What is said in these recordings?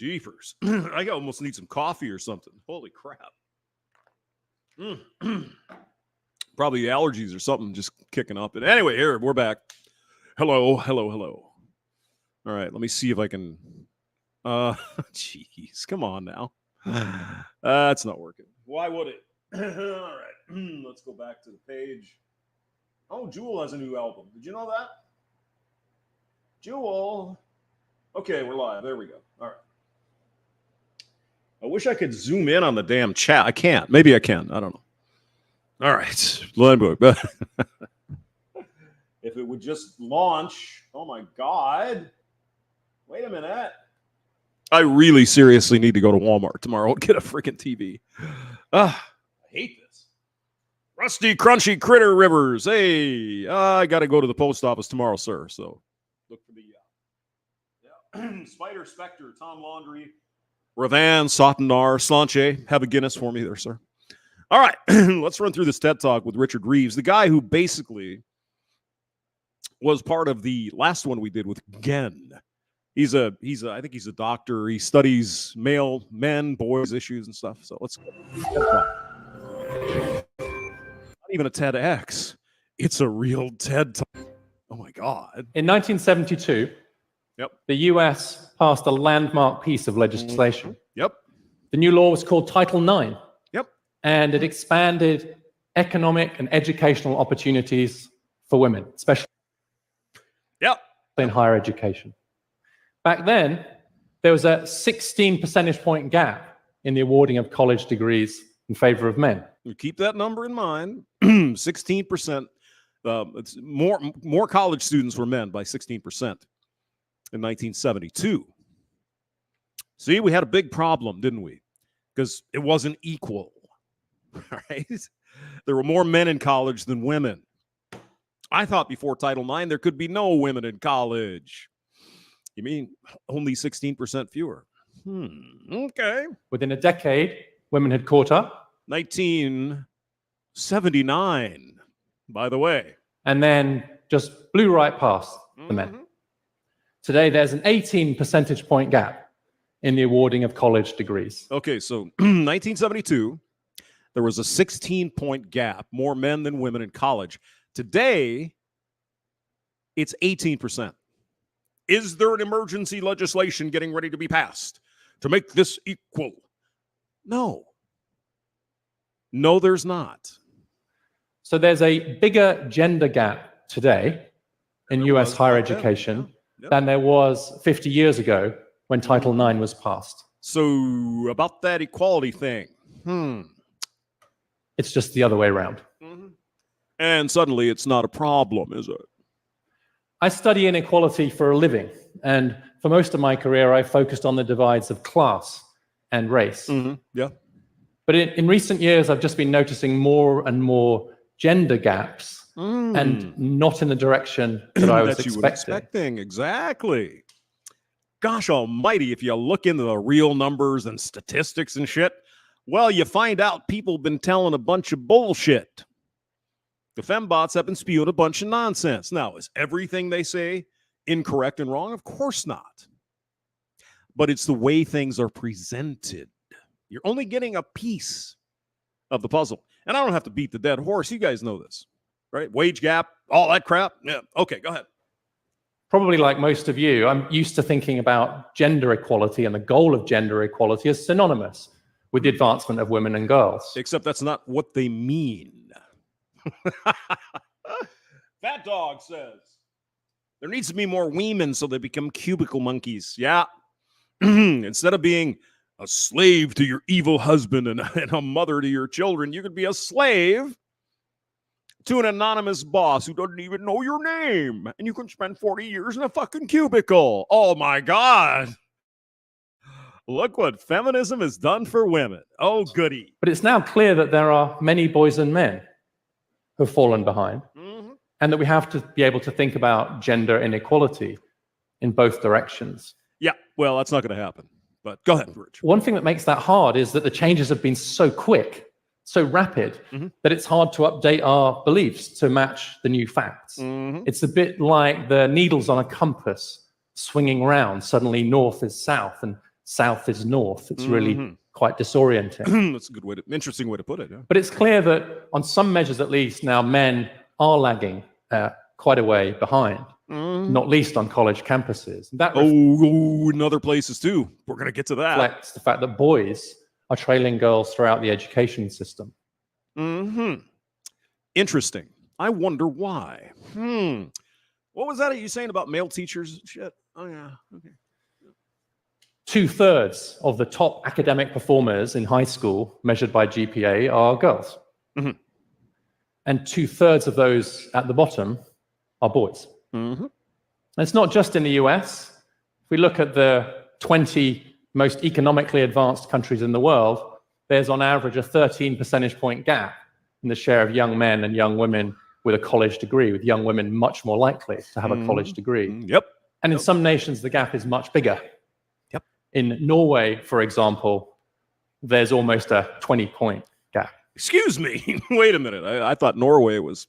Jeepers. I almost need some coffee or something. Holy crap. Probably allergies or something just kicking up. But anyway, here, we're back. Hello. All right, let me see if I can... Jeez, come on now. That's not working. Why would it? All right, let's go back to the page. Oh, Jewel has a new album. Did you know that? Jewel. Okay, we're live. There we go. All right. I wish I could zoom in on the damn chat. I can't. Maybe I can. I don't know. All right. If it would just launch. Oh, my God. Wait a minute. I really seriously need to go to Walmart tomorrow and get a freaking TV. I hate this. Rusty, crunchy critter rivers. Hey, I got to go to the post office tomorrow, sir. So look for the Spider Spectre, Tom Laundry, Ravan, Sottenar, Slanche. Have a Guinness for me there, sir. All right, let's run through this TED Talk with Richard Reeves, the guy who basically was part of the last one we did with Gen. I think he's a doctor. He studies men, boys issues and stuff. So let's go. Not even a TEDx. It's a real TED Talk. Oh my God. In 1972, the US passed a landmark piece of legislation. Yep. The new law was called Title IX. Yep. And it expanded economic and educational opportunities for women, especially in higher education. Back then, there was a 16 percentage point gap in the awarding of college degrees in favor of men. You keep that number in mind. 16%. It's more college students were men by 16% in 1972. See, we had a big problem, didn't we? Because it wasn't equal. Right? There were more men in college than women. I thought before Title IX there could be no women in college. You mean only 16% fewer? Okay. Within a decade, women had caught up. 1979, by the way. And then just blew right past the men. Today, there's an 18 percentage point gap in the awarding of college degrees. Okay, so 1972, there was a 16-point gap, more men than women in college. Today, it's 18%. Is there an emergency legislation getting ready to be passed to make this equal? No. No, there's not. So there's a bigger gender gap today in US higher education than there was 50 years ago when Title IX was passed. So about that equality thing. It's just the other way around. And suddenly it's not a problem, is it? I study inequality for a living, and for most of my career, I focused on the divides of class and race. Yeah. But in recent years, I've just been noticing more and more gender gaps, and not in the direction that I was expecting. Exactly. Gosh almighty, if you look into the real numbers and statistics and shit, well, you find out people have been telling a bunch of bullshit. The fembots have been spewing a bunch of nonsense. Now, is everything they say incorrect and wrong? Of course not. But it's the way things are presented. You're only getting a piece of the puzzle. And I don't have to beat the dead horse. You guys know this, right? Wage gap, all that crap. Yeah. Okay, go ahead. Probably like most of you, I'm used to thinking about gender equality and the goal of gender equality as synonymous with the advancement of women and girls. Except that's not what they mean. Fat Dog says there needs to be more women so they become cubicle monkeys. Yeah. Instead of being a slave to your evil husband and a mother to your children, you could be a slave to an anonymous boss who doesn't even know your name, and you can spend 40 years in a fucking cubicle. Oh my God. Look what feminism has done for women. Oh, goody. But it's now clear that there are many boys and men who have fallen behind, and that we have to be able to think about gender inequality in both directions. Yeah, well, that's not going to happen. But go ahead, Rich. One thing that makes that hard is that the changes have been so quick, so rapid, that it's hard to update our beliefs to match the new facts. It's a bit like the needles on a compass swinging round. Suddenly north is south and south is north. It's really quite disorienting. That's a good way interesting way to put it. Yeah. But it's clear that on some measures, at least, now men are lagging quite a way behind, not least on college campuses. And that in other places too. We're going to get to that. Reflects the fact that boys are trailing girls throughout the education system. Interesting. I wonder why. What was that you saying about male teachers? Shit. Oh, yeah. Okay. 2/3 of the top academic performers in high school, measured by GPA, are girls. And 2/3 of those at the bottom are boys. And it's not just in the US. If we look at the 20 most economically advanced countries in the world, there's on average a 13 percentage point gap in the share of young men and young women with a college degree, with young women much more likely to have a college degree. And in some nations, the gap is much bigger. In Norway, for example, there's almost a 20-point gap. Excuse me. Wait a minute. I thought Norway was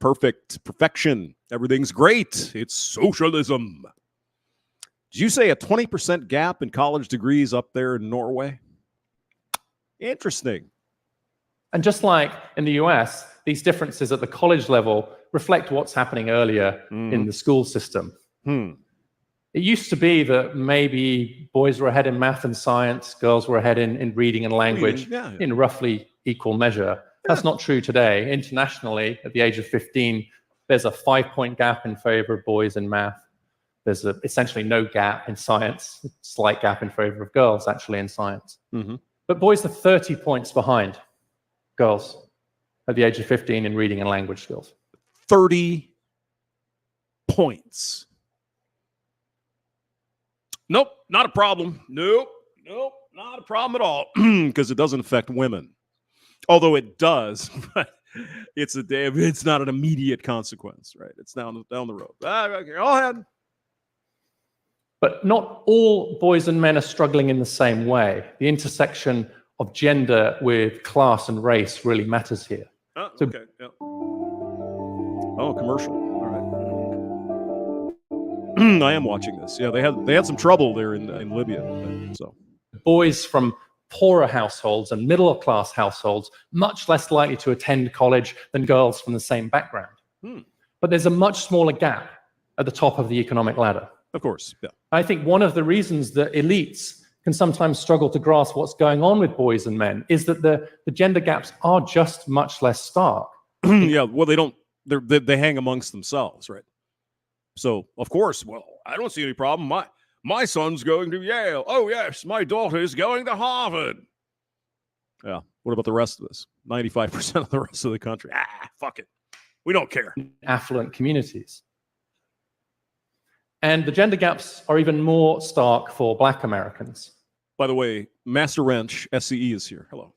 perfection. Everything's great. It's socialism. Did you say a 20% gap in college degrees up there in Norway? Interesting. And just like in the US, these differences at the college level reflect what's happening earlier in the school system. It used to be that maybe boys were ahead in math and science, girls were ahead in reading and language in roughly equal measure. That's not true today. Internationally, at the age of 15, there's a 5-point gap in favor of boys in math. There's essentially no gap in science, a slight gap in favor of girls, actually, in science. But boys are 30 points behind girls at the age of 15 in reading and language skills. 30 points. Nope, not a problem. Nope, not a problem at all. Because it doesn't affect women. Although it does, but it's not an immediate consequence, right? It's down the road. Okay, go ahead. But not all boys and men are struggling in the same way. The intersection of gender with class and race really matters here. Okay. Oh, commercial. All right. I am watching this. Yeah, they had some trouble there in Libya. So boys from poorer households and middle class households much less likely to attend college than girls from the same background. But there's a much smaller gap at the top of the economic ladder. Of course. Yeah. I think one of the reasons that elites can sometimes struggle to grasp what's going on with boys and men is that the gender gaps are just much less stark. Yeah, well, they hang amongst themselves, right? So, of course, well, I don't see any problem. My son's going to Yale. Oh, yes, my daughter's going to Harvard. Yeah, what about the rest of us? 95% of the rest of the country. Fuck it. We don't care. Affluent communities. And the gender gaps are even more stark for Black Americans. By the way, Master Wrench, SCE, is here. Hello.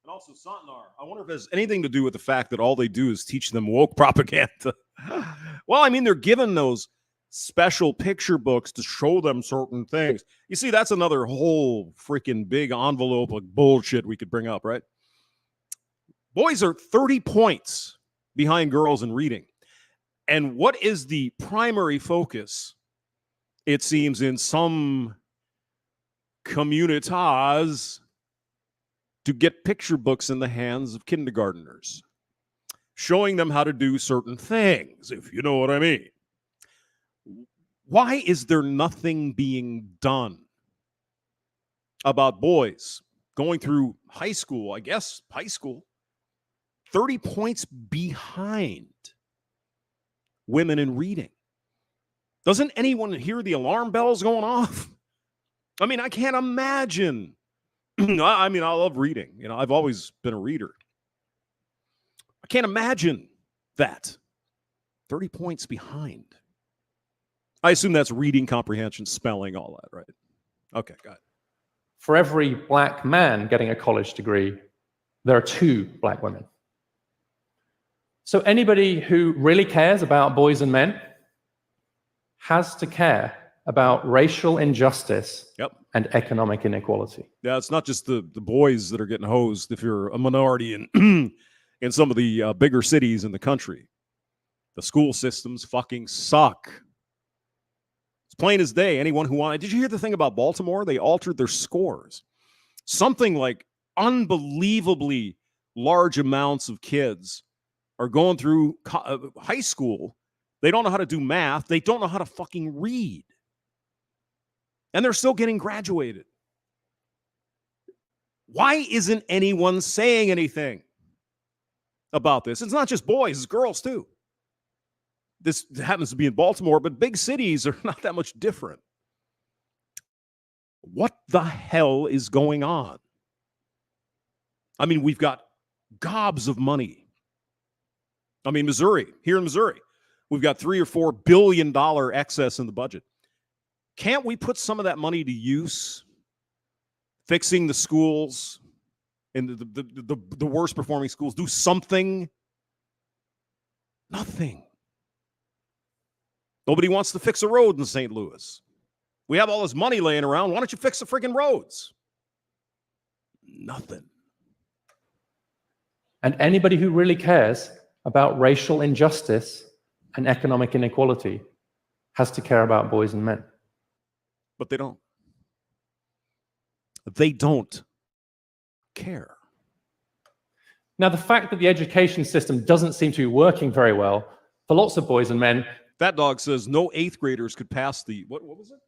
And also Santnar. I wonder if it has anything to do with the fact that all they do is teach them woke propaganda. Well, I mean, they're given those special picture books to show them certain things. You see, that's another whole freaking big envelope of bullshit we could bring up, right? Boys are 30 points behind girls in reading. And what is the primary focus, it seems, in some communities to get picture books in the hands of kindergartners, showing them how to do certain things, if you know what I mean. Why is there nothing being done about boys going through high school, 30 points behind women in reading? Doesn't anyone hear the alarm bells going off? I mean, I can't imagine. I mean, I love reading. You know, I've always been a reader. I can't imagine that. 30 points behind. I assume that's reading, comprehension, spelling, all that, right? Okay, got it. For every Black man getting a college degree, there are 2 Black women. So anybody who really cares about boys and men has to care about racial injustice and economic inequality. Yeah, it's not just the boys that are getting hosed if you're a minority in in some of the bigger cities in the country. The school systems fucking suck. It's plain as day. Anyone who wanted. Did you hear the thing about Baltimore? They altered their scores. Something like unbelievably large amounts of kids are going through high school. They don't know how to do math. They don't know how to fucking read. And they're still getting graduated. Why isn't anyone saying anything about this? It's not just boys, it's girls too. This happens to be in Baltimore, but big cities are not that much different. What the hell is going on? I mean, we've got gobs of money. I mean, here in Missouri, we've got $3 or $4 billion excess in the budget. Can't we put some of that money to use fixing the schools and the worst performing schools? Do something. Nothing. Nobody wants to fix a road in St. Louis. We have all this money laying around. Why don't you fix the freaking roads? Nothing. And anybody who really cares about racial injustice and economic inequality has to care about boys and men. But they don't. They don't care. Now, the fact that the education system doesn't seem to be working very well for lots of boys and men. Fat Dog says no 8th graders could pass the, what was it?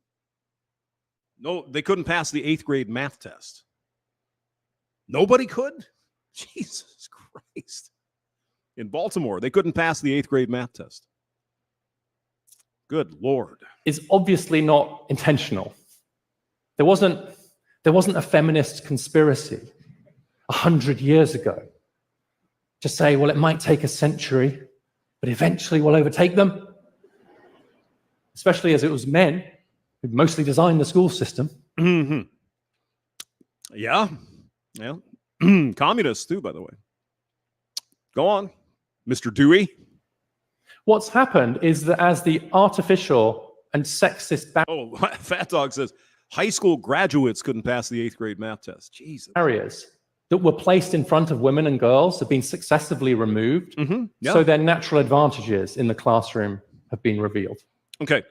No, they couldn't pass the 8th grade math test. Nobody could? Jesus Christ. In Baltimore, they couldn't pass the 8th grade math test. Good Lord. Is obviously not intentional. There wasn't a feminist conspiracy 100 years ago to say, well, it might take a century, but eventually we'll overtake them. Especially as it was men who mostly designed the school system. Mm-hmm. Yeah. Communists too, by the way. Go on, Mr. Dewey. What's happened is that as the artificial and sexist Fat Dog says high school graduates couldn't pass the 8th grade math test. Jesus. Barriers that were placed in front of women and girls have been successively removed. Mm-hmm. Yeah. So their natural advantages in the classroom have been revealed. Okay.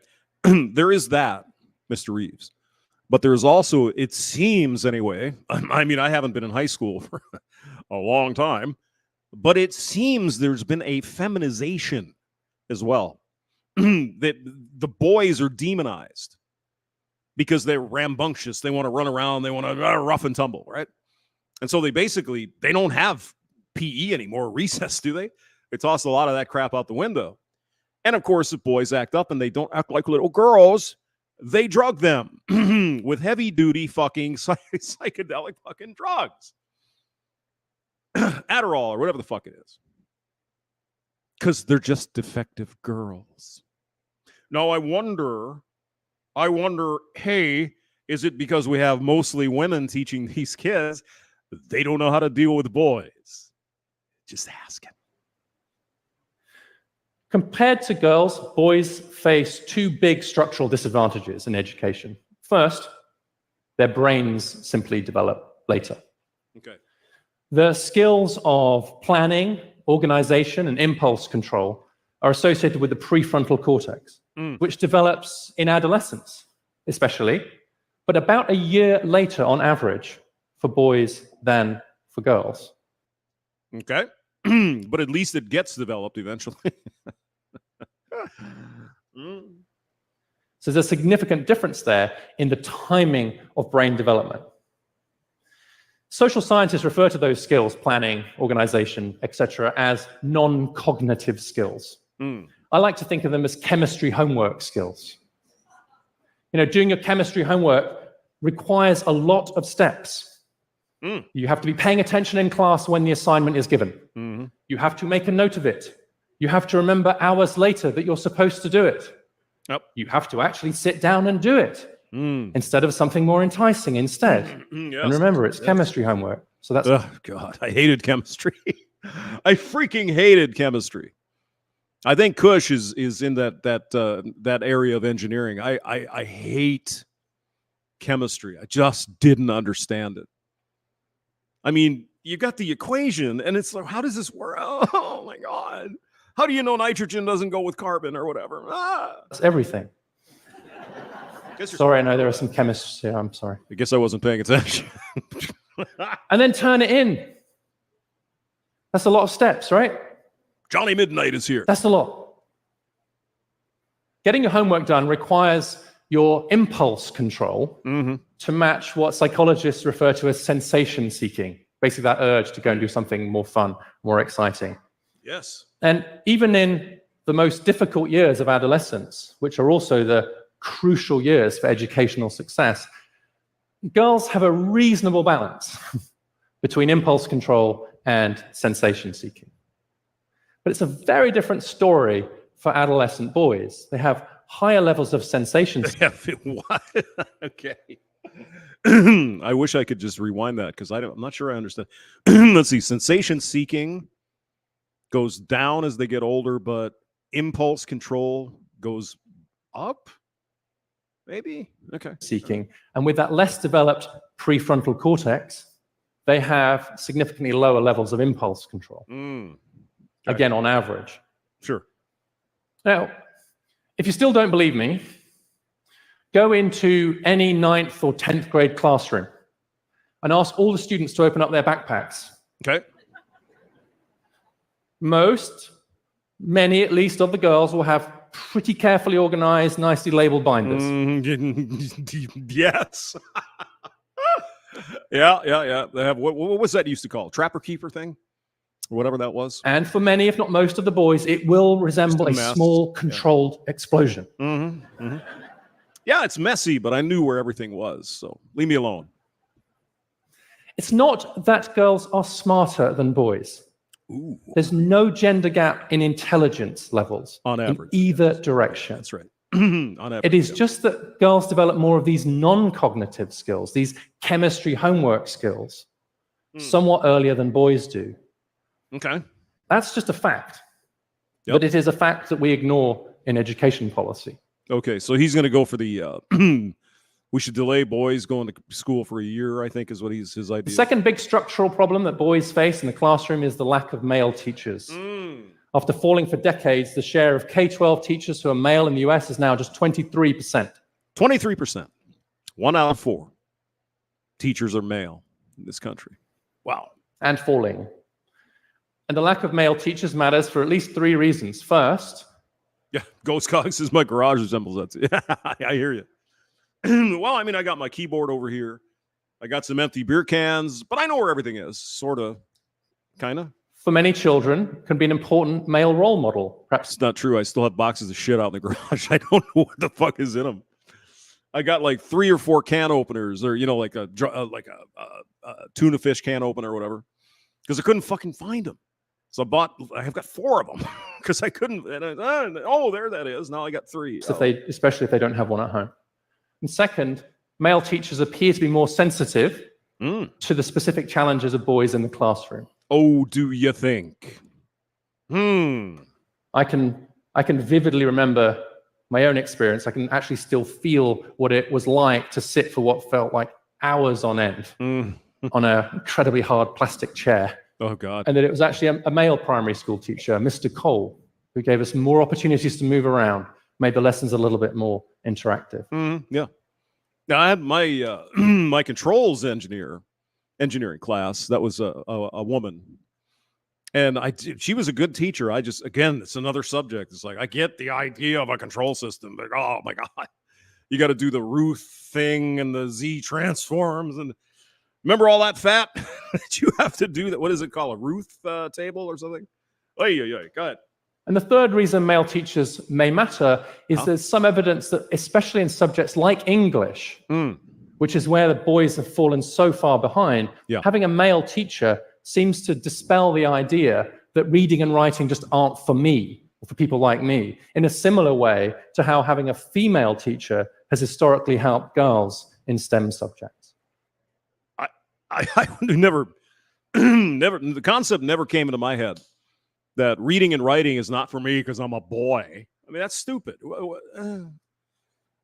There is that, Mr. Reeves. But there's also, it seems anyway, I mean, I haven't been in high school for a long time, but it seems there's been a feminization as well. That the boys are demonized because they're rambunctious. They want to run around. They want to rough and tumble, right? And so they don't have PE anymore, recess, do they? They toss a lot of that crap out the window. And of course, if boys act up and they don't act like little girls, they drug them with heavy-duty fucking psychedelic fucking drugs. Adderall or whatever the fuck it is. Because they're just defective girls. Now, I wonder, hey, is it because we have mostly women teaching these kids they don't know how to deal with boys? Just asking. Compared to girls, boys face two big structural disadvantages in education. First, their brains simply develop later. Okay. The skills of planning, organization, and impulse control are associated with the prefrontal cortex, which develops in adolescence, especially, but about a year later on average for boys than for girls. Okay. But at least it gets developed eventually. So there's a significant difference there in the timing of brain development. Social scientists refer to those skills, planning, organization, etc., as non-cognitive skills. I like to think of them as chemistry homework skills. You know, doing your chemistry homework requires a lot of steps. You have to be paying attention in class when the assignment is given. Mm-hmm. You have to make a note of it. You have to remember hours later that you're supposed to do it. Yep. You have to actually sit down and do it instead of something more enticing instead. Yes. And remember, it's chemistry homework. So that's. Oh God, I hated chemistry. I freaking hated chemistry. I think Kush is in that area of engineering. I hate chemistry. I just didn't understand it. I mean, you got the equation, and it's like, how does this work? Oh my God. How do you know nitrogen doesn't go with carbon or whatever? That's everything. Sorry, I know there are some chemists here. I'm sorry. I guess I wasn't paying attention. And then turn it in. That's a lot of steps, right? Johnny Midnight is here. That's a lot. Getting your homework done requires your impulse control to match what psychologists refer to as sensation seeking. Basically, that urge to go and do something more fun, more exciting. Yes. And even in the most difficult years of adolescence, which are also the crucial years for educational success, girls have a reasonable balance between impulse control and sensation seeking. But it's a very different story for adolescent boys. They have higher levels of sensation seeking. What? Okay. I wish I could just rewind that because I'm not sure I understand. Let's see. Sensation seeking goes down as they get older, but impulse control goes up? Maybe? Okay. Seeking. And with that less developed prefrontal cortex, they have significantly lower levels of impulse control. Okay. Again, on average. Sure. Now, if you still don't believe me, go into any 9th or 10th grade classroom and ask all the students to open up their backpacks. Okay. Many at least, of the girls will have pretty carefully organized, nicely labeled binders. Yes. Yeah. They have what was that used to call? Trapper keeper thing? Or whatever that was. And for many, if not most of the boys, it will resemble a small controlled explosion. Yeah, it's messy, but I knew where everything was, so leave me alone. It's not that girls are smarter than boys. Ooh. There's no gender gap in intelligence levels On average. in either direction. That's right. On average, It is just that girls develop more of these non-cognitive skills, these chemistry homework skills, somewhat earlier than boys do. Okay. That's just a fact. Yep. But it is a fact that we ignore in education policy. Okay, so he's going to go for the we should delay boys going to school for a year, I think is what his idea. The second big structural problem that boys face in the classroom is the lack of male teachers. After falling for decades, the share of K-12 teachers who are male in the US is now just 23%. 23%. 1 out of 4 teachers are male in this country. Wow. And falling. And the lack of male teachers matters for at least 3 reasons. First, yeah, Ghost Cog says my garage resembles that. I hear you. Well, I mean, I got my keyboard over here. I got some empty beer cans, but I know where everything is, sort of, kind of. For many children, can be an important male role model. Perhaps it's not true. I still have boxes of shit out in the garage. I don't know what the fuck is in them. I got like 3 or 4 can openers, or like a tuna fish can opener or whatever, because I couldn't fucking find them. So I've got 4 of them because I couldn't. And there that is. Now I got 3. Especially if they don't have one at home. And second, male teachers appear to be more sensitive to the specific challenges of boys in the classroom. Oh, do you think? I can vividly remember my own experience. I can actually still feel what it was like to sit for what felt like hours on end on an incredibly hard plastic chair. Oh, God. And that it was actually a male primary school teacher, Mr. Cole, who gave us more opportunities to move around, made the lessons a little bit more interactive. Yeah. Now, I had my my controls engineering class. That was a woman. And she was a good teacher. Again, it's another subject. It's like, I get the idea of a control system, but oh, my God. You got to do the Ruth thing and the Z transforms and remember all that fat that you have to do? That what is it called? A Ruth table or something? Go ahead. And the third reason male teachers may matter is there's some evidence that, especially in subjects like English, which is where the boys have fallen so far behind, having a male teacher seems to dispel the idea that reading and writing just aren't for me or for people like me, in a similar way to how having a female teacher has historically helped girls in STEM subjects. I never, the concept never came into my head that reading and writing is not for me because I'm a boy. I mean, that's stupid.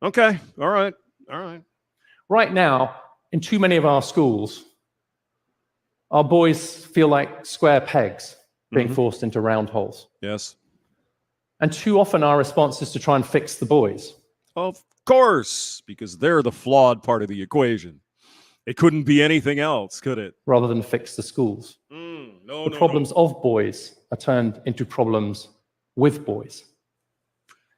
Okay. All right. Right now, in too many of our schools, our boys feel like square pegs being forced into round holes. Yes. And too often our response is to try and fix the boys. Of course, because they're the flawed part of the equation. It couldn't be anything else, could it? Rather than fix the schools. No, The problems of boys are turned into problems with boys.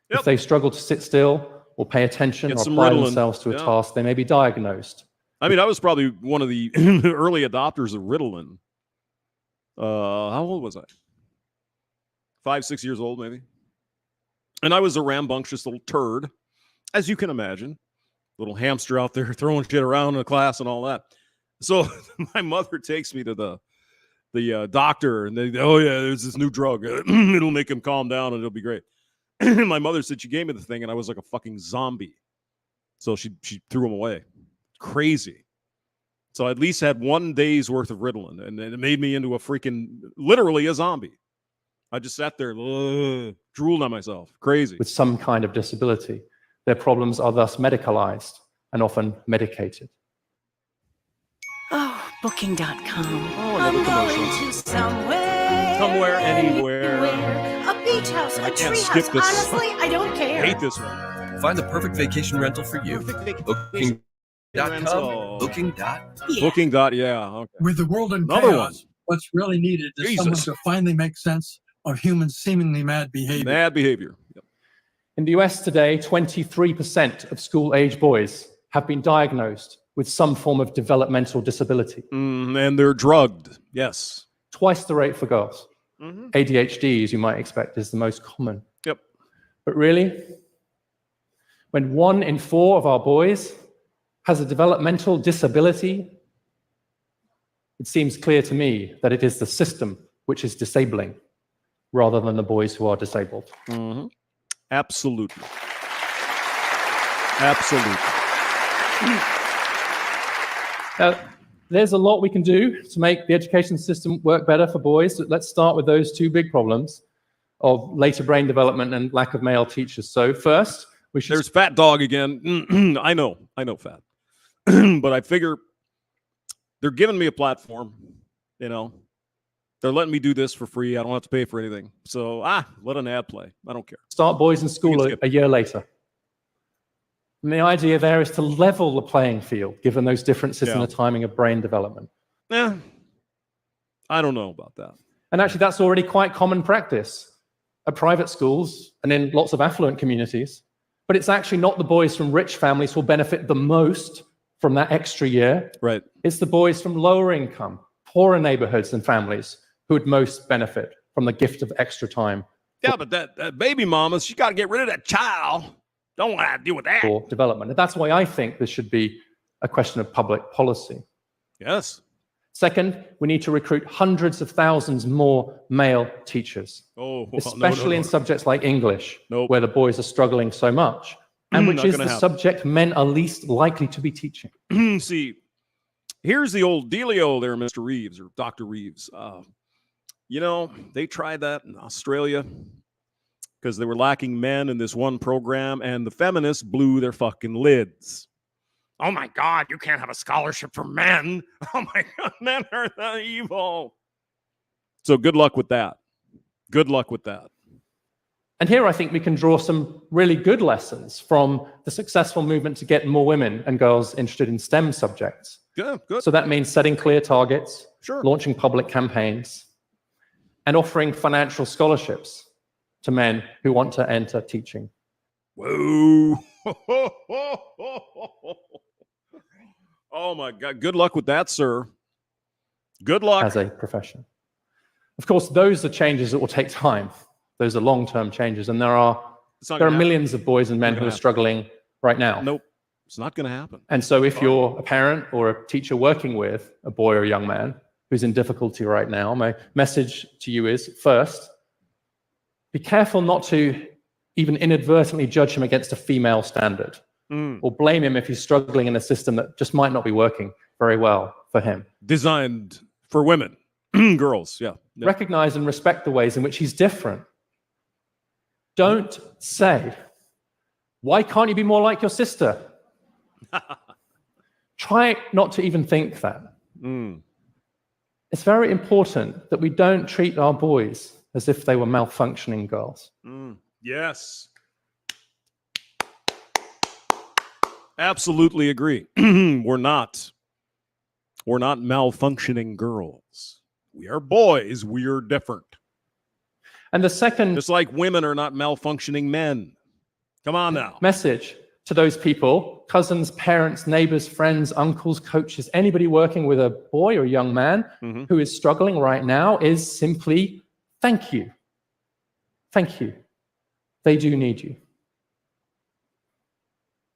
Yep. If they struggle to sit still or pay attention Get or some apply Ritalin. themselves to a task, they may be diagnosed. I mean, I was probably one of the early adopters of Ritalin. How old was I? 5, 6 years old, maybe. And I was a rambunctious little turd, as you can imagine. Little hamster out there throwing shit around in the class and all that. So my mother takes me to the doctor, and they, oh yeah, there's this new drug. It'll make him calm down, and it'll be great. My mother said she gave me the thing, and I was like a fucking zombie. So she threw him away. Crazy. So I at least had 1 day's worth of Ritalin, and it made me into a freaking, literally a zombie. I just sat there, drooled on myself. Crazy. With some kind of disability. Their problems are thus medicalized and often medicated. Oh, Booking.com. Oh, I'm another going commercial. to somewhere. Somewhere, anywhere. A beach house, I a can't tree skip house. this. Honestly, I don't I care. hate this one. Find the perfect vacation rental for you. Booking.com. Booking.com. Yeah. Booking. Yeah. Okay. With the world in Another chaos, what's really needed is someone Jesus. to finally make sense of human seemingly mad behavior. Bad behavior. Yep. In the US today, 23% of school-age boys have been diagnosed with some form of developmental disability. And they're drugged. Yes. Twice the rate for girls. ADHD, as you might expect, is the most common. Yep. But really, when 1 in 4 of our boys has a developmental disability, it seems clear to me that it is the system which is disabling rather than the boys who are disabled. Absolutely. Absolutely. There's a lot we can do to make the education system work better for boys. Let's start with those 2 big problems of later brain development and lack of male teachers. So first, we should... There's Fat Dog again. I know, Fat. But I figure they're giving me a platform, you know. They're letting me do this for free. I don't have to pay for anything. So, let an ad play. I don't care. Start boys in school a year later. And the idea there is to level the playing field, given those differences in the timing of brain development. Yeah, I don't know about that. And actually, that's already quite common practice at private schools and in lots of affluent communities. But it's actually not the boys from rich families who will benefit the most from that extra year. Right. It's the boys from lower income, poorer neighborhoods and families who would most benefit from the gift of extra time. Yeah, but that baby mama, she got to get rid of that child. Don't want to deal with that. For development. And that's why I think this should be a question of public policy. Yes. Second, we need to recruit hundreds of thousands more male teachers, especially in subjects like English, where the boys are struggling so much, and which is the subject men are least likely to be teaching. See, here's the old dealio there, Mr. Reeves or Dr. Reeves. You know, they tried that in Australia because they were lacking men in this one program, and the feminists blew their fucking lids. Oh my God, you can't have a scholarship for men. Oh my God, men are the evil. So good luck with that. Good luck with that. And here I think we can draw some really good lessons from the successful movement to get more women and girls interested in STEM subjects. Yeah, good. So that means setting clear targets, Sure. launching public campaigns, and offering financial scholarships to men who want to enter teaching. Whoa. Oh my God. Good luck with that, sir. Good luck. As a profession. Of course, those are changes that will take time. Those are long-term changes. And there are millions of boys and men who are struggling right now. Nope. It's not going to happen. And so if you're a parent or a teacher working with a boy or a young man who's in difficulty right now, my message to you is, first, be careful not to even inadvertently judge him against a female standard or blame him if he's struggling in a system that just might not be working very well for him. Designed for women, girls, yeah. Recognize and respect the ways in which he's different. Don't say, why can't you be more like your sister? Try not to even think that. It's very important that we don't treat our boys as if they were malfunctioning girls. Yes. Absolutely agree. We're not malfunctioning girls. We are boys. We are different. And the second Just like women are not malfunctioning men. Come on now. message to those people, cousins, parents, neighbors, friends, uncles, coaches, anybody working with a boy or young man who is struggling right now is simply thank you. Thank you. They do need you.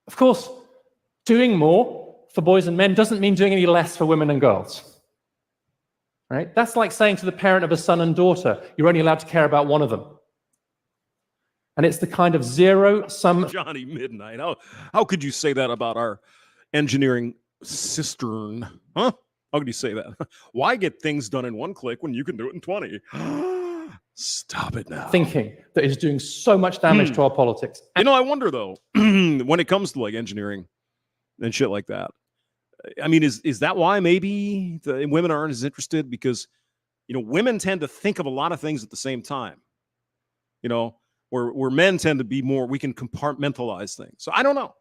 Of course, doing more for boys and men doesn't mean doing any less for women and girls. Right? That's like saying to the parent of a son and daughter, you're only allowed to care about one of them. And it's the kind of zero-sum... Johnny Midnight. How could you say that about our engineering cistern? Huh? How could you say that? Why get things done in one click when you can do it in 20? Stop it now. Thinking that is doing so much damage to our politics. You know, I wonder, though, when it comes to like engineering and shit like that, I mean, is that why maybe the women aren't as interested? Because, you know, women tend to think of a lot of things at the same time, you know, where men tend to be more, we can compartmentalize things. So I don't know.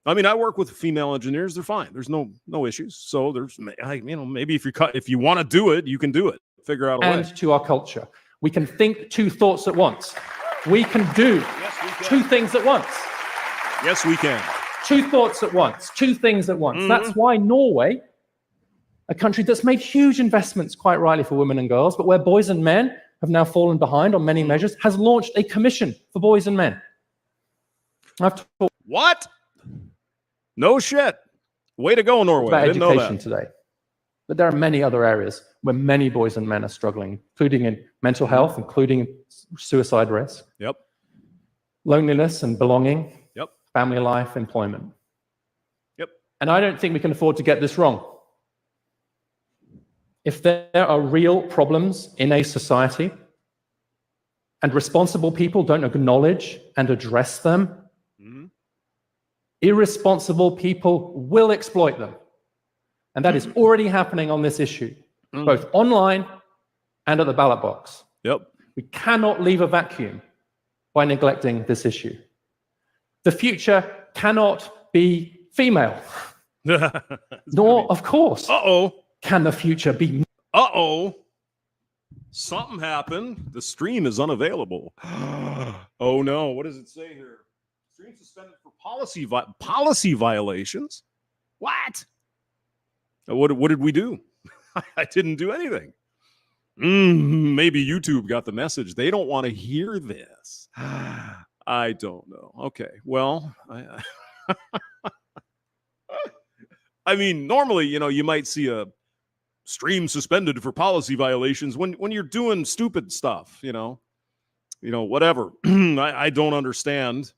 I mean, I work with female engineers. They're fine. There's no issues. So there's, you know, maybe if you want to do it, you can do it. Figure out a way. And to our culture. We can think two thoughts at once. We can do two things at once. Yes, we can. Two thoughts at once, two things at once. That's why Norway, a country that's made huge investments, quite rightly, for women and girls, but where boys and men have now fallen behind on many measures, has launched a commission for boys and men. What? No shit. Way to go, Norway. About I didn't know education that. today. But there are many other areas where many boys and men are struggling, including in mental health, including suicide risk, Yep. loneliness and belonging, Yep. family life, employment. Yep. And I don't think we can afford to get this wrong. If there are real problems in a society and responsible people don't acknowledge and address them, irresponsible people will exploit them. And that is already happening on this issue, both online and at the ballot box. Yep. We cannot leave a vacuum by neglecting this issue. The future cannot be female, nor, of course, can the future be... Something happened. The stream is unavailable. Oh, no. What does it say here? Stream suspended for policy violations? What? What did we do? I didn't do anything. Maybe YouTube got the message. They don't want to hear this. I don't know. Okay. Well, I mean, normally, you know, you might see a stream suspended for policy violations when you're doing stupid stuff, you know, whatever. I don't understand.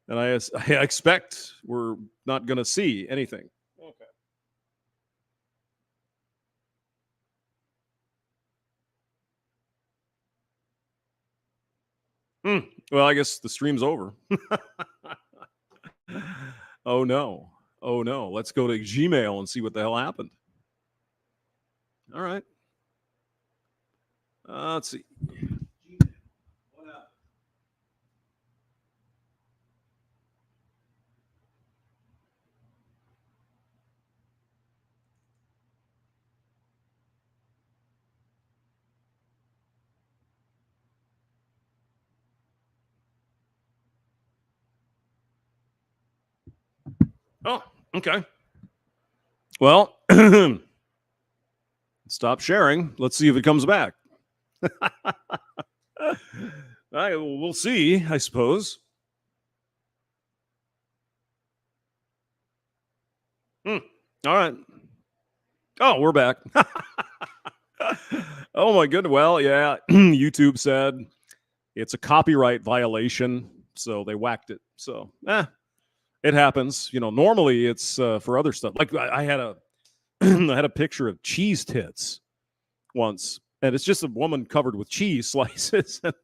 And I expect we're not going to see anything. Okay. Well, I guess the stream's over. Oh, no. Oh, no. Let's go to Gmail and see what the hell happened. All right. Let's see. What happened? Oh, okay. Well, stop sharing. Let's see if it comes back. We'll see, I suppose. All right. Oh, we're back. Oh, my goodness. Well, yeah, YouTube said it's a copyright violation, so they whacked it. So, it happens. You know, normally it's for other stuff. Like I had a I had a picture of cheese tits once, and it's just a woman covered with cheese slices. And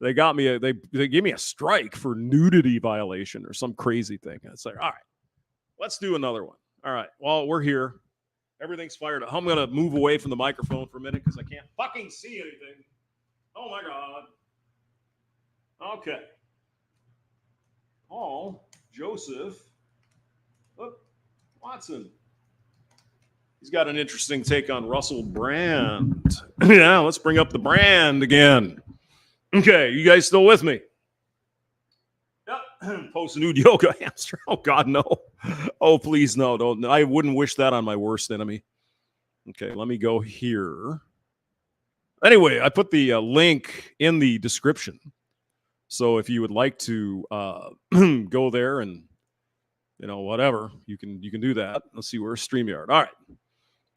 they got me they gave me a strike for nudity violation or some crazy thing. It's like, all right, let's do another one. All right, well, we're here. Everything's fired up. I'm gonna move away from the microphone for a minute because I can't fucking see anything. Oh my god. Okay. Paul Joseph Look, Watson. He's got an interesting take on Russell Brand. Yeah, let's bring up the brand again. Okay, you guys still with me? Yep. Post nude yoga hamster. Oh God, no. Oh, please, no, don't. I wouldn't wish that on my worst enemy. Okay, let me go here. Anyway, I put the link in the description. So if you would like to go there and whatever, you can do that. Let's see, where's StreamYard. All right.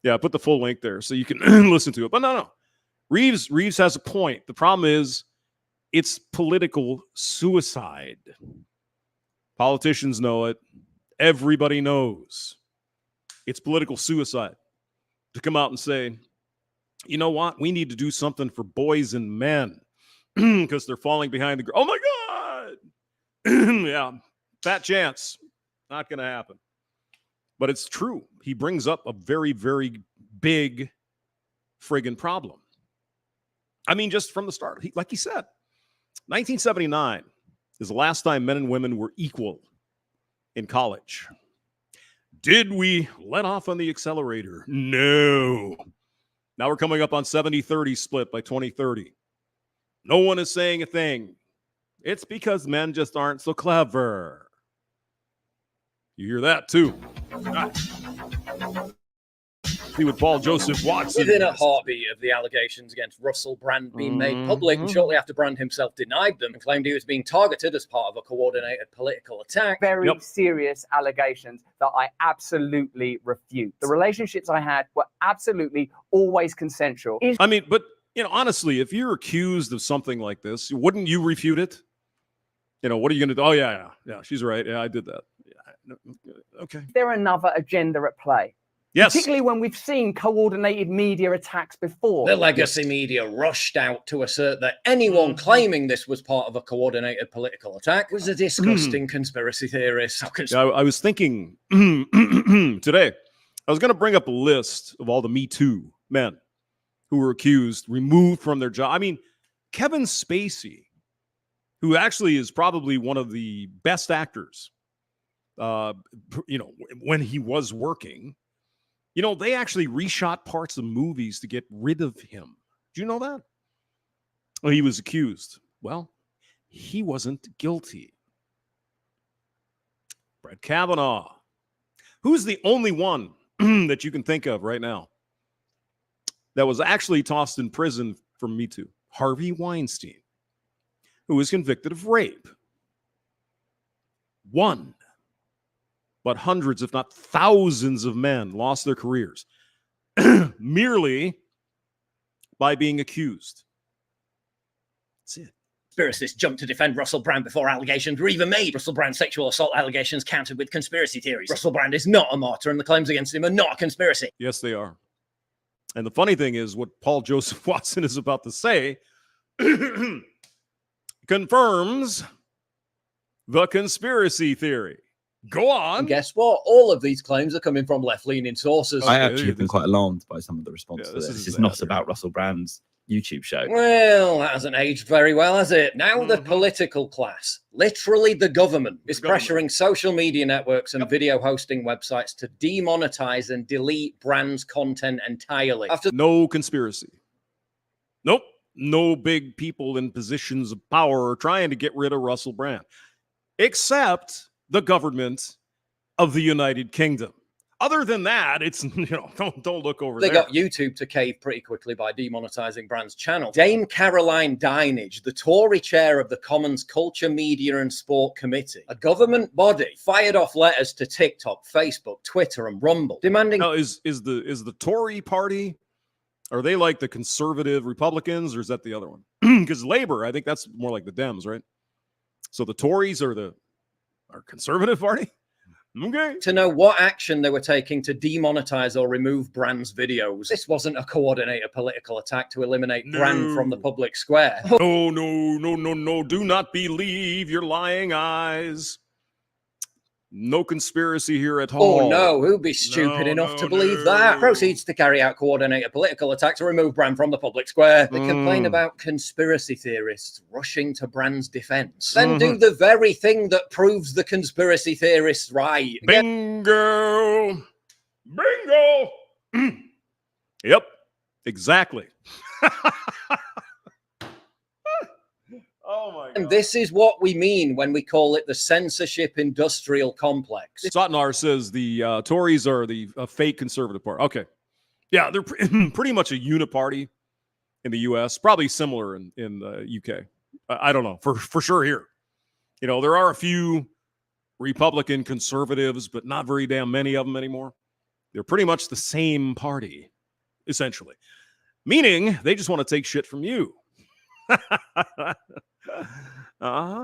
Yeah, I put the full link there so you can listen to it. But no. Reeves has a point. The problem is it's political suicide. Politicians know it. Everybody knows. It's political suicide to come out and say, you know what? We need to do something for boys and men because they're falling behind the girl. Oh, my God. Yeah, fat chance. Not going to happen. But it's true. He brings up a very, very big friggin' problem. I mean, just from the start, like he said, 1979 is the last time men and women were equal in college. Did we let off on the accelerator? No. Now we're coming up on 70-30 split by 2030. No one is saying a thing. It's because men just aren't so clever. You hear that too. See what Paul Joseph Watson. Within a heartbeat of the allegations against Russell Brand being made public, and shortly after Brand himself denied them and claimed he was being targeted as part of a coordinated political attack. Very serious allegations that I absolutely refute. The relationships I had were absolutely always consensual. I mean, but honestly, if you're accused of something like this, wouldn't you refute it? What are you going to do? Oh, yeah, she's right. Yeah, I did that. Yeah. Okay. Is there another agenda at play? Yes. Particularly when we've seen coordinated media attacks before. The legacy media rushed out to assert that anyone claiming this was part of a coordinated political attack was a disgusting conspiracy theorist. I was thinking today, I was going to bring up a list of all the Me Too men who were accused, removed from their job. I mean, Kevin Spacey, who actually is probably one of the best actors, when he was working. They actually reshot parts of movies to get rid of him. Do you know that? Well, he was accused. Well, he wasn't guilty. Brett Kavanaugh. Who's the only one that you can think of right now that was actually tossed in prison for Me Too? Harvey Weinstein, who was convicted of rape. One. But hundreds, if not thousands of men lost their careers merely by being accused. That's it. Conspiracists jumped to defend Russell Brand before allegations were even made. Russell Brand's sexual assault allegations countered with conspiracy theories. Russell Brand is not a martyr, and the claims against him are not a conspiracy. Yes, they are. And the funny thing is, what Paul Joseph Watson is about to say confirms the conspiracy theory. Go on. And guess what? All of these claims are coming from left-leaning sources. I actually have been quite alarmed by some of the response to this. This is not about Russell Brand's YouTube show. Well, that hasn't aged very well, has it? Now the political class, literally the government, is pressuring social media networks and video hosting websites to demonetize and delete Brand's content entirely. No conspiracy. Nope. No big people in positions of power are trying to get rid of Russell Brand. Except the government of the United Kingdom. Other than that, it's, don't look over there. They got YouTube to cave pretty quickly by demonetizing Brand's channel. Dame Caroline Dinenage, the Tory chair of the Commons Culture, Media and Sport Committee, a government body, fired off letters to TikTok, Facebook, Twitter and Rumble, demanding... Now, is the Tory party, are they like the conservative Republicans, or is that the other one? Because Labor, I think that's more like the Dems, right? So the Tories are our conservative party? Okay. To know what action they were taking to demonetize or remove Brand's videos. This wasn't a coordinated political attack to eliminate Brand from the public square. No. Do not believe your lying eyes. No conspiracy here at all. Oh no, who'd be stupid enough to believe that? Proceeds to carry out coordinated political attack to remove Brand from the public square. They complain about conspiracy theorists rushing to Brand's defense. Then do the very thing that proves the conspiracy theorists right. Bingo! Bingo! Yep, exactly. Oh my God. And this is what we mean when we call it the censorship industrial complex. Sotnar says the Tories are the fake conservative party. Okay. Yeah, they're pretty much a uniparty in the U.S., probably similar in the U.K. I don't know, for sure here. You know, there are a few Republican conservatives, but not very damn many of them anymore. They're pretty much the same party, essentially. Meaning they just want to take shit from you.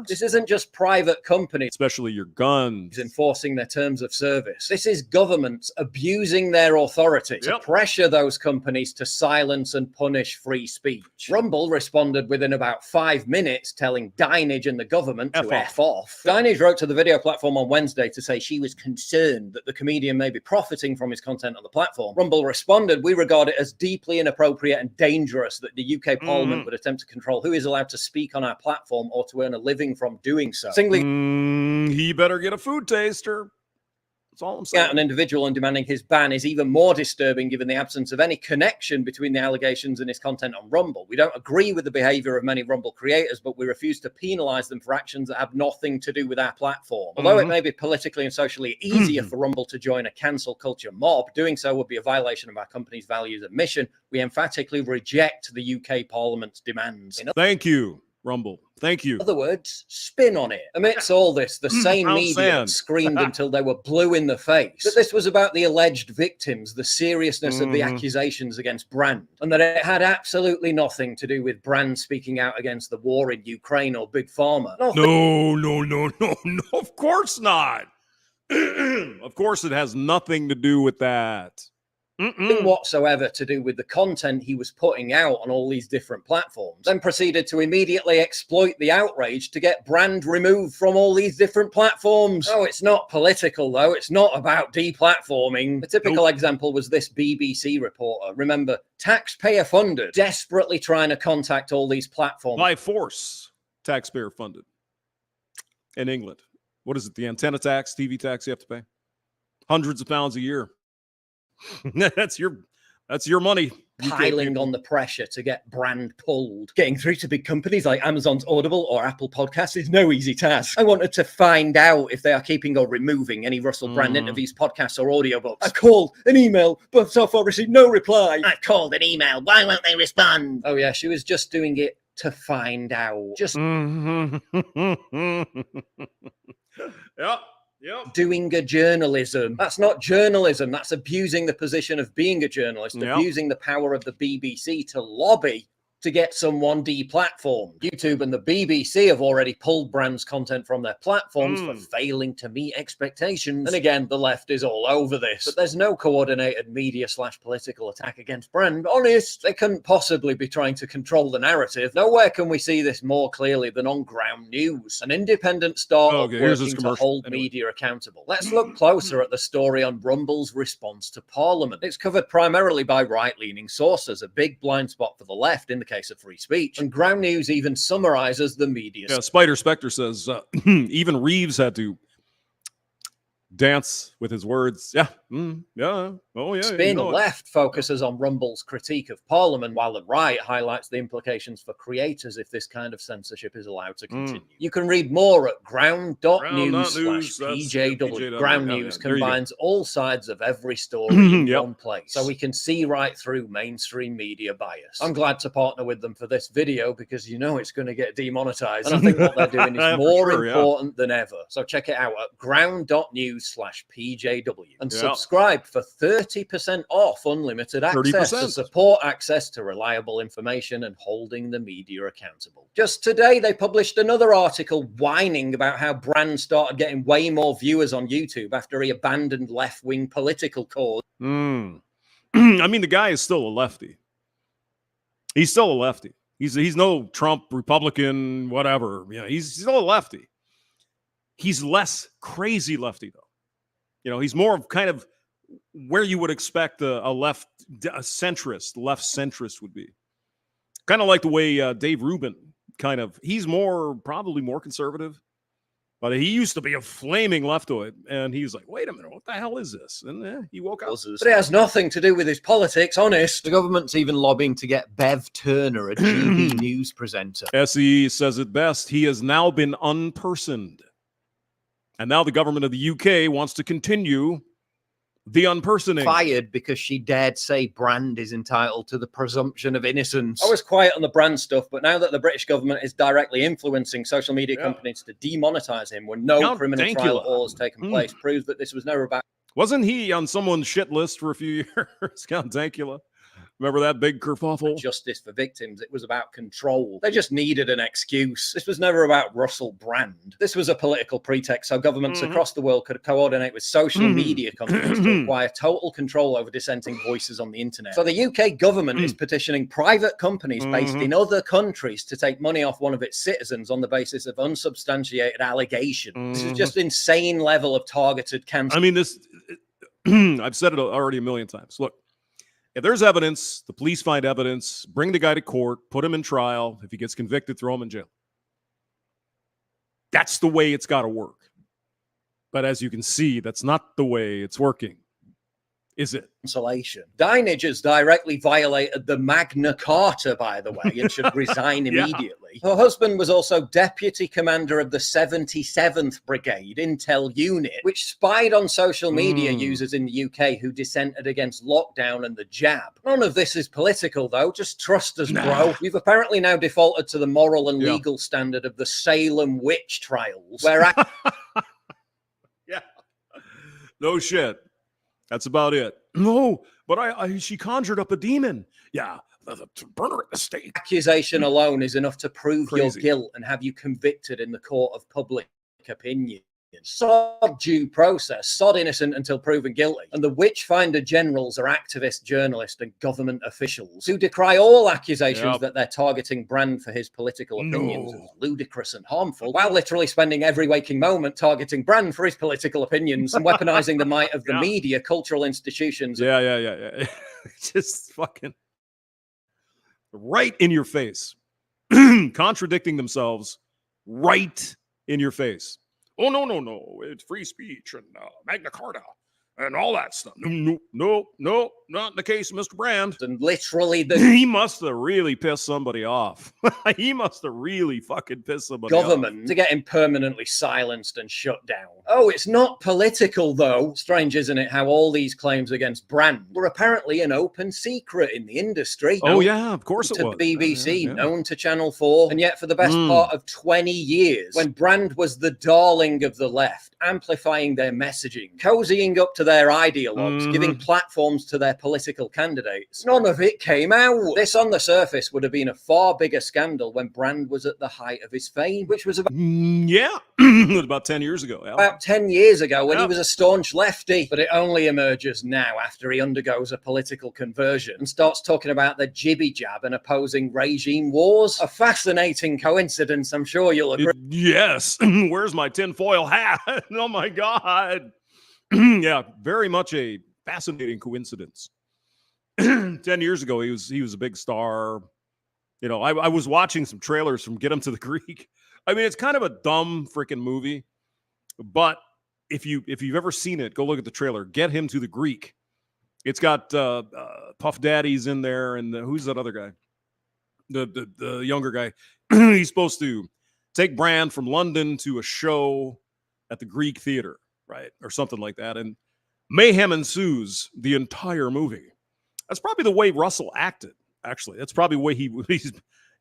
This isn't just private companies, especially your guns, enforcing their terms of service. This is governments abusing their authority to pressure those companies to silence and punish free speech. Rumble responded within about 5 minutes, telling Dinage and the government to F off. Dinage wrote to the video platform on Wednesday to say she was concerned that the comedian may be profiting from his content on the platform. Rumble responded, "We regard it as deeply inappropriate and dangerous that the UK Parliament would attempt to control who is allowed to speak on our platform or to earn a living from doing so. He better get a food taster. That's all I'm saying. An individual and demanding his ban is even more disturbing given the absence of any connection between the allegations and his content on Rumble. We don't agree with the behavior of many Rumble creators, but we refuse to penalize them for actions that have nothing to do with our platform. Although it may be politically and socially easier for Rumble to join a cancel culture mob, doing so would be a violation of our company's values and mission. We emphatically reject the UK Parliament's demands." Thank you, Rumble. Thank you. In other words, spin on it. Amidst all this, the same media screamed until they were blue in the face that this was about the alleged victims, the seriousness of the accusations against Brand, and that it had absolutely nothing to do with Brand speaking out against the war in Ukraine or Big Pharma. No, of course not. Of course it has nothing to do with that. Whatsoever to do with the content he was putting out on all these different platforms, then proceeded to immediately exploit the outrage to get Brand removed from all these different platforms. Oh, it's not political though. It's not about deplatforming. The typical example was this BBC reporter. Remember, taxpayer funded, desperately trying to contact all these platforms. By force, taxpayer funded. In England. What is it? The antenna tax, TV tax you have to pay? Hundreds of pounds a year. That's your money. Piling on the pressure to get Brand pulled. Getting through to big companies like Amazon's Audible or Apple Podcasts is no easy task. I wanted to find out if they are keeping or removing any Russell Brand interviews, podcasts, or audiobooks. I called an email, but so far received no reply. I called an email. Why won't they respond? Oh yeah, she was just doing it to find out. Just doing a journalism. That's not journalism. That's abusing the position of being a journalist, abusing the power of the BBC to lobby to get someone deplatformed. YouTube and the BBC have already pulled Brand's content from their platforms for failing to meet expectations. And again, the left is all over this. But there's no coordinated media/political attack against Brand. Honest, they couldn't possibly be trying to control the narrative. Nowhere can we see this more clearly than on Ground News, an independent startup working to hold media accountable. Let's look closer at the story on Rumble's response to Parliament. It's covered primarily by right-leaning sources, a big blind spot for the left in the case of free speech. And Ground News even summarizes the media. Yeah, Spider Spectre says even Reeves had to dance with his words. Yeah. Oh, yeah. Spin left focuses on Rumble's critique of Parliament, while the right highlights the implications for creators if this kind of censorship is allowed to continue. You can read more at ground.news/PJW. Ground News combines all sides of every story in one place, so we can see right through mainstream media bias. I'm glad to partner with them for this video because you know it's going to get demonetized, and I think what they're doing is more important than ever. So check it out at ground.news/PJW and subscribe for 30% off unlimited access to support access to reliable information and holding the media accountable. Just today, they published another article whining about how Brand started getting way more viewers on YouTube after he abandoned left-wing political cause. I mean, the guy is still a lefty. He's still a lefty. He's no Trump, Republican, whatever. You know, he's still a lefty. He's less crazy lefty, though. You know, he's more of kind of where you would expect a left centrist would be. Kind of like the way Dave Rubin he's probably more conservative, but he used to be a flaming leftoid, and he's like, wait a minute, what the hell is this? And he woke up. But it has nothing to do with his politics, honest. The government's even lobbying to get Bev Turner, a GB news presenter. SE says it best. He has now been unpersoned. And now the government of the UK wants to continue the unpersoning. Fired because she dared say Brand is entitled to the presumption of innocence. I was quiet on the Brand stuff, but now that the British government is directly influencing social media companies to demonetize him when no criminal trial at all has taken place, proves that this was never about... Wasn't he on someone's shit list for a few years? Count Dankula. Remember that big kerfuffle? Justice for victims. It was about control. They just needed an excuse. This was never about Russell Brand. This was a political pretext so governments across the world could coordinate with social media companies to acquire total control over dissenting voices on the internet. So the UK government is petitioning private companies based in other countries to take money off one of its citizens on the basis of unsubstantiated allegations. This is just insane level of targeted cancer. I mean, I've said it already a million times. Look, if there's evidence, the police find evidence, bring the guy to court, put him in trial. If he gets convicted, throw him in jail. That's the way it's got to work. But as you can see, that's not the way it's working, is it? Insulation. Dinage has directly violated the Magna Carta, by the way, and should resign immediately. Her husband was also deputy commander of the 77th Brigade Intel Unit, which spied on social media users in the UK who dissented against lockdown and the jab. None of this is political, though. Just trust us, bro. We've apparently now defaulted to the moral and legal standard of the Salem witch trials, where... No shit. That's about it. No, but she conjured up a demon. Yeah, to burn her at the stake. Accusation alone is enough to prove your guilt and have you convicted in the court of public opinion. Sod due process, sod innocent until proven guilty. And the witch finder generals are activists, journalists, and government officials who decry all accusations that they're targeting Brand for his political opinions as ludicrous and harmful, while literally spending every waking moment targeting Brand for his political opinions and weaponizing the might of the media, cultural institutions. Yeah. Just fucking right in your face. Contradicting themselves right in your face. Oh, no. It's free speech and Magna Carta and all that stuff. No, not in the case of Mr. Brand. And literally he must have really pissed somebody off. He must have really fucking pissed somebody off. Government to get him permanently silenced and shut down. Oh, it's not political, though. Strange, isn't it, how all these claims against Brand were apparently an open secret in the industry. Oh, yeah, of course it was. To the BBC, known to Channel 4. And yet for the best part of 20 years, when Brand was the darling of the left, amplifying their messaging, cozying up to their ideologues, giving platforms to their political candidates, none of it came out. This on the surface would have been a far bigger scandal when Brand was at the height of his fame, which was about about 10 years ago. About 10 years ago when he was a staunch lefty. But it only emerges now after he undergoes a political conversion and starts talking about the jibby jab and opposing regime wars. A fascinating coincidence, I'm sure you'll agree. Yes. Where's my tinfoil hat? Oh my God. Yeah, very much a fascinating coincidence. 10 years ago, he was a big star. You know, I was watching some trailers from Get Him to the Greek. I mean, it's kind of a dumb freaking movie, but if you've ever seen it, go look at the trailer. Get Him to the Greek. It's got Puff Daddy's in there, and who's that other guy? The younger guy. He's supposed to take Brand from London to a show at the Greek theater, right? Or something like that. And mayhem ensues the entire movie. That's probably the way Russell acted, actually. That's probably the way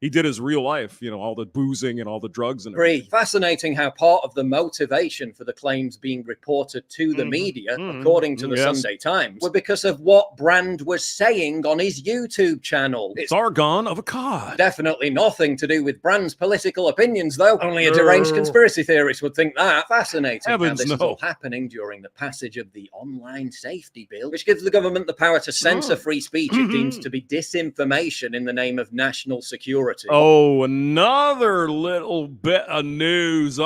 he did his real life, you know, all the boozing and all the drugs and everything. Fascinating how part of the motivation for the claims being reported to the media, according to the Sunday Times, were because of what Brand was saying on his YouTube channel. It's argon of a cod. Definitely nothing to do with Brand's political opinions, though. Only a deranged conspiracy theorist would think that. Fascinating how this is all happening during the passage of the Online Safety Bill, which gives the government the power to censor free speech it deems to be disinformation in the name of national security. Oh, another little bit of news.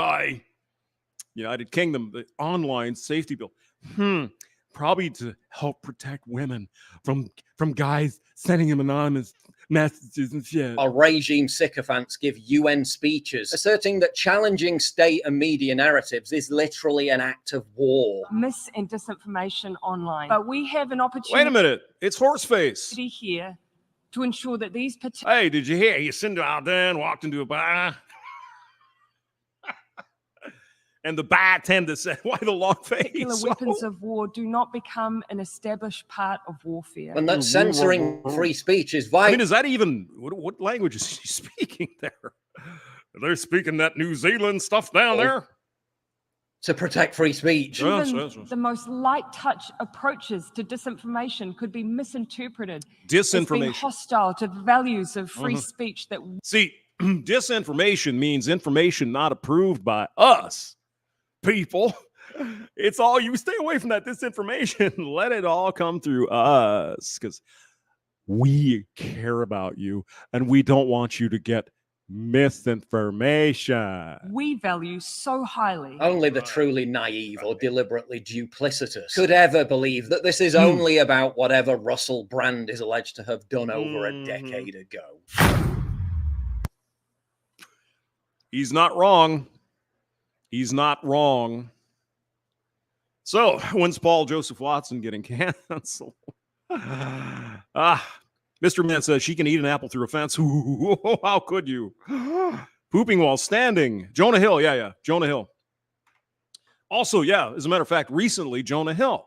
United Kingdom, the online safety bill. Probably to help protect women from guys sending them anonymous messages and shit. Our regime sycophants give UN speeches asserting that challenging state and media narratives is literally an act of war. Mis and disinformation online. But we have an opportunity. Wait a minute. It's Horseface. Here to ensure that these Hey, did you hear? You sent out there and walked into a bar. And the bartender said, why the long face? particular weapons of war do not become an established part of warfare. And that censoring free speech is vital. I mean, is that even, what language is he speaking there? They're speaking that New Zealand stuff down there? To protect free speech. Even the most light touch approaches to disinformation could be misinterpreted as being hostile to the values of free speech that See, disinformation means information not approved by us people. It's all you. Stay away from that disinformation. Let it all come through us, because we care about you and we don't want you to get misinformation we value so highly. Only the truly naive or deliberately duplicitous could ever believe that this is only about whatever Russell Brand is alleged to have done over a decade ago. He's not wrong. He's not wrong. So, when's Paul Joseph Watson getting canceled? Mr. Man says she can eat an apple through a fence. Ooh, how could you? Pooping while standing. Jonah Hill. Yeah. Jonah Hill. Also, as a matter of fact, recently, Jonah Hill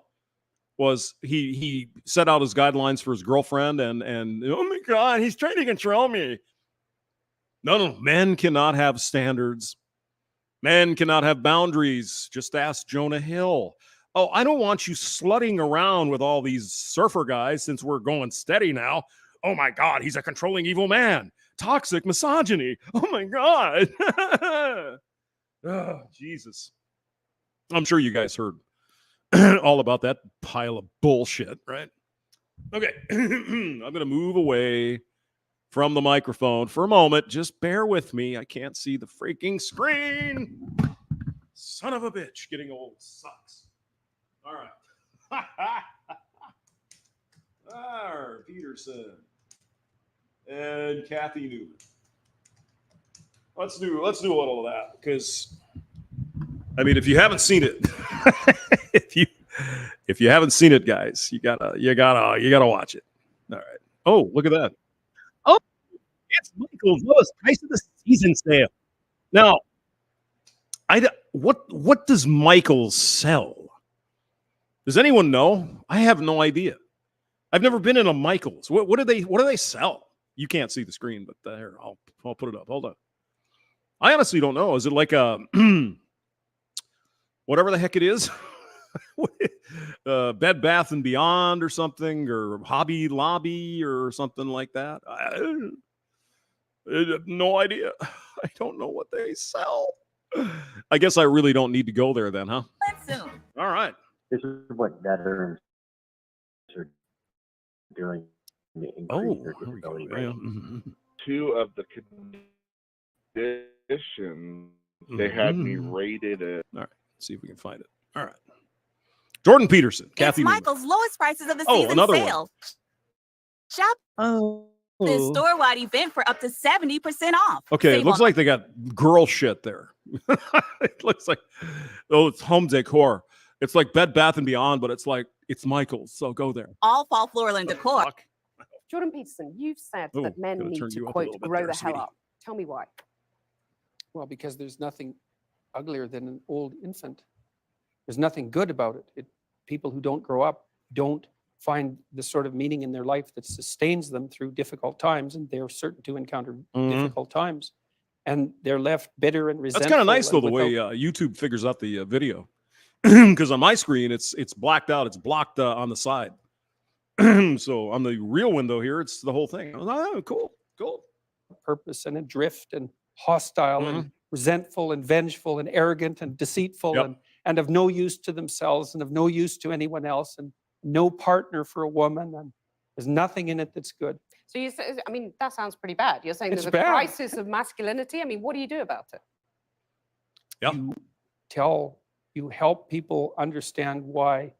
was, he set out his guidelines for his girlfriend and oh my God, he's trying to control me. No, men cannot have standards. Men cannot have boundaries. Just ask Jonah Hill. Oh, I don't want you slutting around with all these surfer guys since we're going steady now. Oh my God, he's a controlling evil man. Toxic misogyny. Oh my God. Oh, Jesus. I'm sure you guys heard all about that pile of bullshit, right? Okay. I'm going to move away from the microphone for a moment. Just bear with me. I can't see the freaking screen. Son of a bitch. Getting old sucks. All right. Peterson and Kathy Newman. Let's do a little of that, because I mean, if you haven't seen it, if you haven't seen it, guys, you gotta watch it. All right. Oh, look at that. Oh, it's Michael's lowest price of the season sale. Now, what does Michael's sell? Does anyone know? I have no idea. I've never been in a Michael's. What do they sell? You can't see the screen, but there, I'll put it up. Hold on. I honestly don't know. Is it like a whatever the heck it is? Bed Bath and Beyond or something, or Hobby Lobby or something like that? I have no idea. I don't know what they sell. I guess I really don't need to go there then, huh? Soon. All right. This is what veterans are doing to increase their disability rate. Two of the conditions, they had me rated it. All right, let's see if we can find it. All right. Jordan Peterson, Kathy Newman. Michael's lowest prices of the season another sale. Shop this store-wide event for up to 70% off. Okay, Save it looks like they got girl shit there. It looks like, it's home decor. It's like Bed Bath and Beyond, but it's Michael's, so go there. all fall floral and decor. Jordan Peterson, you've said Oh, that men gotta need turn to, you up a quote, little bit grow there, the hell sweetie. up. Tell me why. Well, because there's nothing uglier than an old infant. There's nothing good about it. People who don't grow up don't find the sort of meaning in their life that sustains them through difficult times, and they're certain to encounter difficult times. And they're left bitter and resentful. That's kind of nice, though, the way YouTube figures out the video. Because on my screen, it's blacked out. It's blocked on the side. So on the real window here, it's the whole thing. Oh, cool. Purpose and adrift and hostile and resentful and vengeful and arrogant and deceitful and of no use to themselves and of no use to anyone else and no partner for a woman, and there's nothing in it that's good. So you say, I mean, that sounds pretty bad. You're saying It's there's a bad. crisis of masculinity. I mean, what do you do about it? Yeah. You help people understand why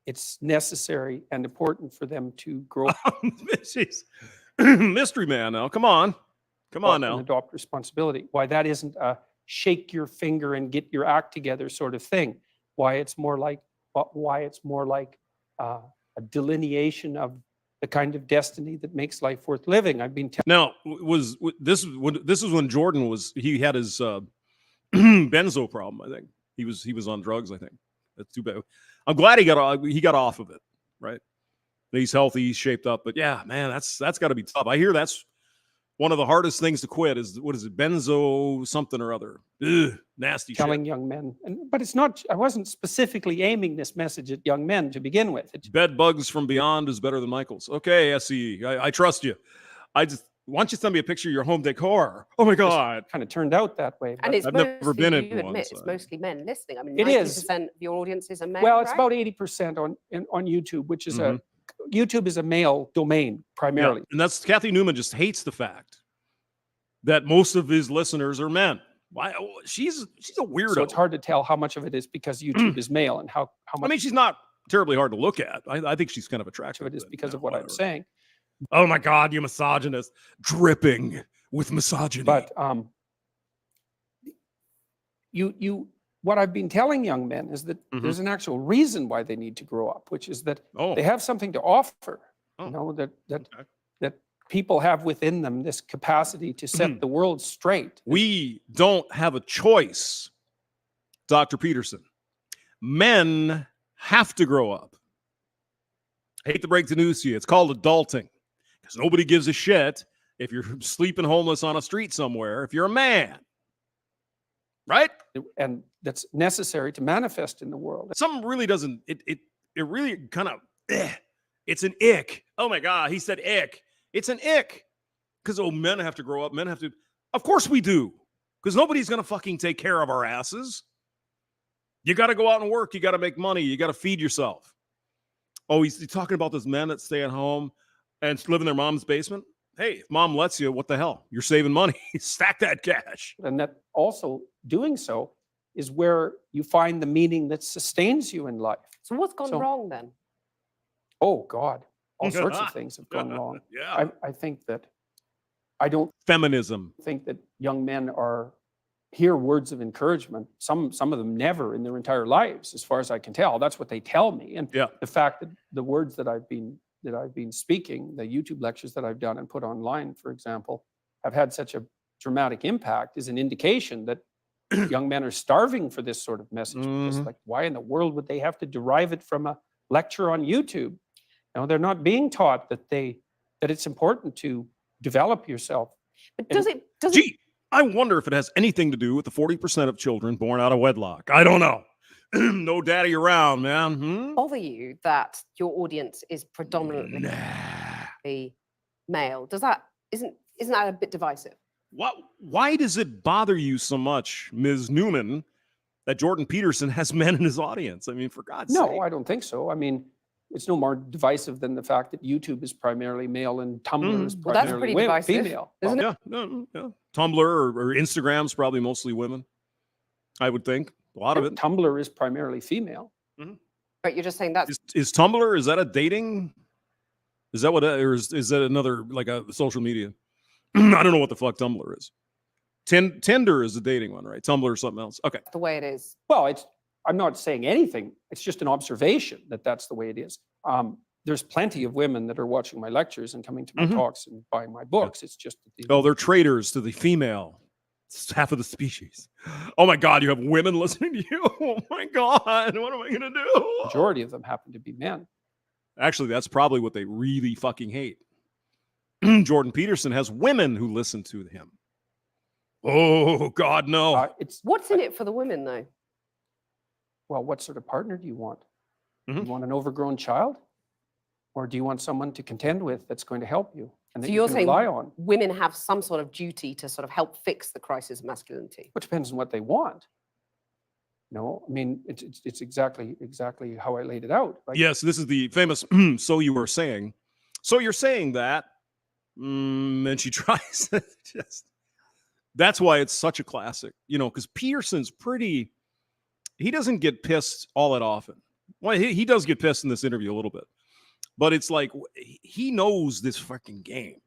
it's necessary and important for them to grow up Jeez. Mystery man now. Come on and now. adopt responsibility. Why that isn't a shake your finger and get your act together sort of thing. Why it's more like a delineation of the kind of destiny that makes life worth living. I've been Now, this is when Jordan he had his benzo problem. I think he was on drugs. I think that's too bad. I'm glad he got off of it. Right, he's healthy, he's shaped up. But yeah, man, that's got to be tough. I hear that's one of the hardest things to quit. Is what is it, benzo something or other? Ugh, nasty. telling shit. young men, but it's not. I wasn't specifically aiming this message at young men to begin with. Bed bugs from beyond is better than Michael's. Okay, SE, I trust you. Why don't you send me a picture of your home decor? Oh my God. Kind of turned out that way. And it's I've never been in you one. admit it's mostly men listening. I mean, It is. 90% of your audiences are men. Well, it's right? about 80% on YouTube, which is YouTube is a male domain primarily. Yeah, and that's Kathy Newman just hates the fact that most of his listeners are men. Why? She's a weirdo. So it's hard to tell how much of it is because YouTube is male and how much. I mean, she's not terribly hard to look at. I think she's kind of attractive. It is because of what I'm saying. Oh my God, you misogynist, dripping with misogyny. But what I've been telling young men is that there's an actual reason why they need to grow up, which is that they have something to offer. You know, that people have within them this capacity to set the world straight. We don't have a choice, Dr. Peterson. Men have to grow up. I hate to break the news to you. It's called adulting because nobody gives a shit if you're sleeping homeless on a street somewhere, if you're a man. Right? And that's necessary to manifest in the world. Something really doesn't, it really kind of, it's an ick. Oh my God, he said ick. It's an ick. Because, men have to grow up. Men have to, of course we do. Because nobody's going to fucking take care of our asses. You got to go out and work. You got to make money. You got to feed yourself. Oh, he's talking about those men that stay at home and live in their mom's basement. Hey, if mom lets you, what the hell? You're saving money. Stack that cash. And that also doing so is where you find the meaning that sustains you in life. So what's gone wrong then? Oh God, all sorts of things have gone wrong. Yeah. I think that I don't feminism think that young men hear words of encouragement. Some of them never in their entire lives, as far as I can tell. That's what they tell me. And the fact that the words that I've been speaking, the YouTube lectures that I've done and put online, for example, have had such a dramatic impact is an indication that young men are starving for this sort of message. Because, like, why in the world would they have to derive it from a lecture on YouTube? You know, they're not being taught that it's important to develop yourself. But does it? Gee, I wonder if it has anything to do with the 40% of children born out of wedlock. I don't know. No daddy around, man. Bother you that your audience is predominantly male? Isn't that a bit divisive? Why does it bother you so much, Ms. Newman, that Jordan Peterson has men in his audience? I mean, for God's sake. No, I don't think so. I mean, it's no more divisive than the fact that YouTube is primarily male and Tumblr is primarily female. Isn't it? Yeah. Tumblr or Instagram's probably mostly women, I would think. A lot of it. Tumblr is primarily female. But you're just saying that is Tumblr, is that a dating? Is that what, or is that another, like a social media? I don't know what the fuck Tumblr is. Tinder is a dating one, right? Tumblr is something else. Okay. the way it is. Well, I'm not saying anything. It's just an observation that that's the way it is. There's plenty of women that are watching my lectures and coming to my talks and buying my books. It's just that they're traitors to the female. It's half of the species. Oh my God, you have women listening to you. Oh my God, what am I going to do? the majority of them happen to be men. Actually, that's probably what they really fucking hate. Jordan Peterson has women who listen to him. Oh God, no. What's in it for the women, though? Well, what sort of partner do you want? Do you want an overgrown child? Or do you want someone to contend with that's going to help you and that So you you're can saying rely on? women have some sort of duty to sort of help fix the crisis of masculinity? Which depends on what they want. No, I mean, it's exactly how I laid it out. Like, Yes, this is the famous, so you were saying. So you're saying that, and she tries. That's why it's such a classic, because Peterson's pretty he doesn't get pissed all that often. Well, he does get pissed in this interview a little bit, but it's like he knows this fucking game,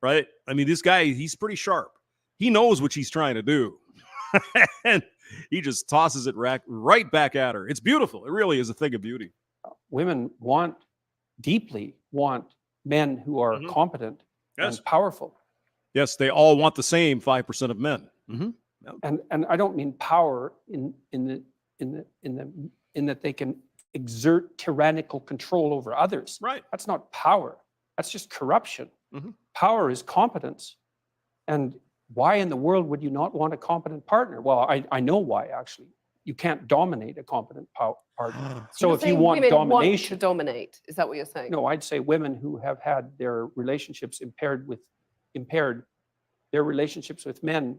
right? I mean, this guy, he's pretty sharp. He knows what she's trying to do. And he just tosses it right back at her. It's beautiful. It really is a thing of beauty. Women deeply want men who are competent and powerful. Yes, they all want the same 5% of men. And I don't mean power in that they can exert tyrannical control over others. Right. That's not power. That's just corruption. Power is competence. And why in the world would you not want a competent partner? Well, I know why, actually. You can't dominate a competent partner. So You're if you saying want women domination, want to dominate, is that what you're saying? no, I'd say women who have had their relationships impaired, their relationships with men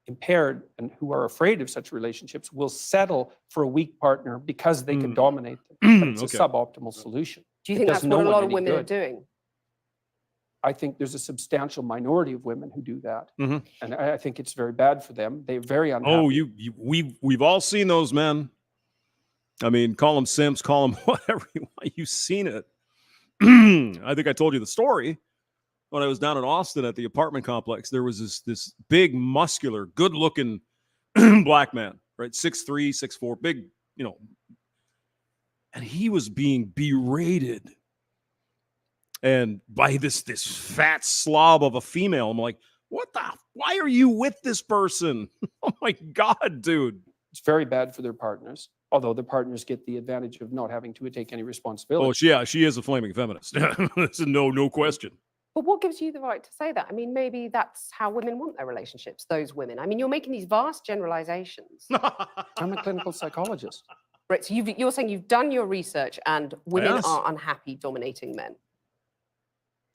impaired, and who are afraid of such relationships will settle for a weak partner because they can dominate them. But it's a suboptimal solution. Do you think that's what a lot of women are doing? I think there's a substantial minority of women who do that, and I think it's very bad for them. They're very unhappy. Oh, we've all seen those men. I mean, call them simps, call them whatever you want. You've seen it. I think I told you the story when I was down in Austin at the apartment complex. There was this big, muscular, good-looking black man, right? 6'3", 6'4", big, and he was being berated. And by this fat slob of a female, I'm like, why are you with this person? Oh my God, dude. It's very bad for their partners, although the partners get the advantage of not having to take any responsibility. Oh, yeah, she is a flaming feminist. That's no question. But what gives you the right to say that? I mean, maybe that's how women want their relationships, those women. I mean, you're making these vast generalizations. I'm a clinical psychologist. Right, so you're saying you've done your research and women are unhappy dominating men.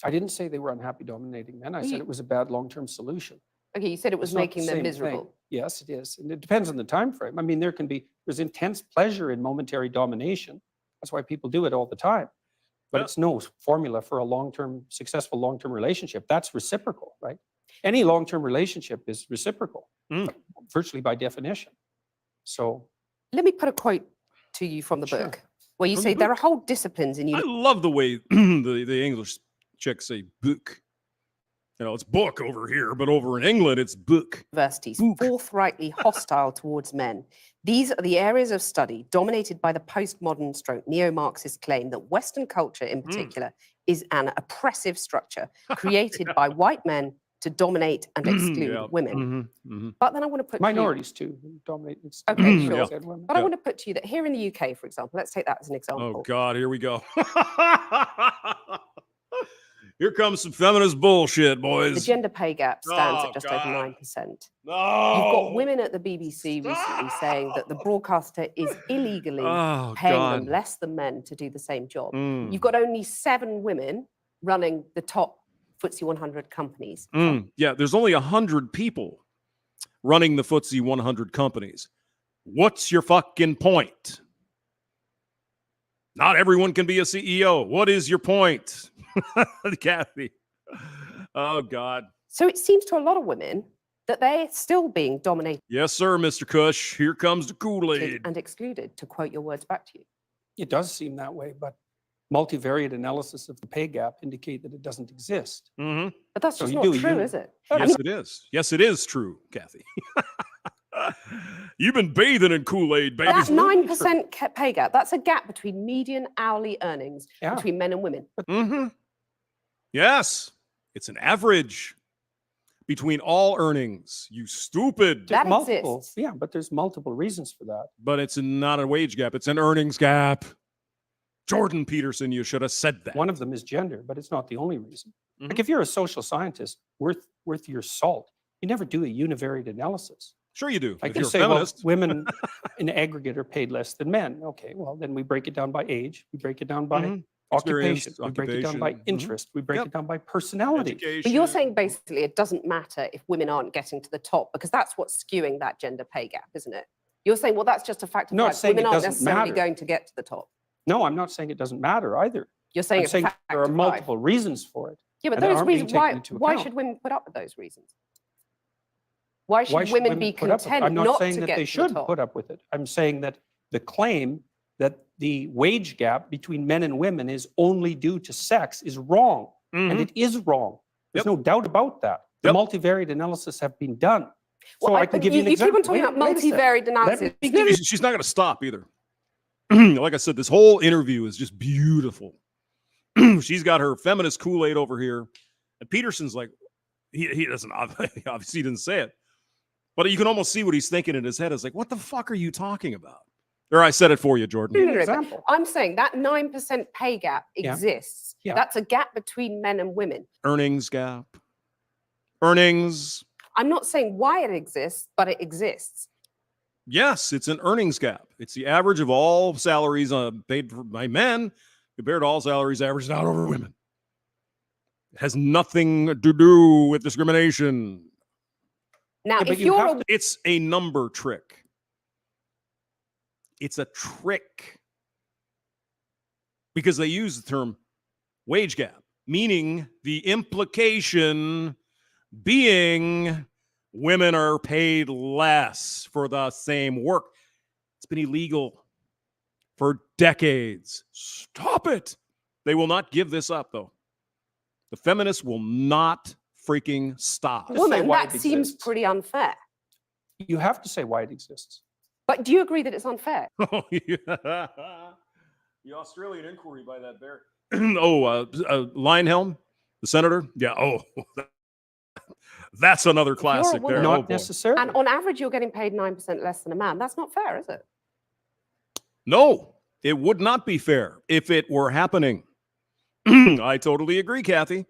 I didn't say they were unhappy dominating men. I said it was a bad long-term solution. Okay, you said it was making them miserable. Thing. Yes, it is. And it depends on the time frame. I mean, there's intense pleasure in momentary domination. That's why people do it all the time. But it's no formula for a successful long-term relationship. That's reciprocal, right? Any long-term relationship is reciprocal, virtually by definition. So let me put a quote to you from the book, where you say there are whole disciplines in I love the way the English chicks say book. It's book over here, but over in England, it's book. Universities forthrightly hostile towards men. These are the areas of study dominated by the postmodern neo-Marxist claim that Western culture in particular is an oppressive structure created by white men to dominate and exclude women. But then I want to put minorities too dominate. Okay, sure. But I want to put to you that here in the UK, for example, let's take that as an example. Oh God, here we go. Here comes some feminist bullshit, boys. The gender pay gap stands at just over 9%. No. You've got women at the BBC recently saying that the broadcaster is illegally paying them less than men to do the same job. You've got only 7 women running the top FTSE 100 companies. Yeah, there's only 100 people running the FTSE 100 companies. What's your fucking point? Not everyone can be a CEO. What is your point? Kathy. Oh, God. So it seems to a lot of women that they're still being dominated. Yes, sir, Mr. Cush. Here comes the Kool-Aid. And excluded, to quote your words back to you. It does seem that way, but multivariate analysis of the pay gap indicate that it doesn't exist. But that's just not true, is it? Yes, it is. Yes, it is true, Kathy. You've been bathing in Kool-Aid, baby. That 9% pay gap, that's a gap between median hourly earnings between men and women. Yes, it's an average between all earnings. You stupid. That multiple, exists. yeah, but there's multiple reasons for that. But it's not a wage gap. It's an earnings gap. Jordan Peterson, you should have said that. One of them is gender, but it's not the only reason. Like if you're a social scientist worth your salt, you never do a univariate analysis. Sure you do. Like if you you're say, a feminist. well, women in aggregate are paid less than men. Okay, well, then we break it down by age. We break it down by occupation. We break it down by interest. We break it down by personality. But you're saying basically it doesn't matter if women aren't getting to the top because that's what's skewing that gender pay gap, isn't it? You're saying, well, that's just a fact of life. Women aren't necessarily going to get to the top. No, I'm not saying it doesn't matter either. You're saying it's a fact there are multiple reasons for it. Yeah, but those reasons, why should women put up with those reasons? Why should women be put up with it? content I'm not not saying to that get they to the should top? put up with it. I'm saying that the claim that the wage gap between men and women is only due to sex is wrong. And it is wrong. There's no doubt about that. The multivariate analysis have been done. So I can give you an example. You keep on talking about multivariate analysis. She's not going to stop either. Like I said, this whole interview is just beautiful. She's got her feminist Kool-Aid over here. And Peterson's like, he doesn't, obviously he didn't say it. But you can almost see what he's thinking in his head. It's like, what the fuck are you talking about? Or I said it for you, Jordan. I'm saying that 9% pay gap exists. Yeah. That's a gap between men and women. Earnings gap. Earnings. I'm not saying why it exists, but it exists. Yes, it's an earnings gap. It's the average of all salaries paid by men compared to all salaries averaged out over women. It has nothing to do with discrimination. Now, Yeah, if you're it's a number trick. It's a trick. Because they use the term wage gap, meaning the implication being women are paid less for the same work. It's been illegal for decades. Stop it. They will not give this up, though. The feminists will not freaking stop. woman, that seems pretty unfair. You have to say why it exists. But do you agree that it's unfair? Oh, yeah. The Australian inquiry by that bear. Lionhelm, the senator. Yeah. Oh, that's another classic there. Not necessarily. And on average, you're getting paid 9% less than a man. That's not fair, is it? No, it would not be fair if it were happening. I totally agree, Kathy.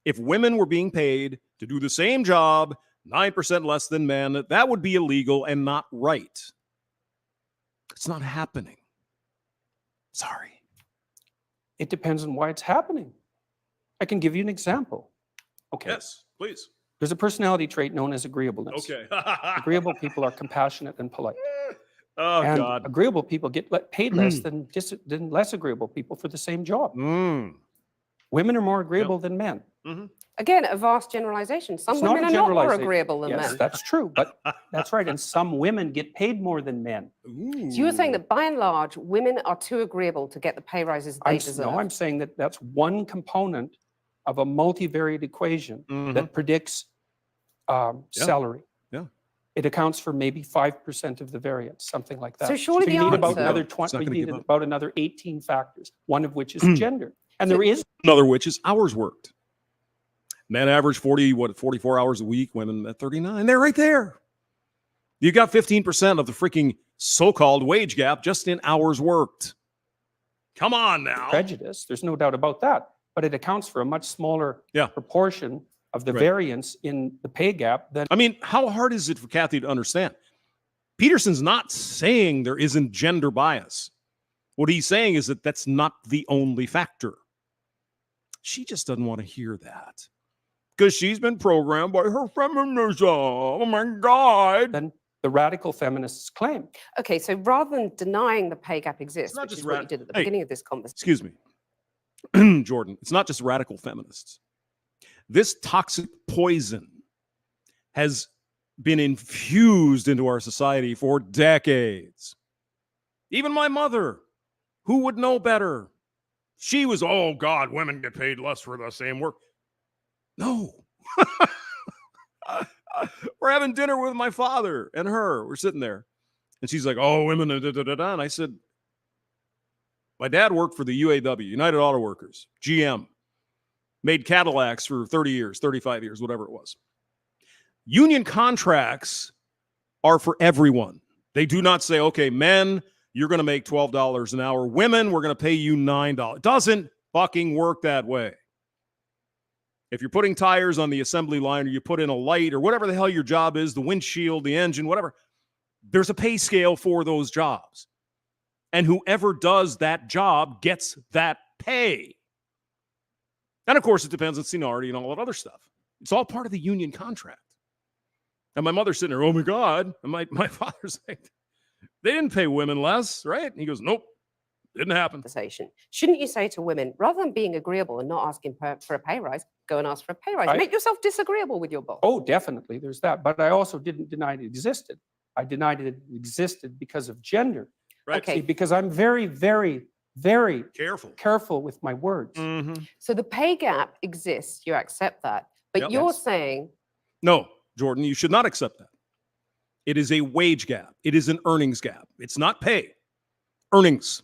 If women were being paid to do the same job, 9% less than men, that would be illegal and not right. It's not happening. Sorry. It depends on why it's happening. I can give you an example. Okay. Yes, please. There's a personality trait known as agreeableness. Okay. Agreeable people are compassionate and polite. Oh, and God. agreeable people get paid less than less agreeable people for the same job. Women are more agreeable than men. Again, a vast generalization. Some It's not women a are not more generalization. agreeable than Yes, men. that's true. But that's right. And some women get paid more than men. So you're saying that by and large, women are too agreeable to get the pay rises they deserve? No, I'm saying that that's one component of a multivariate equation that predicts salary. Yeah. It accounts for maybe 5% of the variance, something like that. So surely you the need about answer- another It's not 20. We gonna need give up. about another 18 factors. One of which is gender, and there is Another which is hours worked. Men average 44 hours a week, women at 39. They're right there. You got 15% of the freaking so-called wage gap just in hours worked. Come on now. prejudice. There's no doubt about that. But it accounts for a much smaller proportion of the variance in the pay gap than. I mean, how hard is it for Kathy to understand? Peterson's not saying there isn't gender bias. What he's saying is that that's not the only factor. She just doesn't want to hear that. Because she's been programmed by her feminism. Oh my God. Than the radical feminists claim. Okay, so rather than denying the pay gap exists, not which just is what you did at the Hey, beginning of this conversation. Excuse me. Jordan, it's not just radical feminists. This toxic poison has been infused into our society for decades. Even my mother, who would know better? She was, oh God, women get paid less for the same work. No. We're having dinner with my father and her. We're sitting there. And she's like, oh, women, da, da, da, da. And I said, my dad worked for the UAW, United Auto Workers, GM. Made Cadillacs for 30 years, 35 years, whatever it was. Union contracts are for everyone. They do not say, okay, men, you're going to make $12 an hour. Women, we're going to pay you $9. It doesn't fucking work that way. If you're putting tires on the assembly line or you put in a light or whatever the hell your job is, the windshield, the engine, whatever, there's a pay scale for those jobs. And whoever does that job gets that pay. And of course, it depends on seniority and all that other stuff. It's all part of the union contract. And my mother's sitting there, oh my God. And my father's like, they didn't pay women less, right? And he goes, nope. Didn't happen. Conversation. Shouldn't you say to women, rather than being agreeable and not asking for a pay rise, go and ask for a pay rise? Make yourself disagreeable with your boss. Oh, definitely. There's that. But I also didn't deny it existed. I denied it existed because of gender. Right. Okay. See, because I'm very, very, very careful with my words. So the pay gap exists. You accept that. But Yep. you're Yes. saying No, Jordan, you should not accept that. It is a wage gap. It is an earnings gap. It's not pay. Earnings.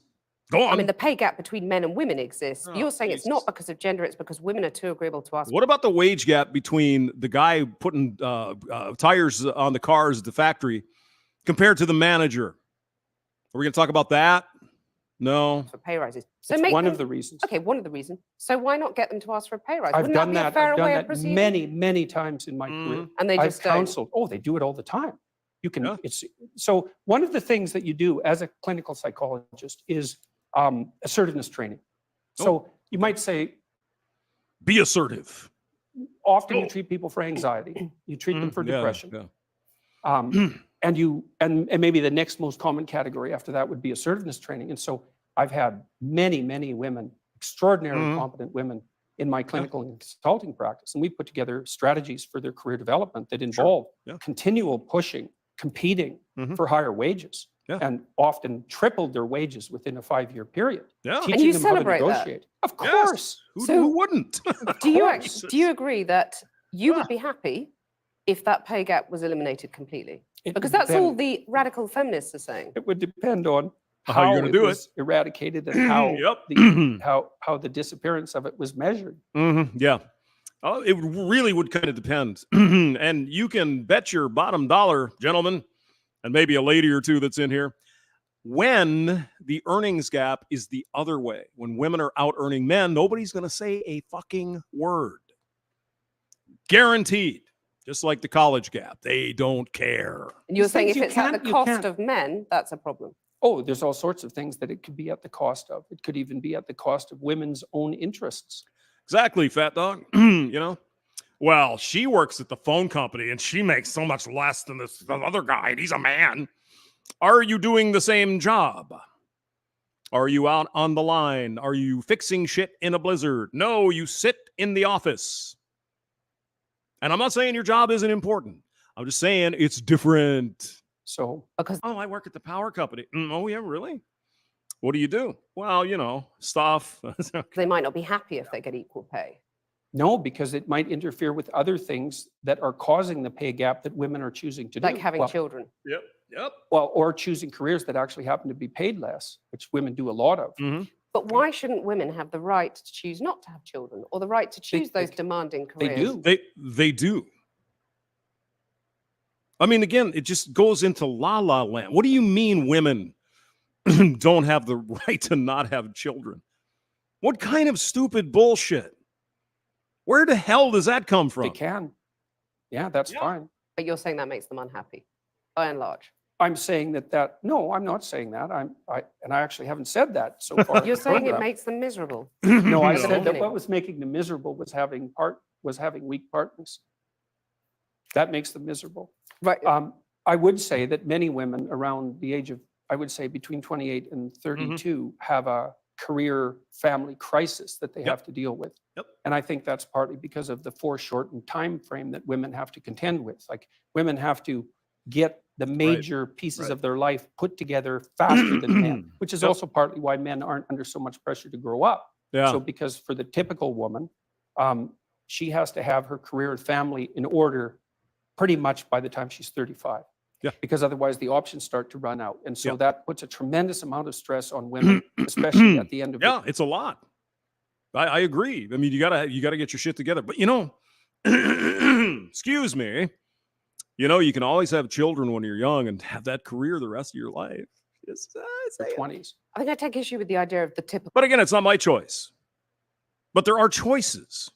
Go on. I mean, the pay gap between men and women exists. Oh, You're saying it's not because of gender, it's because women are too agreeable to ask. What about the wage gap between the guy putting tires on the cars at the factory compared to the manager? Are we going to talk about that? No. For pay rises. So It's make one them- of the reasons. Okay, one of the reasons. So why not get them to ask for a pay rise? I've Wouldn't done that be that. a fairer I've done way of that proceeding? many, many times in my career. And they I've just don't. counseled. Oh, they do it all the time. You can. It's so one of the things that you do as a clinical psychologist is assertiveness training. So you might say, be assertive. Often you treat people for anxiety. You treat them for depression. Yeah. And maybe the next most common category after that would be assertiveness training. And so I've had many, many women, extraordinarily competent women in my clinical and consulting practice. And we put together strategies for their career development that involve continual pushing, competing for higher wages, and often tripled their wages within a 5-year period. Yeah. Teaching And you them how to celebrate that? negotiate. Of course. Who wouldn't? Do you agree that you would be happy if that pay gap was eliminated completely? It Because would that's all depend- the radical feminists are saying. It would depend on How you're gonna do it. was eradicated and how how the disappearance of it was measured. Yeah. Oh, it really would kind of depend. And you can bet your bottom dollar, gentlemen, and maybe a lady or two that's in here, when the earnings gap is the other way, when women are out earning men, nobody's going to say a fucking word. Guaranteed. Just like the college gap. They don't care. And you're These saying things if you it's at the can't- you cost can't- of men, that's a problem. Oh, there's all sorts of things that it could be at the cost of. It could even be at the cost of women's own interests. Exactly, fat dog. You know? Well, she works at the phone company and she makes so much less than this other guy, and he's a man. Are you doing the same job? Are you out on the line? Are you fixing shit in a blizzard? No, you sit in the office. And I'm not saying your job isn't important. I'm just saying it's different. So, I work at the power company. Oh, yeah, really? What do you do? Well, you know, stuff. They might not be happy if they get equal pay. No, because it might interfere with other things that are causing the pay gap that women are choosing to do. Like having children. Yep. Well, or choosing careers that actually happen to be paid less, which women do a lot of. But why shouldn't women have the right to choose not to have children or the right to choose those demanding careers? They do. I mean, again, it just goes into la la land. What do you mean women don't have the right to not have children? What kind of stupid bullshit? Where the hell does that come from? They can. Yeah, that's fine. But you're saying that makes them unhappy, by and large. I'm saying that no, I'm not saying that. I actually haven't said that so far. in You're the saying it program. makes them miserable. No, I At the said that beginning. what was making them miserable was having weak partners. That makes them miserable. Right. I would say that many women around the age of, I would say between 28 and 32 have a career family crisis that they have to deal with. And I think that's partly because of the foreshortened time frame that women have to contend with. Like women have to get the major pieces of their life put together faster than men, which is also partly why men aren't under so much pressure to grow up. Yeah. So because for the typical woman, she has to have her career and family in order pretty much by the time she's 35. Yeah. Because otherwise the options start to run out. And so that puts a tremendous amount of stress on women, especially at the end of Yeah, it's a lot. I agree. I mean, you gotta get your shit together. But you know, excuse me, you know, you can always have children when you're young and have that career the rest of your life. It's the 20s. I think I take issue with the idea of the typical. But again, it's not my choice. But there are choices.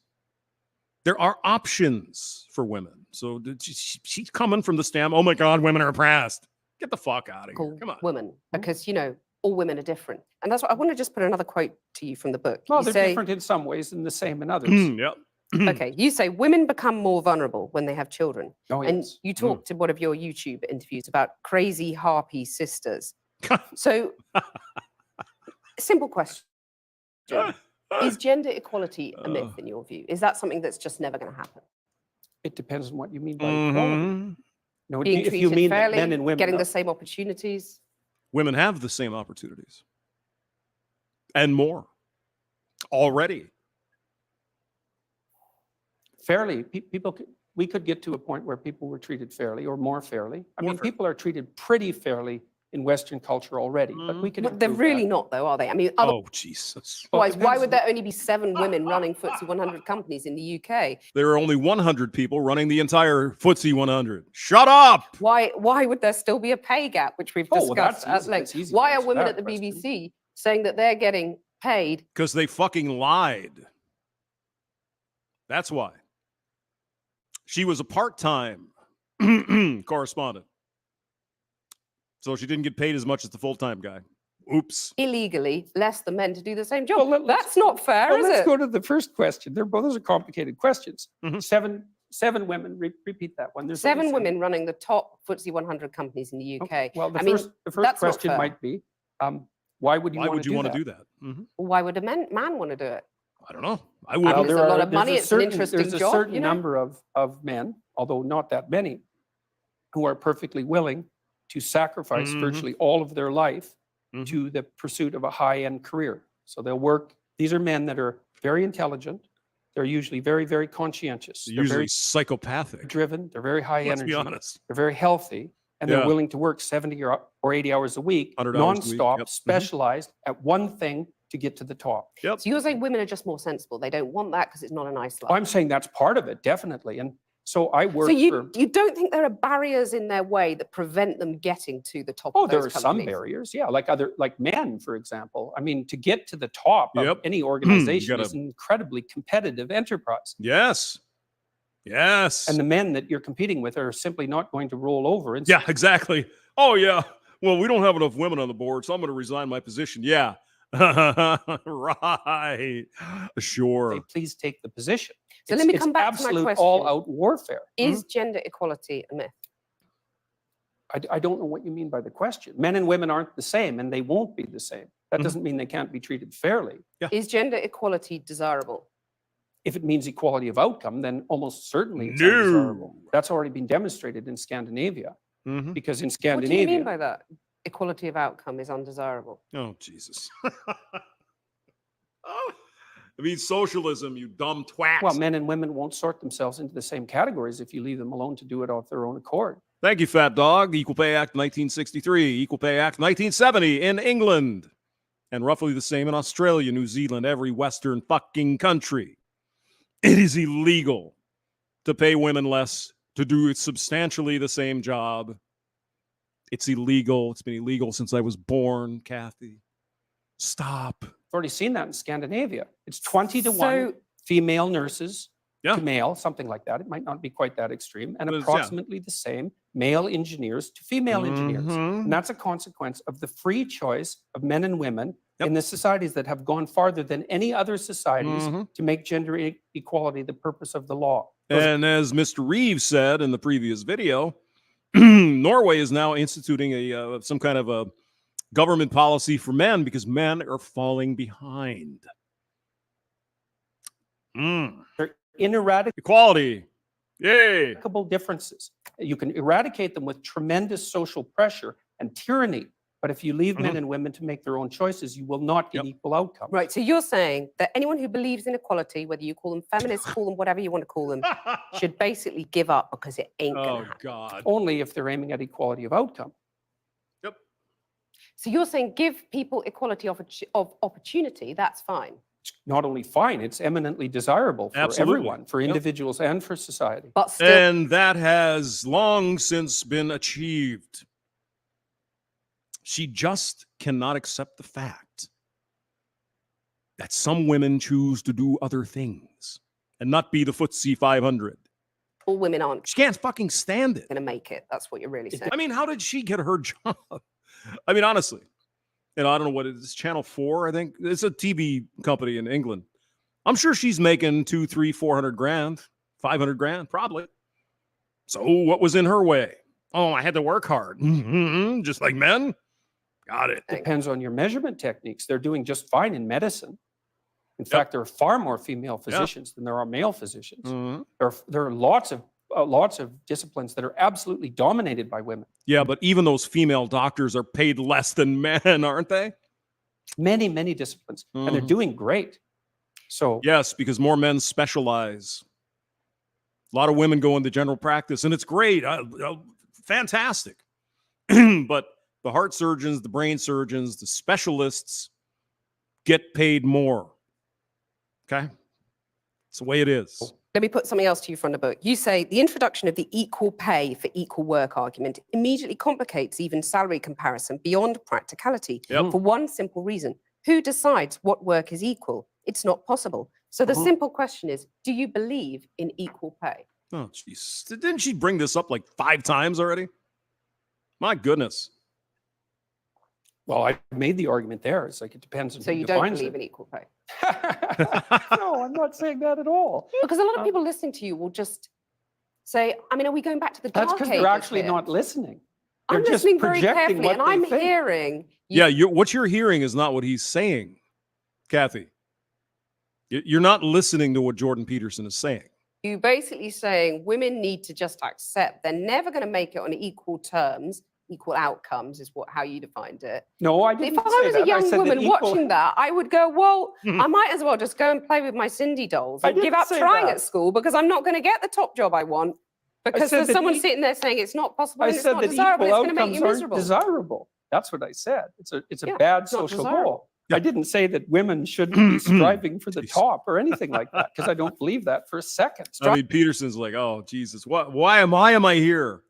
There are options for women. So she's coming from the stem. Oh my God, women are oppressed. Get the fuck out of here. Come on. Women, because, you know, all women are different. And that's what I want to just put another quote to you from the book. Well, You they're say, different in some ways and the same in others. Yep. okay, you say women become more vulnerable when they have children. Oh, And yes. you talked in one of your YouTube interviews about crazy harpy sisters. So Simple question. Is gender equality a myth in your view? Is that something that's just never going to happen? It depends on what you mean by equality. No, Being if treated you mean fairly, that men and women getting the same opportunities. Women have the same opportunities and more already. Fairly, we could get to a point where people were treated fairly or more fairly. I mean, people are treated pretty fairly in Western culture already, but we can But they're improve really that. not, though, are they? I mean, Oh, Jesus. otherwise, why would there only be 7 women running FTSE 100 companies in the UK? There are only 100 people running the entire FTSE 100. Shut up! Why would there still be a pay gap, which we've Oh, well, discussed that's at easy. length? Why are women that at the question. BBC saying that they're getting paid? Because they fucking lied. That's why. She was a part-time correspondent. So she didn't get paid as much as the full-time guy. Oops. Illegally less than men to do the same job. Well, That's not fair, is let's it? go to the first question. Those are complicated questions. Seven women. Repeat that one. There's 7 only women running the top FTSE 100 companies in the UK. Okay. Well, the I mean, first that's not question fair. might be, why would you want to do that? Why would a man want to do it? I don't know. I mean, would. there's a lot of money. It's an interesting There's a job. certain You know? number of men, although not that many, who are perfectly willing to sacrifice virtually all of their life to the pursuit of a high-end career. So they'll work. These are men that are very intelligent. They're usually very, very conscientious. They're Usually very psychopathic. driven. They're very high Let's energy. be honest. They're very healthy. And they're Yeah. willing to work 70 or 80 hours a week, 100 hours a week, nonstop, yep. specialized at one thing to get to the top. Yep. So you're saying women are just more sensible. They don't want that because it's not a nice life. I'm saying that's part of it, definitely. And so I work So you for... you don't think there are barriers in their way that prevent them getting to the top Oh, of there those are companies? some barriers, yeah, like men, for example. I mean, to get to the top Yep. of any organization gotta- is an incredibly competitive enterprise. Yes. Yes. And the men that you're competing with are simply not going to roll over. And Yeah, exactly. Oh, yeah. Well, we don't have enough women on the board, so I'm going to resign my position. Yeah. Right. Sure. say, please take the position. So let me It's come back to my absolute question. all-out warfare. Is gender equality a myth? I don't know what you mean by the question. Men and women aren't the same, and they won't be the same. That Mhm. doesn't mean they can't be treated fairly. Is gender equality desirable? If it means equality of outcome, then almost certainly it's No. undesirable. That's already been demonstrated in Scandinavia. Mhm. Because in What do Scandinavia, you mean by that? Equality of outcome is undesirable. Oh, Jesus. Oh, I mean, socialism, you dumb twat. well, men and women won't sort themselves into the same categories if you leave them alone to do it off their own accord. Thank you, Fat Dog. The Equal Pay Act 1963, Equal Pay Act 1970 in England, and roughly the same in Australia, New Zealand, every Western fucking country. It is illegal to pay women less to do substantially the same job. It's illegal. It's been illegal since I was born, Kathy. Stop. I've already seen that in Scandinavia. It's 20 to 1 So- female nurses Yeah. to male, something like that. It might not be quite that extreme. And But it's- approximately the same male engineers to female engineers. Mhm. And that's a consequence of the free choice of men and women Yep. in the societies that have gone farther than any other societies Mhm. to make gender equality the purpose of the law. Those- And as Mr. Reeves said in the previous video, Norway is now instituting some kind of a government policy for men because men are falling behind. They're ineradicable Equality. Yay. differences. You can eradicate them with tremendous social pressure and tyranny. But if you leave men and women to make their own choices, you will not get equal outcomes. Right. So you're saying that anyone who believes in equality, whether you call them feminists, call them whatever you want to call them, should basically give up because it ain't going Oh, to happen. God. Only if they're aiming at equality of outcome. Yep. So you're saying give people equality of opportunity, that's fine. It's not only fine, it's eminently desirable for Absolutely. everyone, for Yep. individuals and for society. But still, And that has long since been achieved. She just cannot accept the fact that some women choose to do other things and not be the FTSE 500. all women aren't She can't fucking stand it. going to make it. That's what you're really saying. I mean, how did she get her job? I mean, honestly, I don't know what it is. Channel 4, I think. It's a TV company in England. I'm sure she's making 200, 300, 400 grand, 500 grand, probably. So what was in her way? Oh, I had to work hard. Just like men. Got it. Depends on your measurement techniques. They're doing just fine in medicine. In fact, there are far more female physicians than there are male physicians. There are lots of disciplines that are absolutely dominated by women. Yeah, but even those female doctors are paid less than men, aren't they? Many disciplines, and they're doing great. So yes, because more men specialize. A lot of women go into general practice, and it's great, fantastic. But the heart surgeons, the brain surgeons, the specialists get paid more. Okay? It's the way it is. Let me put something else to you from the book. You say the introduction of the equal pay for equal work argument immediately complicates even salary comparison beyond practicality for one simple reason. Who decides what work is equal? It's not possible. So the simple question is, do you believe in equal pay? Oh, jeez. Didn't she bring this up like 5 times already? My goodness. Well, I made the argument there. It's like it depends on So who you don't defines believe it. in equal pay? No, I'm not saying that at all. Because a lot of people listening to you will just say, I mean, are we going back to the dark That's ages? because they're actually here? not listening. I'm They're just listening very projecting carefully, what and they I'm think. hearing. What you're hearing is not what he's saying, Kathy. You're not listening to what Jordan Peterson is saying. You basically saying women need to just accept they're never going to make it on equal terms, equal outcomes is how you defined it. No, I didn't If I say was that. a young said that woman equal- watching that, I would go, well, I might as well just go and play with my Cindy dolls I and give didn't up say trying that. at school because I'm not going to get the top job I want because said there's that someone sitting there saying it's not possible I and it's said not that desirable, equal it's going to make outcomes you aren't miserable. desirable. That's what I said. It's a Yeah, bad it's not social desirable. goal. I didn't say that women shouldn't be striving for the top or anything like that, because I don't believe that for a second. I mean, Peterson's like, oh, Jesus, why am I here?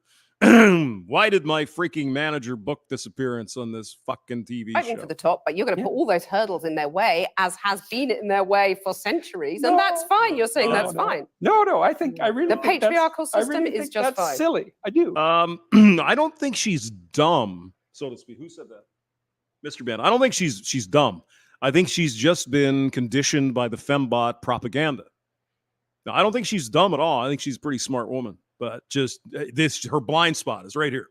Why did my freaking manager book this appearance on this fucking TV Fighting show? for the top, but you're going to put all those hurdles in their way, as has been in their way for centuries, and that's fine. You're saying that's fine. No, I think I really The think that's- patriarchal I system really is think just that's fine. silly. I do. I don't think she's dumb, so to speak. Who said that? Mr. Ben. I don't think she's dumb. I think she's just been conditioned by the fembot propaganda. Now, I don't think she's dumb at all. I think she's a pretty smart woman. But just her blind spot is right here.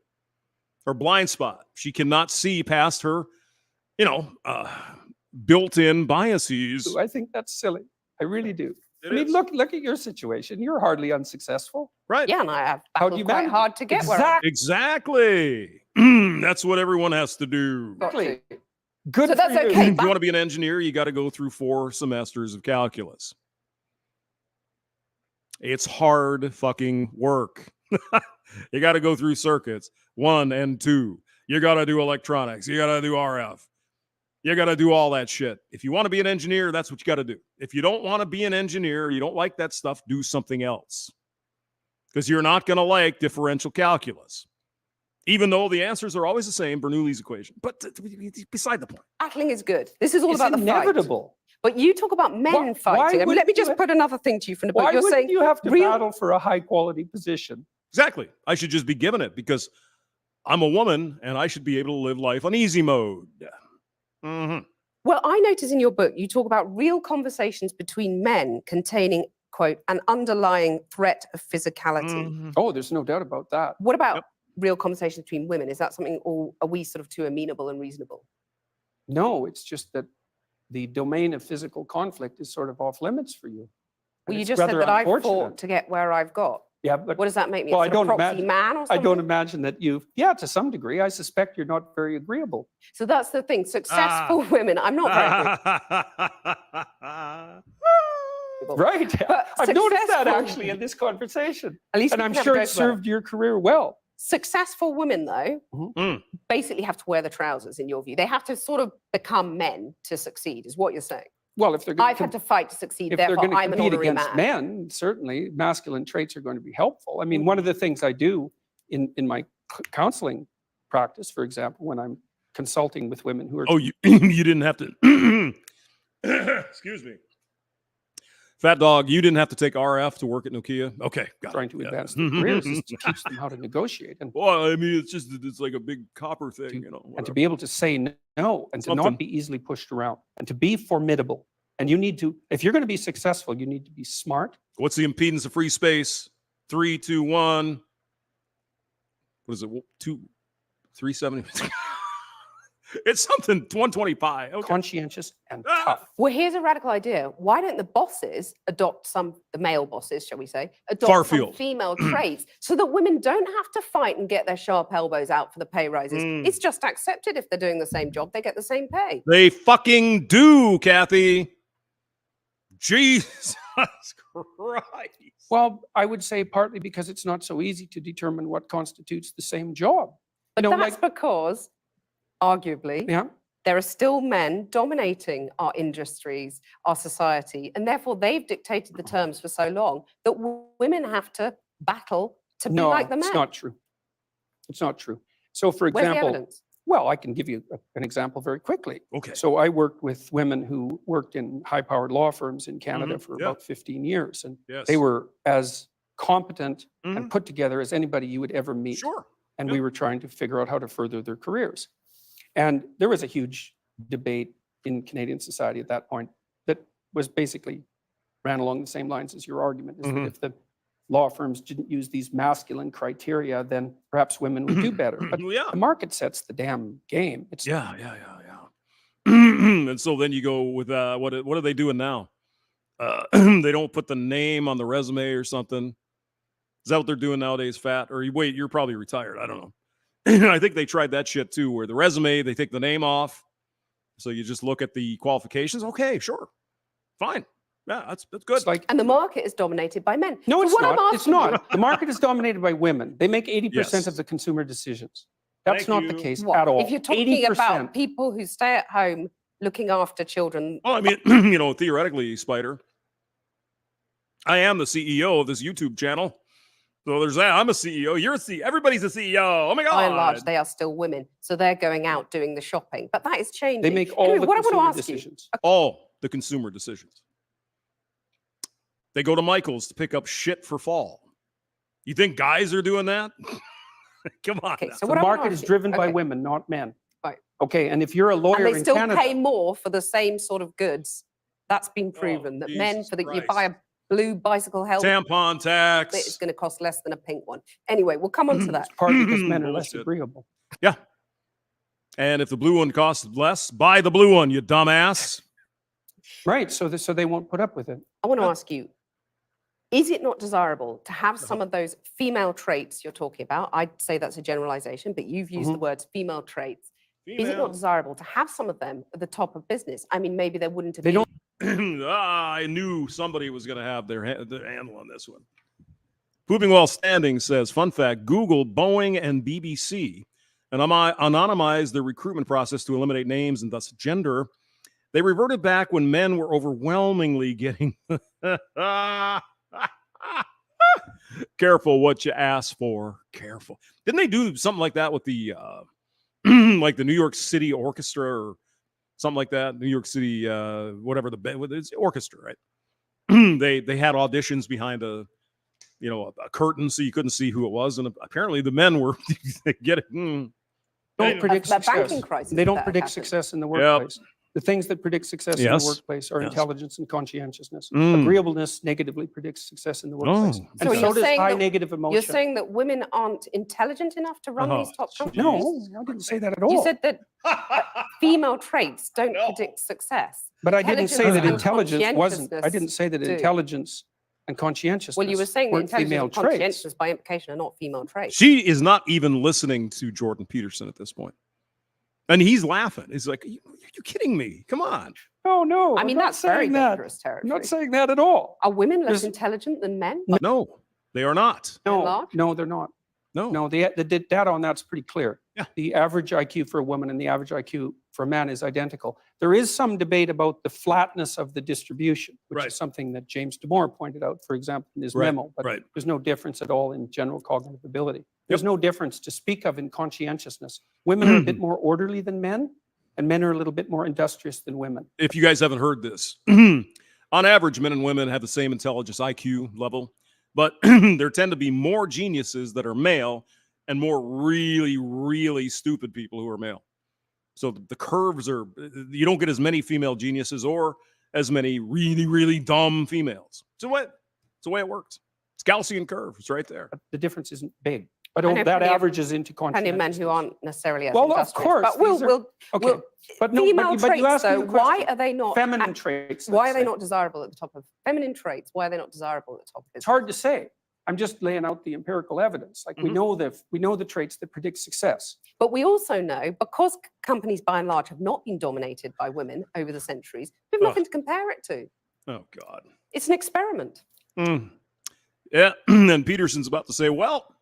Her blind spot. She cannot see past her, built-in biases. I think that's silly. I really do. Look at your situation. You're hardly unsuccessful. Right. Yeah, and I have How do battled you quite manage hard it? to get where I Exactly. That's what everyone has to do. got to. Good So for that's you. okay. If you want to be an engineer, you got to go through 4 semesters of calculus. It's hard fucking work. You got to go through circuits 1 and 2. You got to do electronics. You got to do RF. You got to do all that shit. If you want to be an engineer, that's what you got to do. If you don't want to be an engineer, you don't like that stuff, do something else. Because you're not going to like differential calculus. Even though the answers are always the same, Bernoulli's equation. But beside the point. Battling is good. This is all It's about the fight. inevitable. But you talk about men Why fighting. I mean, would let me you just put another thing to you from the book. Why You're wouldn't saying you have to real- battle for a high quality position? Exactly. I should just be given it because I'm a woman and I should be able to live life on easy mode. Mm-hmm. Well, I notice in your book, you talk about real conversations between men containing, quote, an underlying threat of physicality. Oh, there's no doubt about that. What about real conversations between women? Is that something, or are we sort of too amenable and reasonable? No, it's just that the domain of physical conflict is sort of off limits for you. Well, you it's just said rather that I unfortunate. fought to get where I've got. Yeah, but What does that make me? well, a I sort of don't proxy imagine. man or something? I don't imagine that yeah, to some degree, I suspect you're not very agreeable. So that's the thing. Successful women. I'm not very Right. But I've noticed that successful- actually in this conversation. At least and we I'm can have sure a it go together. served your career well. Successful women, though, Mm. basically have to wear the trousers, in your view. They have to sort of become men to succeed, is what you're saying. Well, if they're going I've had to fight to succeed, if they're therefore going to I'm an compete honorary against man. men, certainly masculine traits are going to be helpful. I mean, one of the things I do in my counseling practice, for example, when I'm consulting with women who are Oh, you you didn't have to. Excuse me. Fat dog, you didn't have to take RF to work at Nokia. Okay, got trying it. to Yeah. advance their careers is to teach them how to negotiate and Well, I mean, it's like a big copper thing, you know. and to whatever. be able to say no and to Something. not be easily pushed around and to be formidable. And you need to, if you're going to be successful, you need to be smart. What's the impedance of free space? 3, 2, 1. What is it? 370. It's something 125. Okay. Conscientious and Ah! tough. Well, here's a radical idea. Why don't the bosses adopt the male bosses, shall we say, adopt some Farfield. female traits so that women don't have to fight and get their sharp elbows out for the pay rises? It's just accepted if they're doing the same job, they get the same pay. They fucking do, Kathy. Jesus Christ. Well, I would say partly because it's not so easy to determine what constitutes the same job. But that's because, arguably, there are still men dominating our industries, our society, and therefore they've dictated the terms for so long that women have to battle to be like the men. No, it's not true. It's not true. So, for Where's the example, evidence? well, I can give you an example very quickly. Okay. So I worked with women who worked in high-powered law firms in Canada for about 15 years, and they were as competent and put together as anybody you would ever meet. Sure. And we were trying to figure out how to further their careers. And there was a huge debate in Canadian society at that point that was basically ran along the same lines as your argument, is that if the law firms didn't use these masculine criteria, then perhaps women would do better. But the market sets the damn game. It's Yeah. And so then you go with what are they doing now? They don't put the name on the resume or something. Is that what they're doing nowadays, Fat? Or wait, you're probably retired. I don't know. I think they tried that shit too, where the resume, they take the name off. So you just look at the qualifications. Okay, sure. Fine. Yeah, that's good. And the market is dominated by men. No, So it's what I'm not. It's asking you- not. The market is dominated by women. They make 80% Yes. of the consumer decisions. That's Thank not the you. case What? at all. If you're talking 80%. about people who stay at home looking after children, Well, I mean, theoretically, Spider, I am the CEO of this YouTube channel. So there's that. I'm a CEO. You're a CEO. Everybody's a CEO. Oh my God. by and large, they are still women. So they're going out doing the shopping. But that is changing. They make all Anyway, the what I consumer want to ask decisions. All the consumer decisions. They go to Michael's to pick up shit for fall. You think guys are doing that? Come on. Okay, now. so The what I wanna market ask is you- driven by okay. women, not men. Right. Okay, and if you're a lawyer And they in still Canada, pay more for the same sort of goods. That's been proven that men, Jesus for that you Christ. buy a blue bicycle helmet, Tampon tax. it's going to cost less than a pink one. Anyway, we'll come on to that. it's partly because men are less Bullshit. agreeable. Yeah. And if the blue one costs less, buy the blue one, you dumbass. Right, so they won't put up with it. I want to ask you, is it not desirable to have some of those female traits you're talking about? I'd say that's a generalization, but you've used the words female traits. Is it Female. not desirable to have some of them at the top of business? I mean, maybe there wouldn't have They been. I knew somebody was going to have their handle on this one. Pooping While Standing says, fun fact, Google, Boeing, and BBC and anonymized the recruitment process to eliminate names and thus gender. They reverted back when men were overwhelmingly getting... Careful what you ask for. Careful. Didn't they do something like that with the like the New York City Orchestra or something like that? New York City, whatever it's orchestra, right? they had auditions behind a curtain so you couldn't see who it was, and apparently the men were getting. Don't predict That success. banking crisis They don't that predict happened. success in the workplace. The things that predict success in Yes. the workplace are Yes. intelligence and conscientiousness. Mm. Agreeableness negatively predicts success in the workplace. Oh. And So so you're does saying high that- negative emotion. You're saying that women aren't intelligent enough to run these top companies? No, I didn't say that at all. You said that female traits don't predict success. But I didn't say that Intelligence and intelligence wasn't. I didn't conscientiousness say that do. intelligence and conscientiousness Well, you were saying that weren't intelligence female and traits. conscientiousness by implication are not female traits. She is not even listening to Jordan Peterson at this point. And he's laughing. He's like, are you kidding me? Come on. Oh, no. I mean, I'm not that's very saying that. dangerous I'm territory. not saying that at all. Are women less There's- intelligent than men? No, they are not. By and No, large? no, they're not. No. No, the data on that's pretty clear. Yeah. The average IQ for a woman and the average IQ for a man is identical. There is some debate about the flatness of the distribution, which Right. is something that James Damore pointed out, for example, in his Right, memo. But right. there's no difference at all in general cognitive ability. There's no difference to speak of in conscientiousness. Women are a bit more orderly than men, and men are a little bit more industrious than women. If you guys haven't heard this, on average, men and women have the same intelligence IQ level, but there tend to be more geniuses that are male and more really, really stupid people who are male. So the curves are, you don't get as many female geniuses or as many really, really dumb females. It's the way it works. It's Gaussian curve. It's right there. But the difference isn't big. But I know that plenty of- averages into Plenty of men conscientiousness. who aren't necessarily as Well, of industrious. course, But we'll, these are- we'll, Okay, we'll but no, female but you traits, asked me though, the why question. are they not Feminine traits. Why let's are they say. not desirable at the top of feminine traits? Why are they not desirable at the top of It's business? hard to say. I'm just laying out the empirical evidence. Like we know the traits that predict success. But we also know, because companies by and large have not been dominated by women over the centuries, we have nothing to compare it to. Oh, God. It's an experiment. Yeah. And Peterson's about to say, well,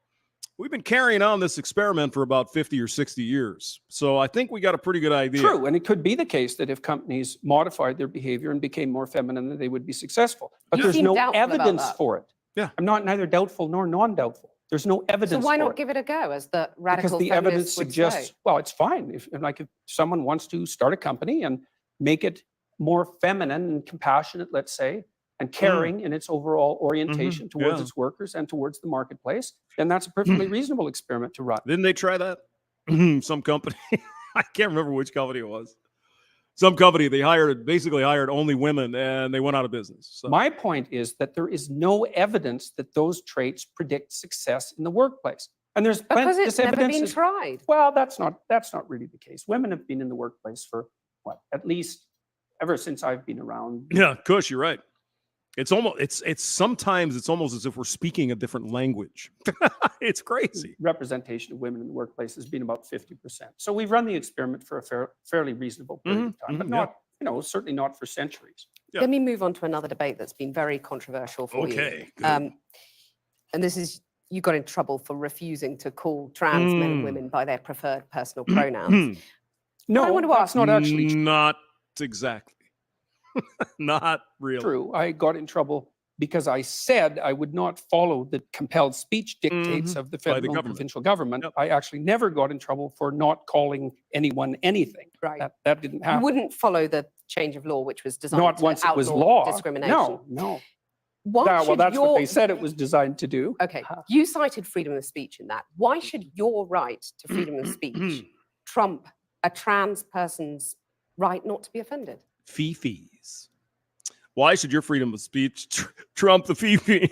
we've been carrying on this experiment for about 50 or 60 years. So I think we got a pretty good idea. True, and it could be the case that if companies modified their behavior and became more feminine, that they would be successful. But there's no evidence for it. Yeah. I'm not neither doubtful nor non-doubtful. There's no evidence So why for not it. give it a go, as the radical Because the evidence feminists would suggests, say? well, it's fine. If someone wants to start a company and make it more feminine and compassionate, let's say, and caring in its overall orientation towards its workers and towards the marketplace, then that's a perfectly reasonable experiment to run. Didn't they try that? Some company, I can't remember which company it was. Some company, they basically hired only women, and they went out of business. So. My point is that there is no evidence that those traits predict success in the workplace. And there's Because this it's never evidence been is- tried. Well, that's not really the case. Women have been in the workplace for what, at least ever since I've been around. Yeah, Kush, you're right. It's sometimes it's almost as if we're speaking a different language. It's crazy. Representation of women in the workplace has been about 50%. So we've run the experiment for a fairly reasonable period of time, but not, certainly not for centuries. Yeah. Let me move on to another debate that's been very controversial for you. Okay, good. And this is, you got in trouble for refusing to call trans men and women by their preferred personal pronouns. No, I want to that's ask, not actually true. Not exactly. Not really. True. I got in trouble because I said I would not follow the compelled speech dictates of the By the federal and government. provincial government. I actually never got in trouble for not calling anyone anything. Right. That didn't You happen. wouldn't follow the change of law, which was designed Not to once it was outlaw law. discrimination. No. Why Well, should that's what your- they said it was designed to do. Okay, you cited freedom of speech in that. Why should your right to freedom of speech trump a trans person's right not to be offended? Fifis. Why should your freedom of speech trump the Fifi?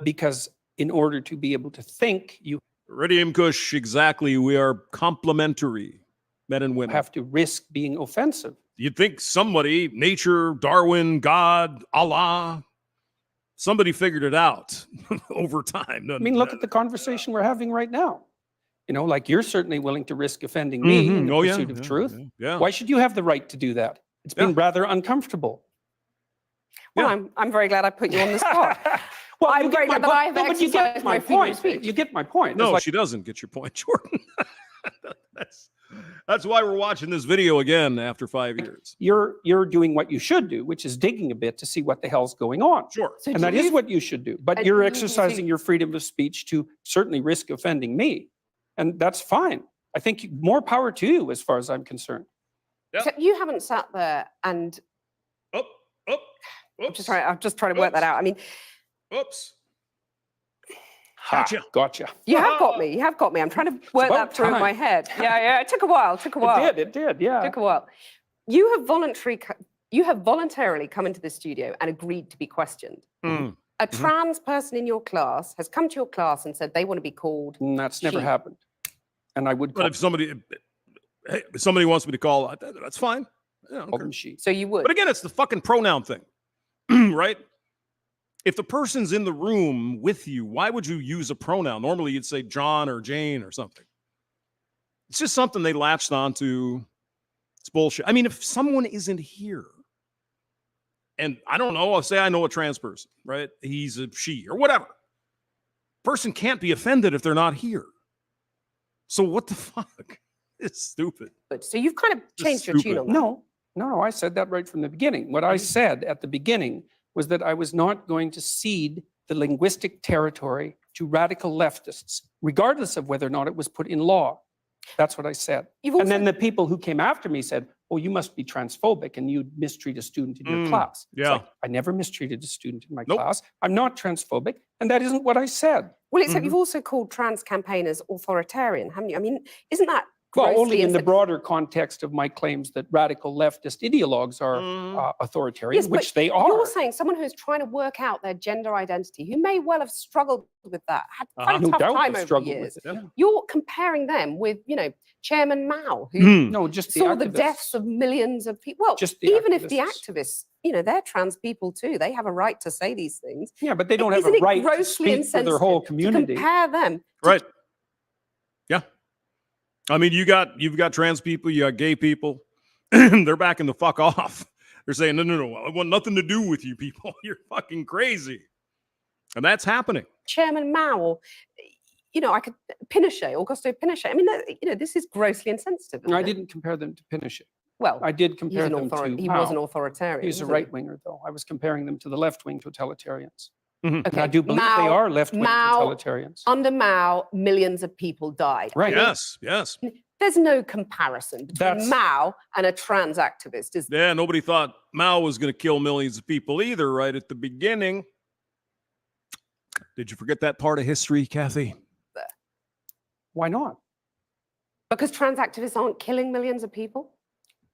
Because in order to be able to think, you Iridium Kush, exactly. We are complementary, men and women. have to risk being offensive. You'd think somebody, nature, Darwin, God, Allah, somebody figured it out over time. I mean, look at the conversation we're having right now. Like you're certainly willing to risk offending me in the pursuit of truth. Yeah. Why should you have the right to do that? It's been rather uncomfortable. Well, I'm very glad I put you on the spot. Well, I'm you very get glad my that point. I have No, but you exercised get my my freedom of point. speech. You get my point. No, It's like- she doesn't get your point, Jordan. That's why we're watching this video again after 5 years. You're doing what you should do, which is digging a bit to see what the hell's going on. Sure. So And do that is you- what you should do. But and you're you exercising see- your freedom of speech to certainly risk offending me. And that's fine. I think more power to you as far as I'm concerned. Except you haven't sat there and I'm just trying to work that out. I mean, Oops. Gotcha. you have got me. You have got me. I'm trying to work about that through in time. my head. Yeah. It took a while. It did, yeah. Took a while. You have voluntarily come into the studio and agreed to be questioned. A trans person in your class has come to your class and said they want to be called. And that's never she. happened. And I would But if somebody wants me to call, that's fine. I don't call care. them she. So you would. But again, it's the fucking pronoun thing, right? If the person's in the room with you, why would you use a pronoun? Normally, you'd say John or Jane or something. It's just something they latched onto. It's bullshit. I mean, if someone isn't here, and I don't know, I'll say I know a trans person, right? He's a she or whatever. Person can't be offended if they're not here. So what the fuck? It's stupid. So you've kind of changed your tune on that. No, I said that right from the beginning. What I said at the beginning was that I was not going to cede the linguistic territory to radical leftists, regardless of whether or not it was put in law. That's what I said. And then the people who came after me said, oh, you must be transphobic and you'd mistreat a student in your class. It's Yeah. like, I never mistreated a student in my class. I'm not transphobic. And that isn't what I said. Well, except you've also called trans campaigners authoritarian, haven't you? I mean, isn't that Well, grossly only in the insensitive. broader context of my claims that radical leftist ideologues are authoritarian, Yes, which but they are. You're saying someone who's trying to work out their gender identity, who may well have struggled with that, had quite a No tough doubt time they've over the struggled years. with it, yeah. You're comparing them with, Chairman Mao, who No, just the saw the activists. deaths of millions of people. Well, Just the even if the activists. activists, they're trans people too. They have a right to say these things. Yeah, but they don't have Isn't a it right to grossly speak for their whole insensitive community. to compare them? Right. Yeah. I mean, you've got trans people, you got gay people. They're backing the fuck off. They're saying, no, I want nothing to do with you people. You're fucking crazy. And that's happening. Chairman Mao, or, I could Pinochet, Augusto Pinochet. I mean, this is grossly insensitive. No, I didn't compare them to Pinochet. Well, I did compare them to he Mao. was an authoritarian. He's a wasn't he? right-winger, though. I was comparing them to the left-wing totalitarians. Mm-hmm. And I do believe they are left-wing totalitarians. Under Mao, millions of people died. Right. Yes. There's no comparison between Mao and a trans activist, is there? Yeah, nobody thought Mao was going to kill millions of people either, right at the beginning. Did you forget that part of history, Kathy? Why not? Because trans activists aren't killing millions of people?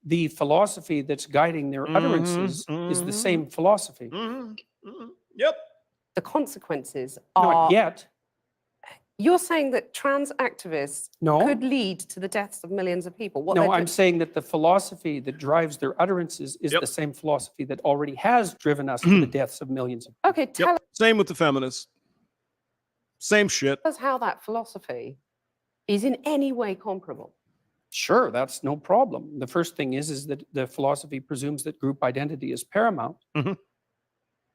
The philosophy that's guiding their utterances is the same philosophy. Yep. The consequences are... Not yet. You're saying that trans activists could lead to the deaths of millions of people? No, I'm saying that the philosophy that drives their utterances is the same philosophy that already has driven us to the deaths of millions of people. Okay, tell Same with the feminists. Same shit. us how that philosophy is in any way comparable. Sure, that's no problem. The first thing is that the philosophy presumes that group identity is paramount.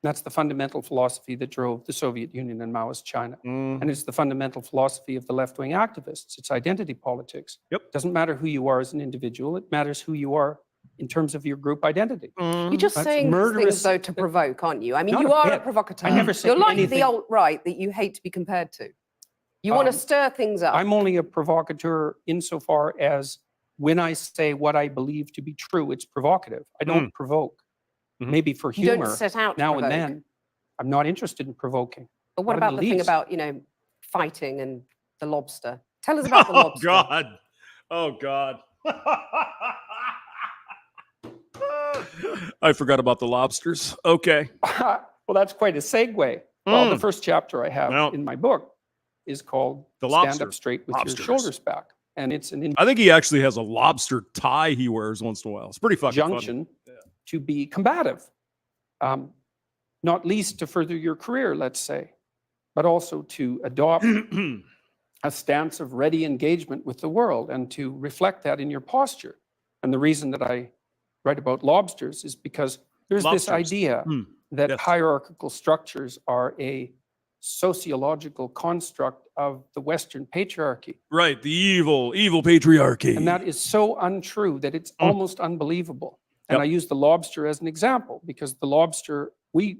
That's the fundamental philosophy that drove the Soviet Union and Maoist China. And it's the fundamental philosophy of the left-wing activists. It's identity politics. It doesn't matter who you are as an individual. It matters who you are in terms of your group identity. You're just That's saying these things, though, to provoke, aren't you? I mean, Not you a are a bit. provocateur. I never said You're like anything. the alt-right that you hate to be compared to. You want to stir things up. I'm only a provocateur insofar as when I say what I believe to be true, it's provocative. I don't provoke. Maybe for You don't humor set out to now and provoke. then. I'm not interested in provoking. But what Not in about the thing least. about, fighting and the lobster? Tell us about the lobster. Oh, God. I forgot about the lobsters. Okay. Well, that's quite a segue. Well, the first chapter I have in my book is called The Stand Lobster. Up Straight with Lobsters. Your Shoulders Back. And it's an I think he actually has a lobster tie he wears once in a while. It's pretty fucking injunction to be combative. Not least to further your career, let's say, but also to adopt a stance of ready engagement with the world and to reflect that in your posture. And the reason that I write about lobsters is because there's this idea that hierarchical structures are a sociological construct of the Western patriarchy. Right, the evil patriarchy. And that is so untrue that it's almost unbelievable. And I use the lobster as an example because the lobster, we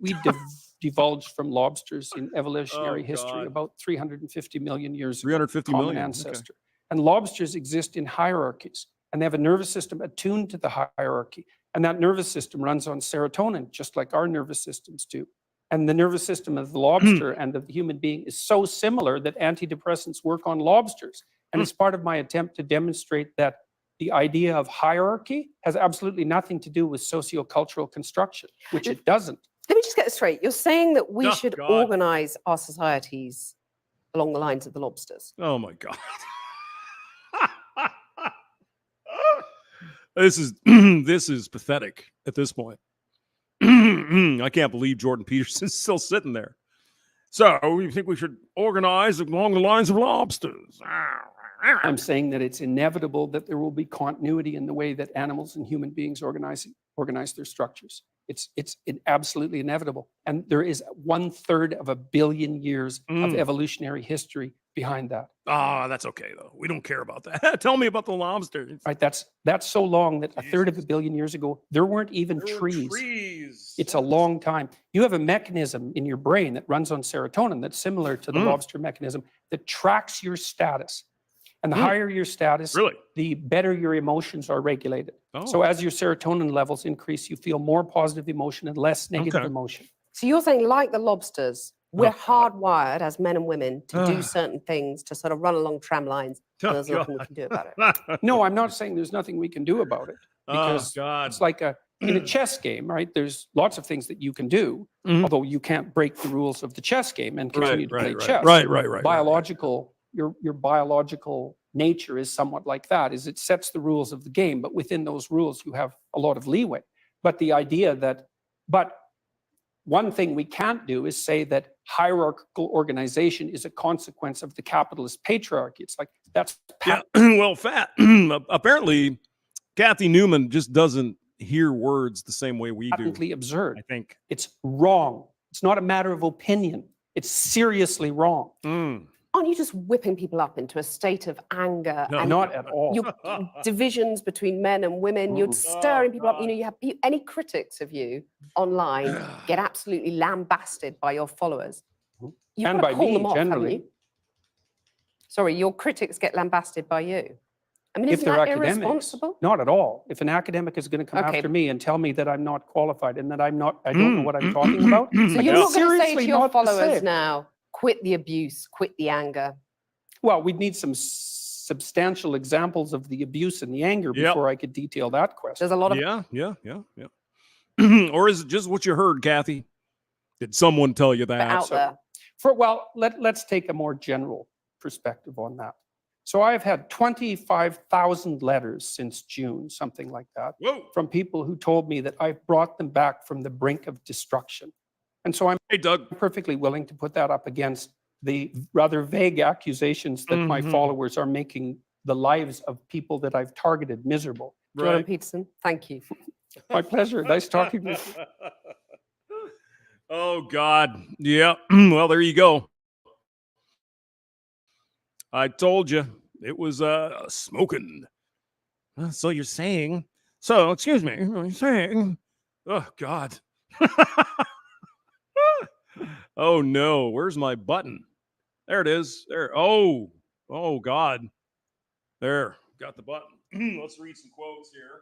divulged from lobsters in evolutionary history about 350 million years ago. 350 common million, ancestor. And lobsters exist in hierarchies and they have a nervous system attuned to the hierarchy. And that nervous system runs on serotonin, just like our nervous systems do. And the nervous system of the lobster and of the human being is so similar that antidepressants work on lobsters. And it's part of my attempt to demonstrate that the idea of hierarchy has absolutely nothing to do with sociocultural construction, which it doesn't. Let me just get this straight. You're saying that we Oh, should God. organize our societies along the lines of the lobsters. Oh, my God. This is pathetic at this point. I can't believe Jordan Peterson's still sitting there. So you think we should organize along the lines of lobsters? I'm saying that it's inevitable that there will be continuity in the way that animals and human beings organize their structures. It's absolutely inevitable. And there is 1/3 of a billion years of evolutionary history behind that. Ah, that's okay, though. We don't care about that. Tell me about the lobsters. Right, that's so long that 1/3 of a billion years ago, there weren't even trees. It's a long time. You have a mechanism in your brain that runs on serotonin that's similar to the lobster mechanism that tracks your status. And the higher your status, the better your emotions are regulated. So as your serotonin levels increase, you feel more positive emotion and less negative emotion. So you're saying, like the lobsters, We're hardwired as men and women to do certain things, to sort of run along tram lines, and there's nothing we can do about it. No, I'm not saying there's nothing we can do about it, because it's like in a chess game, right? There's lots of things that you can do, although you can't break the rules of the chess game and continue to play chess. Right. Biological, your biological nature is somewhat like that, is it sets the rules of the game, but within those rules you have a lot of leeway. But the idea that, one thing we can't do is say that hierarchical organization is a consequence of the capitalist patriarchy. It's like, that's well, apparently Kathy Newman just doesn't hear words the same way we do. patently absurd. I think it's wrong. It's not a matter of opinion. It's seriously wrong. Aren't you just whipping people up into a state of anger? No, and not at all. Divisions between men and women. You're stirring people up. You have any critics of you online get absolutely lambasted by your followers. You've And got to by call me, them off, haven't generally. you? Sorry, your critics get lambasted by you. I mean, If isn't they're that academics, irresponsible? not at all. If an academic is going to come after me and tell me that I'm not qualified and that I don't know what I'm talking about, So you're not going to say to seriously your not to followers say. now, quit the abuse, quit the anger. Well, we'd need some substantial examples of the abuse and the anger before I could detail that question. There's a lot of yeah. Or is it just what you heard, Kathy? Did someone tell you that? out there. Let's take a more general perspective on that. So I've had 25,000 letters since June, something like that, from people who told me that I've brought them back from the brink of destruction. And so I'm perfectly willing to put that up against the rather vague accusations that my followers are making the lives of people that I've targeted miserable. Jordan Peterson, thank you. My pleasure. Nice talking to you. Oh, God. Yeah. Well, there you go. I told you it was smoking. So you're saying. So, excuse me. You're saying. Oh, God. Oh, no. Where's my button? There it is. There. Oh, God. There. Got the button. Let's read some quotes here.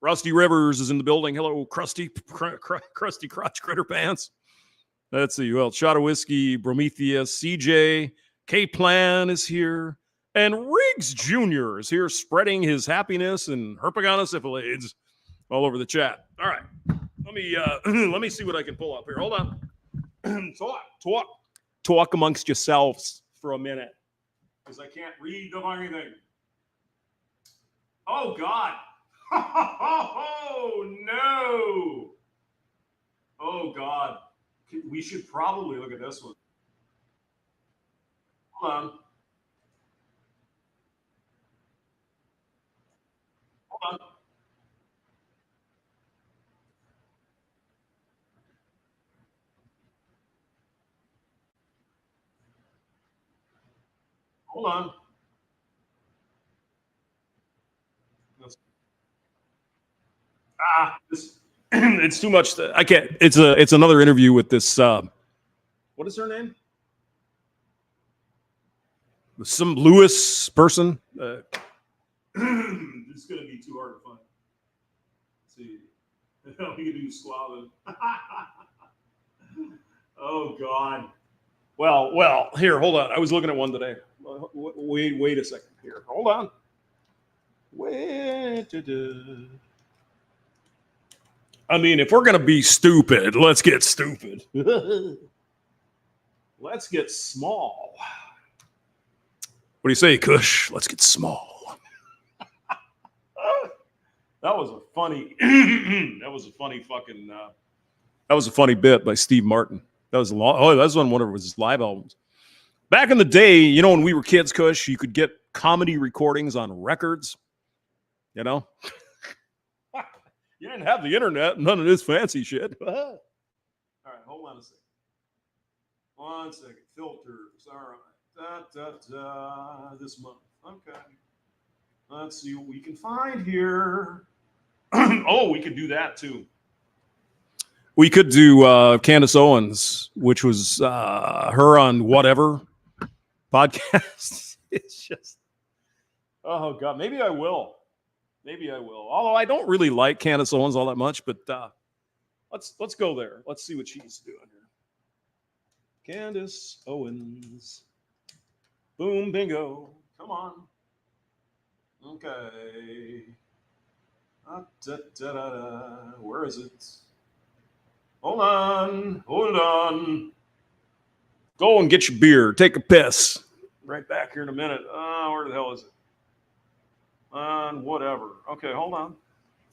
Rusty Rivers is in the building. Hello, Crusty Crotch Critter Pants. Let's see. Well, Shot of Whiskey, Prometheus, CJ, K-Plan is here. And Riggs Jr. is here spreading his happiness and herpetogonosyphilis all over the chat. All right. Let me see what I can pull up here. Hold on. Talk amongst yourselves for a minute, because I can't read anything. Oh, God. Oh, no. Oh, God. We should probably look at this one. Hold on. Hold on. It's too much. I can't. It's another interview with this. What is her name? Some Lewis person. It's going to be too hard to find. Let's see. We can do Squalid. Oh, God. Well, here, hold on. I was looking at one today. Wait a second here. Hold on. I mean, if we're going to be stupid, let's get stupid. Let's get small. What do you say, Kush? Let's get small. That was a funny bit by Steve Martin. That was long. Oh, that was on one of his live albums. Back in the day, you know, when we were kids, Kush, you could get comedy recordings on records. You know? You didn't have the internet, none of this fancy shit. All right, hold on a second. 1 second. Filters. All right. This month. Okay. Let's see what we can find here. Oh, we could do that too. We could do Candace Owens, which was her on whatever podcast. It's just, oh, God. Maybe I will. Although I don't really like Candace Owens all that much, but let's go there. Let's see what she's doing here. Candace Owens. Boom, bingo. Come on. Okay. Where is it? Hold on. Hold on. Go and get your beer. Take a piss. Right back here in a minute. Where the hell is it? Whatever. Okay, hold on.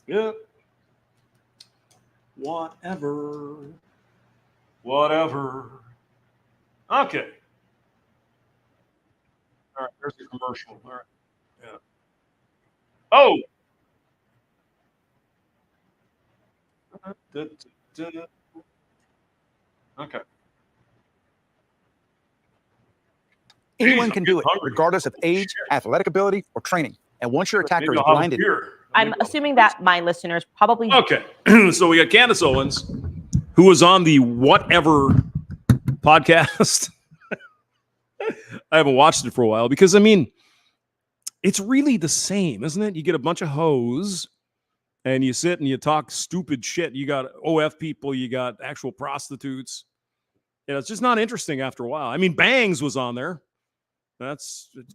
Yep. Whatever. Whatever. Okay. All right, there's the commercial. All right. Yeah. Oh. Okay. Anyone can do it, regardless of age, athletic ability, or training. And once your attacker is blinded, I'm assuming that my listeners probably. Okay. So we got Candace Owens, who was on the Whatever podcast. I haven't watched it for a while because, I mean, it's really the same, isn't it? You get a bunch of hoes and you sit and you talk stupid shit. You got OF people, you got actual prostitutes. Yeah, it's just not interesting after a while. I mean, Bangs was on there.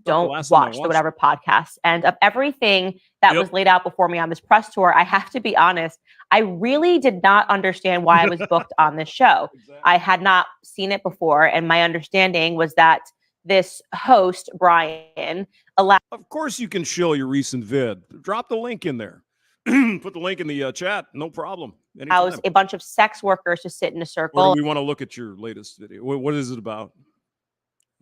Don't watch the Whatever podcast. And of everything that was laid out before me on this press tour, I have to be honest, I really did not understand why I was booked on this show. Exactly. I had not seen it before, and my understanding was that this host, Brian, allowed... Of course you can show your recent vid. Drop the link in there. Put the link in the chat. No problem. Allows a bunch of sex workers to sit in a circle. Or do we want to look at your latest video? What is it about?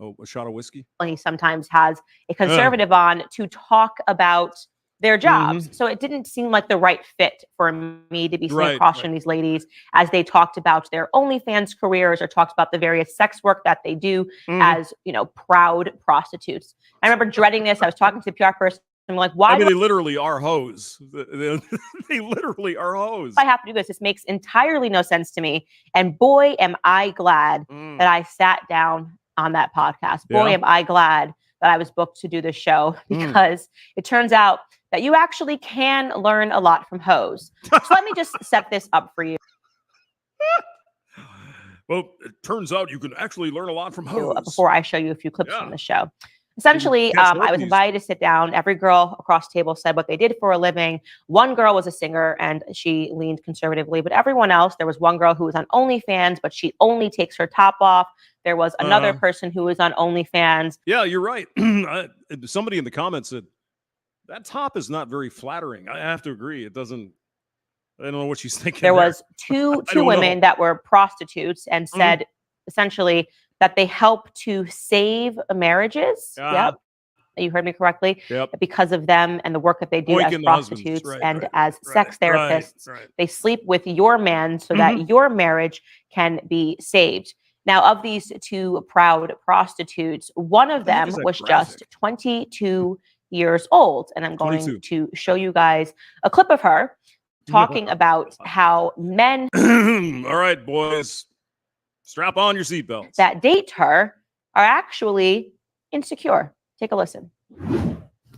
Oh, a shot of whiskey? He sometimes has a conservative on to talk about their jobs. So it didn't seem like the right fit for me to be sitting across from these ladies as they talked about their OnlyFans careers or talked about the various sex work that they do as, you know, proud prostitutes. I remember dreading this. I was talking to the PR person. I'm like, why? I mean, they literally are hoes. They literally are hoes. I have to do this. This makes entirely no sense to me. And boy, am I glad that I sat down on that podcast. Boy, am I glad that I was booked to do this show because it turns out that you actually can learn a lot from hoes. So let me just set this up for you. Well, it turns out you can actually learn a lot from hoes. Before I show you a few clips from the show. Essentially, I was invited to sit down. Every girl across the table said what they did for a living. One girl was a singer, and she leaned conservatively. But everyone else, there was one girl who was on OnlyFans, but she only takes her top off. There was another person who was on OnlyFans. Yeah, you're right. Somebody in the comments said, that top is not very flattering. I have to agree. It doesn't. I don't know what she's thinking. There was two women that were prostitutes and said, essentially, that they help to save marriages. Yep. You heard me correctly. Because of them and the work that they do as prostitutes and as sex therapists, they sleep with your man so that your marriage can be saved. Now, of these two proud prostitutes, one of them was just 22 years old. And I'm going to show you guys a clip of her talking about how men... All right, boys. Strap on your seatbelts. That date her are actually insecure. Take a listen.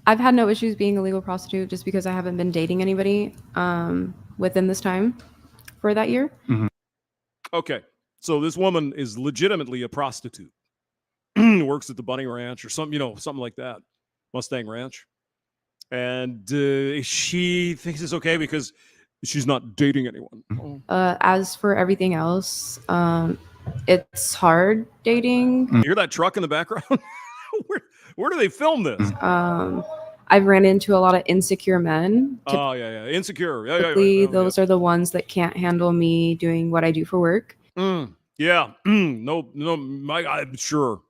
I've had no issues being a legal prostitute just because I haven't been dating anybody within this time for that year. Okay. So this woman is legitimately a prostitute. Works at the Bunny Ranch or something, you know, something like that. Mustang Ranch. And she thinks it's okay because she's not dating anyone. As for everything else, it's hard dating. You hear that truck in the background? Where do they film this? I've ran into a lot of insecure men. Oh, yeah. Insecure. Typically, those are the ones that can't handle me doing what I do for work. Yeah. No, I'm sure.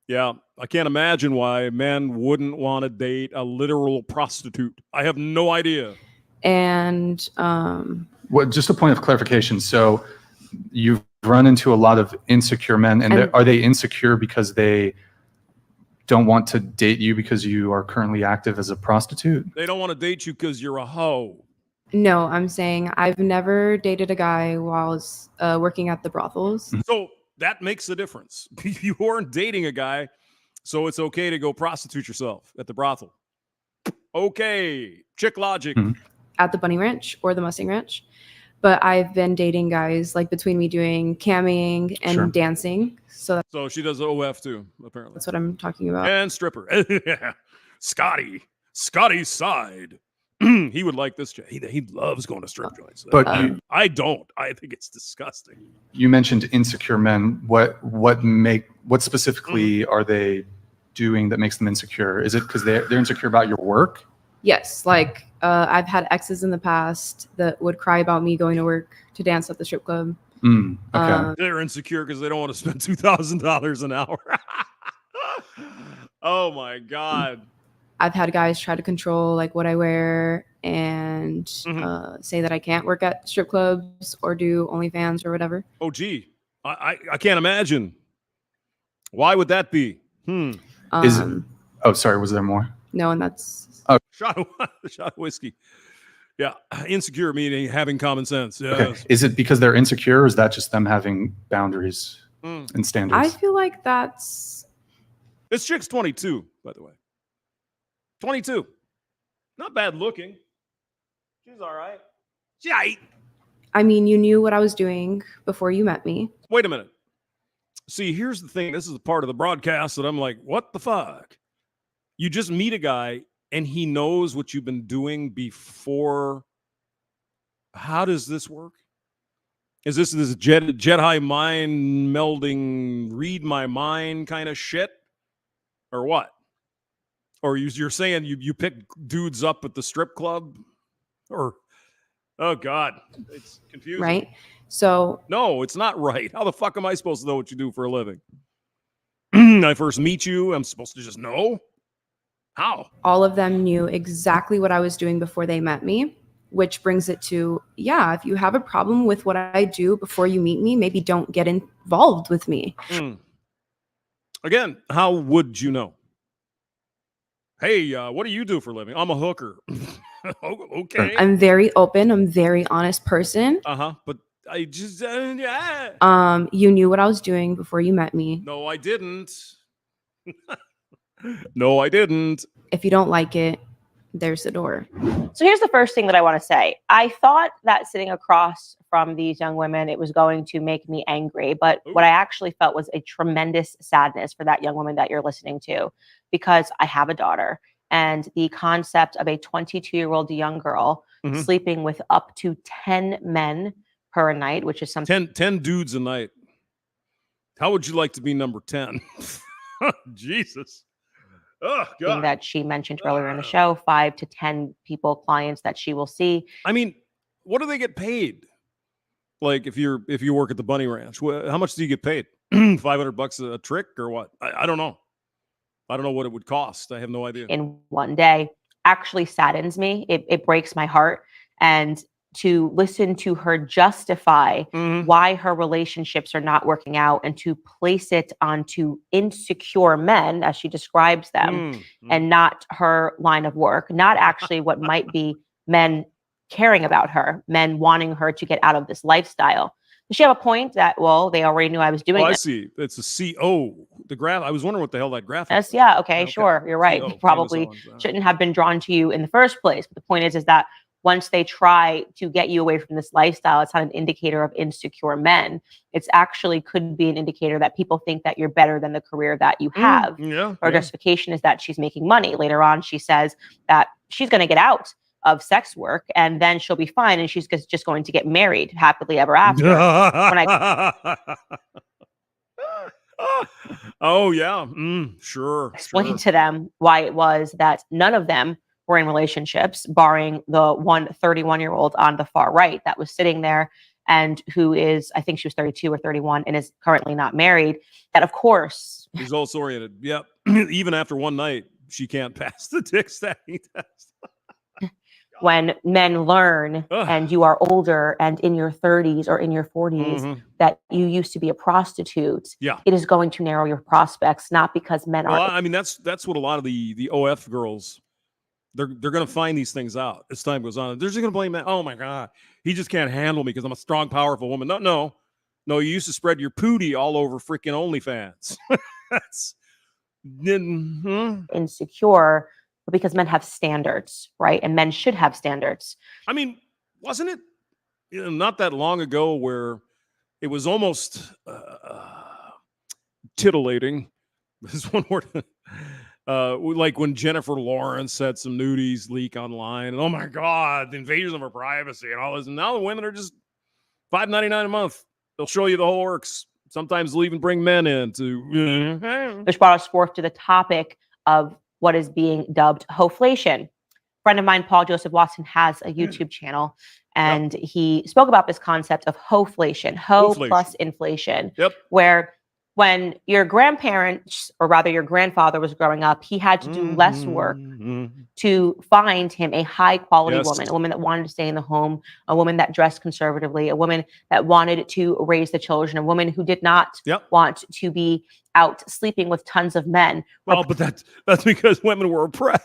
Yeah. I can't imagine why men wouldn't want to date a literal prostitute. I have no idea. And well, just a point of clarification. So you've run into a lot of insecure men, and are they insecure because they don't want to date you because you are currently active as a prostitute? They don't want to date you because you're a hoe. No, I'm saying I've never dated a guy while I was working at the brothels. So that makes a difference. You weren't dating a guy, so it's okay to go prostitute yourself at the brothel. Okay, chick logic. At the Bunny Ranch or the Mustang Ranch. But I've been dating guys like between me doing camming and dancing. So she does OF too, apparently. That's what I'm talking about. And stripper. Scotty's side. He would like this. He loves going to strip joints. But I don't. I think it's disgusting. You mentioned insecure men. What specifically are they doing that makes them insecure? Is it because they're insecure about your work? Yes, like I've had exes in the past that would cry about me going to work to dance at the strip club. Okay. They're insecure because they don't want to spend $2,000 an hour. Oh my God. I've had guys try to control like what I wear and say that I can't work at strip clubs or do OnlyFans or whatever. Oh, gee. I can't imagine. Why would that be? Oh, sorry. Was there more? No, and that's shot of whiskey. Yeah, insecure meaning having common sense. Yes. Okay. Is it because they're insecure, or is that just them having boundaries and standards? I feel like that's. This chick's 22, by the way. 22. Not bad looking. She's all right. I mean, you knew what I was doing before you met me. Wait a minute. See, here's the thing. This is the part of the broadcast that I'm like, what the fuck? You just meet a guy and he knows what you've been doing before. How does this work? Is this Jedi mind melding, read my mind kind of shit? Or what? Or you're saying you pick dudes up at the strip club? Or, oh God, it's confusing. Right? So. No, it's not right. How the fuck am I supposed to know what you do for a living? I first meet you, I'm supposed to just know? How? All of them knew exactly what I was doing before they met me, which brings it to, yeah, if you have a problem with what I do before you meet me, maybe don't get involved with me. Again, how would you know? Hey, what do you do for a living? I'm a hooker. Okay. I'm very open. I'm a very honest person. But I just, yeah. You knew what I was doing before you met me. No, I didn't. No, I didn't. If you don't like it, there's the door. So here's the first thing that I want to say. I thought that sitting across from these young women, it was going to make me angry. But what I actually felt was a tremendous sadness for that young woman that you're listening to, because I have a daughter. And the concept of a 22-year-old young girl sleeping with up to 10 men per night, which is something. 10 dudes a night. How would you like to be number 10? Jesus. Oh, God. That she mentioned earlier in the show, 5 to 10 clients that she will see. I mean, what do they get paid? Like if you work at the Bunny Ranch, how much do you get paid? $500 a trick or what? I don't know. I don't know what it would cost. I have no idea. In one day actually saddens me. It breaks my heart. And to listen to her justify why her relationships are not working out and to place it onto insecure men, as she describes them, and not her line of work, not actually what might be men caring about her, men wanting her to get out of this lifestyle. Does she have a point that, well, they already knew I was doing I it? see. It's a CO. The graph. I was wondering what the hell that graphic Yes, was. yeah, okay, sure. You're right. CO, They probably shouldn't have been drawn to you in the first place. But the point is that once they try to get you away from this lifestyle, it's not an indicator of insecure men. It's actually could be an indicator that people think that you're better than the career that you have. Her justification is that she's making money. Later on, she says that she's going to get out of sex work and then she'll be fine and she's just going to get married happily ever after. Oh, yeah. Sure. Explain to them why it was that none of them were in relationships, barring the one 31-year-old on the far right that was sitting there and who is, I think she was 32 or 31 and is currently not married. That, of course. Results oriented. Yep. Even after one night, she can't pass the dick stacking test. When men learn and you are older and in your 30s or in your 40s that you used to be a prostitute, it is going to narrow your prospects, not because men are. I mean, that's what a lot of the OF girls, they're going to find these things out as time goes on. They're just going to blame that. Oh my God, he just can't handle me because I'm a strong, powerful woman. No. You used to spread your pootie all over freaking OnlyFans. That's insecure. Because men have standards, right? And men should have standards. I mean, wasn't it not that long ago where it was almost titillating. This one word. Like when Jennifer Lawrence had some nudies leak online, and oh my God, the invasion of her privacy and all this. And now the women are just $5.99 a month. They'll show you the whole works. Sometimes they'll even bring men in to. Which brought us forth to the topic of what is being dubbed hoflation. A friend of mine, Paul Joseph Watson, has a YouTube channel, and he spoke about this concept of hoflation, plus inflation, where when your grandparents, or rather your grandfather was growing up, he had to do less work to find him a high quality woman, a woman that wanted to stay in the home, a woman that dressed conservatively, a woman that wanted to raise the children, a woman who did not want to be out sleeping with tons of men. Well, but that's because women were oppressed.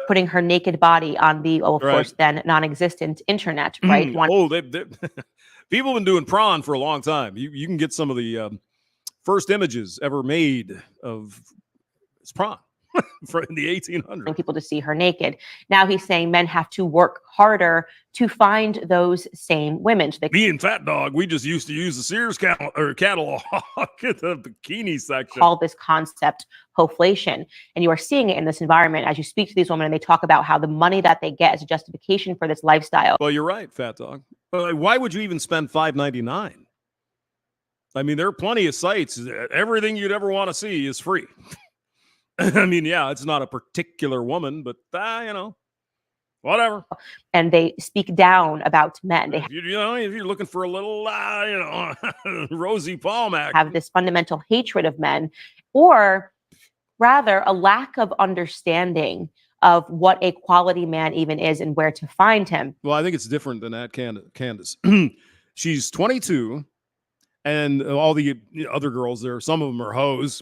Putting her naked body on the, of course, then non-existent internet, right? People have been doing prawn for a long time. You can get some of the first images ever made of prawn in the 1800s. People to see her naked. Now he's saying men have to work harder to find those same women. So Me and Fat Dog, we just used to use the Sears catalog at the bikini section. Call this concept hoflation. And you are seeing it in this environment as you speak to these women and they talk about how the money that they get is a justification for this lifestyle. Well, you're right, Fat Dog. Why would you even spend $5.99? I mean, there are plenty of sites. Everything you'd ever want to see is free. I mean, yeah, it's not a particular woman, but whatever. And they speak down about men. They if you're looking for a little, Rosie Palmack, have this fundamental hatred of men, or rather a lack of understanding of what a quality man even is and where to find him. Well, I think it's different than that, Candace. She's 22, and all the other girls there, some of them are hoes.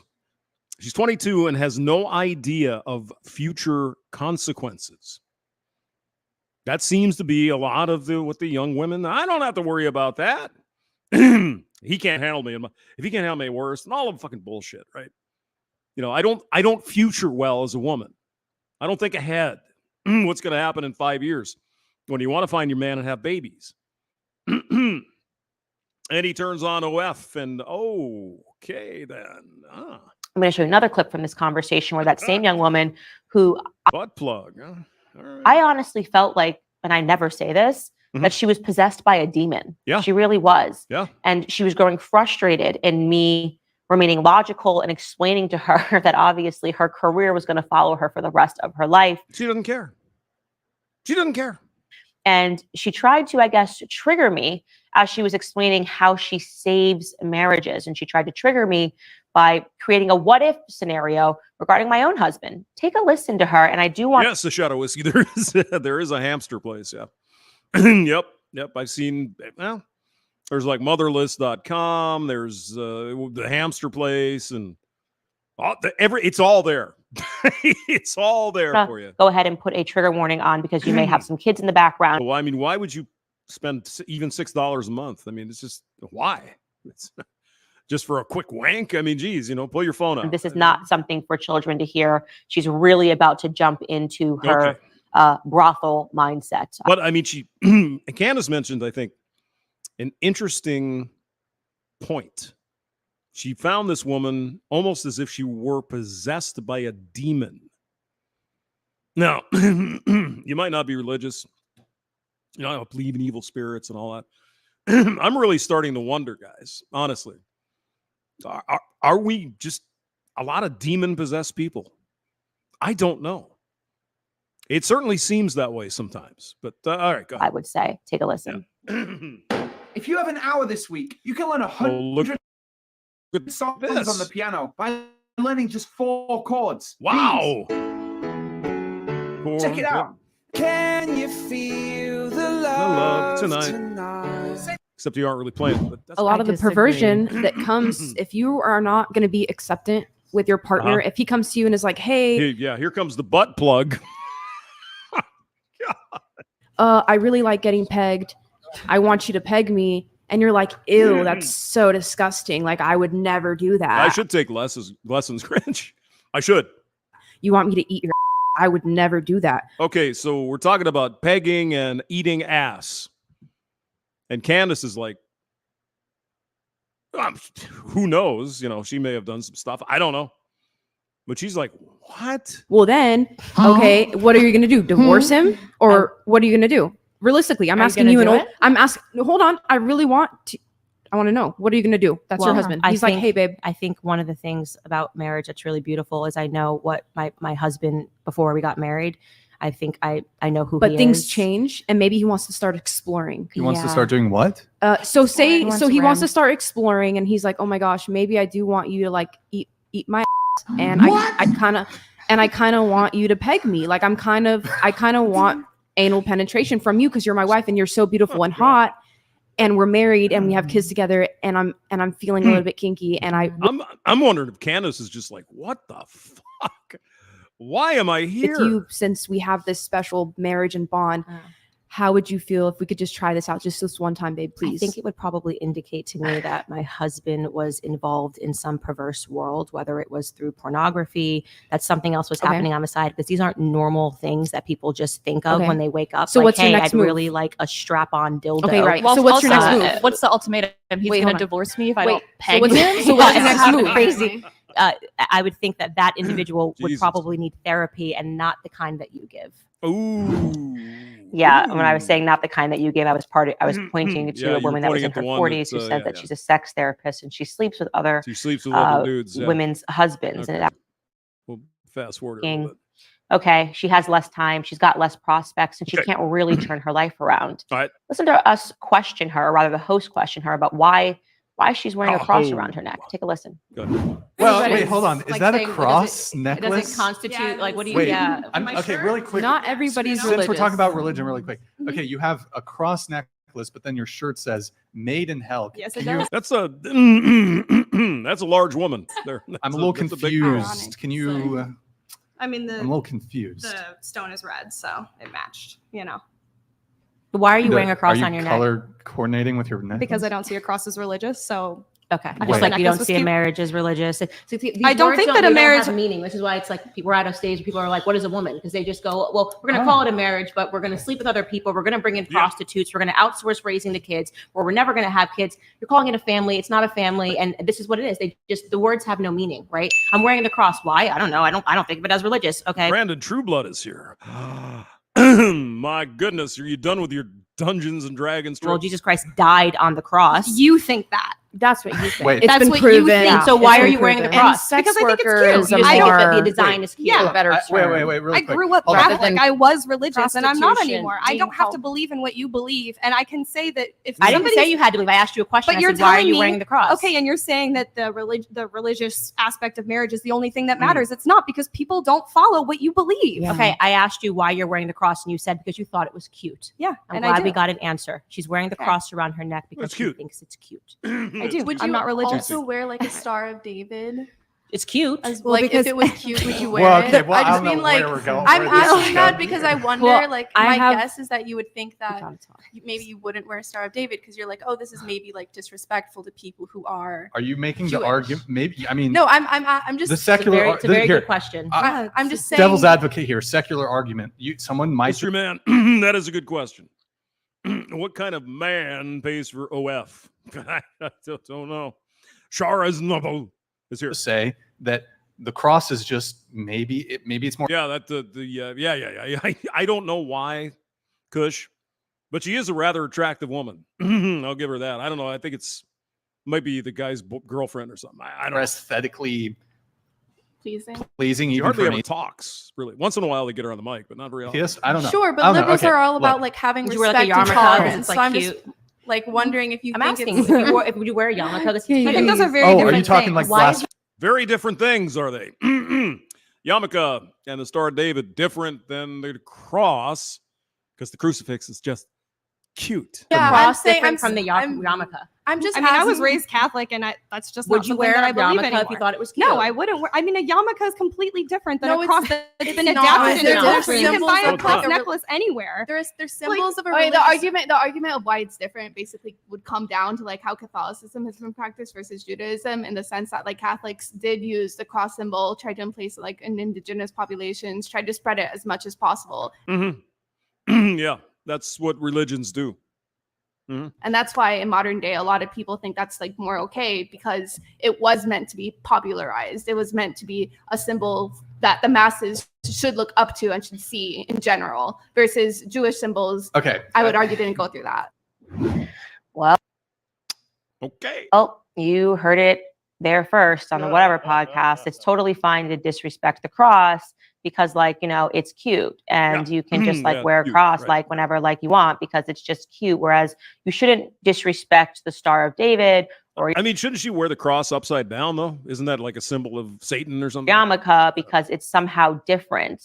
She's 22 and has no idea of future consequences. That seems to be a lot of what the young women. I don't have to worry about that. He can't handle me. If he can't handle me worse, then all of fucking bullshit, right? I don't future well as a woman. I don't think ahead. What's going to happen in 5 years when you want to find your man and have babies? And he turns on OF and okay then. I'm going to show you another clip from this conversation where that same young woman who butt plug. All right. I honestly felt like, and I never say this, that she was possessed by a demon. Yeah. She really was. Yeah. And she was growing frustrated in me remaining logical and explaining to her that obviously her career was going to follow her for the rest of her life. She doesn't care. She doesn't care. And she tried to, I guess, trigger me as she was explaining how she saves marriages. And she tried to trigger me by creating a what if scenario regarding my own husband. Take a listen to her. And I do want. Yes, the Shadow Whiskey. There is a hamster place. Yeah. Yep. I've seen, there's like motherless.com. There's the hamster place and it's all there. It's all there for you. Go ahead and put a trigger warning on because you may have some kids in the background. Well, I mean, why would you spend even $6 a month? I mean, it's just why? It's just for a quick wank. I mean, geez, pull your phone out. This is not something for children to hear. She's really about to jump into her brothel mindset. But I mean, Candace mentioned, I think, an interesting point. She found this woman almost as if she were possessed by a demon. Now, you might not be religious. I don't believe in evil spirits and all that. I'm really starting to wonder, guys, honestly. Are we just a lot of demon-possessed people? I don't know. It certainly seems that way sometimes. But all right, go ahead. I would say, take a listen. If you have an hour this week, you can learn 100 songs on the piano by learning just 4 chords. Wow. Check it out. Can you feel the love tonight? Except you aren't really playing. But that's a lot of the perversion that comes if you are not going to be acceptant with your partner. If he comes to you and is like, hey, here comes the butt plug. I really like getting pegged. I want you to peg me. And you're like, ew, that's so disgusting. Like, I would never do that. I should take lessons, Grinch. I should. You want me to eat your I would never do that. Okay, so we're talking about pegging and eating ass. And Candace is like, who knows? You know, she may have done some stuff. I don't know. But she's like, what? Well, then, okay, what are you going to do? Divorce him? Or what are you going to do? Realistically, I'm asking you I'm asking, hold on. I want to know. What are you going to do? That's your husband. He's like, hey, babe. I think one of the things about marriage that's really beautiful is I know what my husband, before we got married, I think I know who he is. But things change, and maybe he wants to start exploring. He wants to start doing what? So he wants to start exploring, and he's like, oh my gosh, maybe I do want you to like eat my ass, and I kind of want you to peg me. Like I kind of want anal penetration from you because you're my wife and you're so beautiful and hot, and we're married and we have kids together, and I'm feeling a little bit kinky, and I'm wondering if Candace is just like, what the fuck? Why am I here? With you, since we have this special marriage and bond, how would you feel if we could just try this out just this one time, babe, please? I think it would probably indicate to me that my husband was involved in some perverse world, whether it was through pornography, that something else was happening on the side, because these aren't normal things that people just think of when they wake up. So like, what's your hey, next I'd move? really like a strap-on dildo. Okay, right. Well, so what's your next move? What's the ultimatum? He's going to divorce me if I don't peg what's him? your next move? Crazy. I would think that individual would probably need therapy, and not the kind that you give. Ooh. Yeah, when I was saying not the kind that you give, I was pointing to a woman that was in her the one 40s who said that she's a sex therapist and she sleeps with other dudes, women's husbands. Okay. And We'll fast forward a little bit. okay, she has less time, she's got less prospects, and she can't really turn her life around. All right. Listen to us question her, or rather the host question her about why she's wearing a cross around her neck. Take a listen. Well, wait, hold on. Is that a cross necklace? Does it constitute like what do you? Wait, Yeah. okay, really quick. Not everybody's Since religious. we're talking about religion, really quick. Okay, you have a cross necklace, but then your shirt says "Made in Hell." Yes, Can it you- does. That's a large woman. There. I'm a little confused. Can you? I mean, I'm a little confused. the stone is red, so it matched. You know, Why are you wearing a cross Are on you your neck? color coordinating with your necklace? because I don't see a cross as religious. So Okay, I just thought like the you necklace don't was see a cute. marriage as religious. So I don't think that a marriage have a meaning. This is why it's like we're at a stage where people are like, "What is a woman?" Because they just go, "Well, we're going to call it a marriage, but we're going to sleep with other people. We're going to bring in prostitutes. We're going to outsource raising the kids, or we're never going to have kids." You're calling it a family. It's not a family, and this is what it is. The words have no meaning, right? I'm wearing the cross. Why? I don't know. I don't think of it as religious. Okay. Brandon Trueblood is here. My goodness, are you done with your Dungeons and Dragons? Well, Jesus Christ died on the cross. You think that? That's what you think. Wait. It's That's been what you proven. think. So why It's are been you wearing the proven. cross? And Because I think it's workers cute. You I think don't- that the design is cute. Yeah. better Wait, term. really I quick. grew up Hold on. Catholic. I was religious, and I'm not Prostitution, anymore. I being don't have to called- believe in what you believe, and I can say that if I didn't say somebody's- you had to believe. I asked you a question. But I you're said, why are telling you me, wearing the cross? Okay, and you're saying that the religious aspect of marriage is the only thing that matters. It's not, because people don't follow what you believe. Okay, I asked you why you're wearing the cross, and you said because you thought it was cute. Yeah, I'm and I glad do. we got an answer. She's wearing the cross around her neck because That's she cute. thinks it's cute. I do. Would I'm you not religious. also wear like a Star of David? It's cute. As, Well, like because- if it was cute, would you wear Well, it? okay, well, I I just don't know mean like where we're going. I'm where this is asking that going because here. I wonder. Well, like I my have- guess is that you would think that maybe you wouldn't wear a Star of David because you're like, oh, this is maybe like disrespectful to people who are. Are you making the Jewish. argument? Maybe. I mean, No, I'm just. the secular. It's a very here, good question. I'm just saying. devil's advocate here. Secular argument. Someone might. Mr. Man, that is a good question. What kind of man pays for OF? I don't know. Shara's novel is here. Say that the cross is just maybe it's more. Yeah, that yeah. I don't know why, Kush, but she is a rather attractive woman. I'll give her that. I don't know. I think it's might be the guy's girlfriend or something. I don't know. Aesthetically Pleasing. She even hardly for ever me. talks, really. Once in a while they get her on the mic, but not very often. Yes, I don't know. Sure, but I don't know. liberals Okay, are all look. about like having Would you wear, like, respect a and yarmulke 'cause tolerance. it's, So like, I'm just cute? like wondering if you I'm think asking it's. would you wear a yarmulke? That's I think those are very Oh, different are you talking things. like Why glass? is Very different things, are they? Yarmulke and the Star of David different than the cross, because the crucifix is just cute. Yeah, Cross I'm different from the yarmulke. I'm just. I I mean, I was asking- raised Catholic, and that's just Would not you something wear that a I believe yarmulke anymore. if you thought it was cute? No, I wouldn't. I mean, a yarmulke is completely different than No, a cross it's- that's it's been not. adapted They're into a different. You can buy a Symbols cross of- necklace anywhere. There's symbols of a Okay, religious. the argument of why it's different basically would come down to like how Catholicism has been practiced versus Judaism, in the sense that like Catholics did use the cross symbol, tried to emplace it like in indigenous populations, tried to spread it as much as possible. Yeah, that's what religions do. And that's why in modern day, a lot of people think that's like more okay, because it was meant to be popularized. It was meant to be a symbol that the masses should look up to and should see in general, versus Jewish symbols. Okay. I would argue didn't go through that. Well, okay. Well, you heard it there first on the Whatever podcast. It's totally fine to disrespect the cross because, like, you know, it's cute and you can just like Yeah, wear a cute, cross right. like whenever like you want because it's just cute. Whereas you shouldn't disrespect the Star of David or I mean, shouldn't she wear the cross upside down though? Isn't that like a symbol of Satan or something? yarmulke because it's somehow different.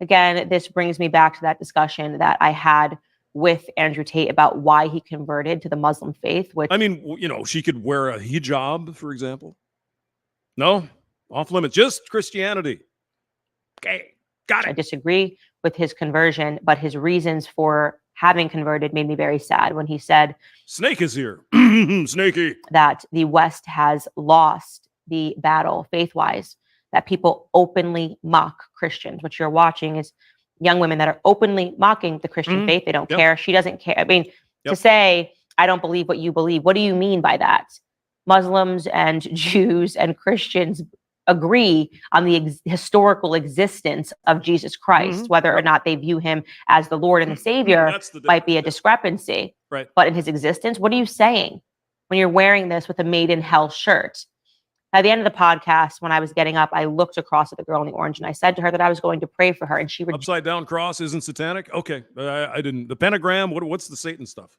Again, this brings me back to that discussion that I had with Andrew Tate about why he converted to the Muslim faith, which I mean, you know, she could wear a hijab, for example. No, off limits, just Christianity. Okay, got I it. disagree with his conversion, but his reasons for having converted made me very sad when he said Snake is here. Snakey. that the West has lost the battle faith-wise, that people openly mock Christians. What you're watching is young women that are openly mocking the Christian faith. They don't care. She doesn't care. I mean, to say, I don't believe what you believe, what do you mean by that? Muslims and Jews and Christians agree on the historical existence of Jesus Christ. Whether or not they view him as the Lord and the Savior might be a discrepancy. Right. But in his existence, what are you saying when you're wearing this with a Made in Hell shirt? At the end of the podcast, when I was getting up, I looked across at the girl in the orange and I said to her that I was going to pray for her, and she Upside down cross isn't satanic. Okay, I didn't. The pentagram. What's the Satan stuff?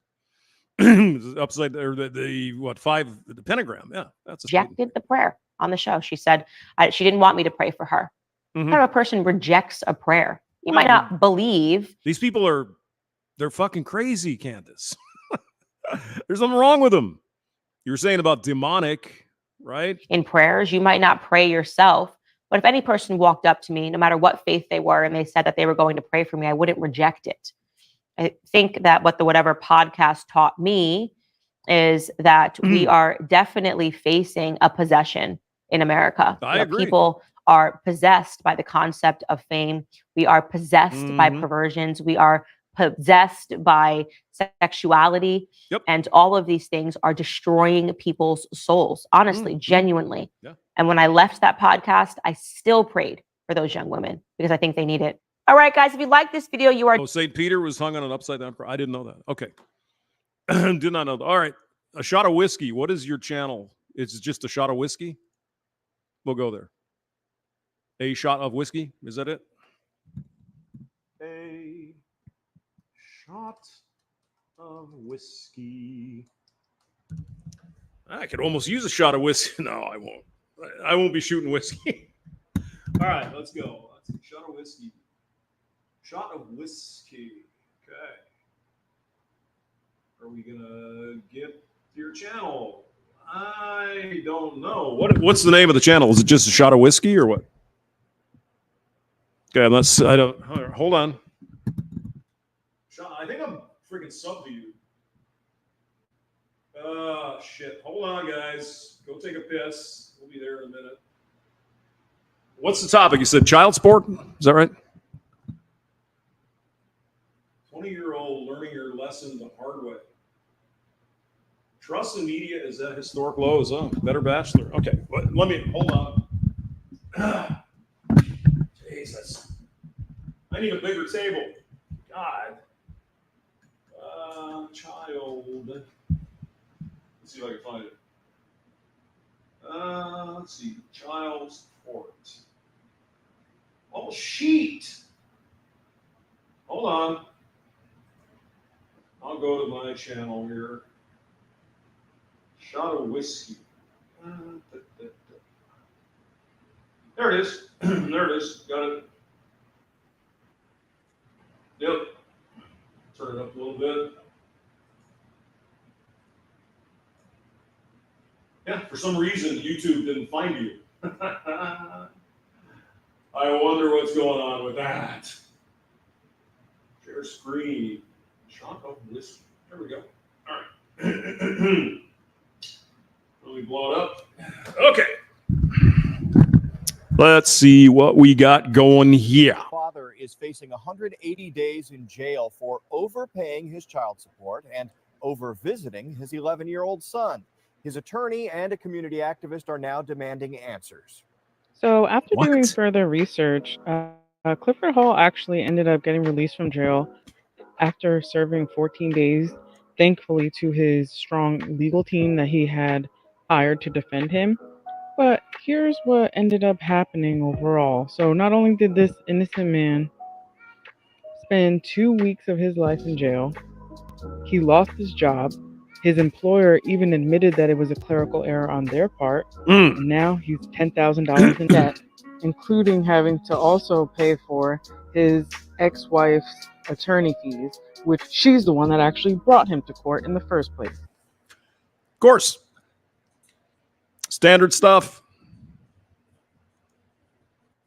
Upside or the what five? The pentagram. Yeah, that's a Satan. rejected the prayer on the show. She said she didn't want me to pray for her. What kind of a person rejects a prayer? You might not believe. These people they're fucking crazy, Candace. There's something wrong with them. You were saying about demonic, right? In prayers, you might not pray yourself, but if any person walked up to me, no matter what faith they were, and they said that they were going to pray for me, I wouldn't reject it. I think that what the Whatever podcast taught me is that we are definitely facing a possession in America. I agree. People are possessed by the concept of fame. We are possessed by perversions. We are possessed by sexuality. And all of these things are destroying people's souls, honestly, genuinely. Yeah. And when I left that podcast, I still prayed for those young women because I think they need it. All right, guys, if you like this video, you are... Oh, St. Peter was hung on an upside down cross. I didn't know that. Okay. Did not know that. All right. A shot of whiskey. What is your channel? It's just a shot of whiskey? We'll go there. A shot of whiskey. Is that it? A shot of whiskey. I could almost use a shot of whiskey. No, I won't. I won't be shooting whiskey. All right, let's go. Shot of whiskey. Shot of whiskey. Okay. Are we gonna get your channel? I don't know. What's the name of the channel? Is it just a shot of whiskey or what? Okay, I don't. Hold on. I think I'm freaking sub to you. Shit. Hold on, guys. Go take a piss. We'll be there in a minute. What's the topic? You said child sport? Is that right? 20-year-old learning your lesson the hard way. Trust in media is at historic lows. Oh, better bachelor. Okay, let me hold on. Jesus, I need a bigger table. God, child. Let's see if I can find it. Let's see, child support. Oh, sheet. Hold on. I'll go to my channel here. Shot of whiskey. There it is. There it is. Got it. Yep. Turn it up a little bit. Yeah, for some reason, YouTube didn't find you. I wonder what's going on with that. Share screen. Shot of whiskey. There we go. All right. Let me blow it up. Okay. Let's see what we got going here. Father is facing 180 days in jail for overpaying his child support and over visiting his 11-year-old son. His attorney and a community activist are now demanding answers. So after doing further research, Clifford Hall actually ended up getting released from jail after serving 14 days, thankfully to his strong legal team that he had hired to defend him. But here's what ended up happening overall. So not only did this innocent man spend 2 weeks of his life in jail, he lost his job. His employer even admitted that it was a clerical error on their part. And now he's $10,000 in debt, including having to also pay for his ex-wife's attorney fees, which she's the one that actually brought him to court in the first place. Of course. Standard stuff.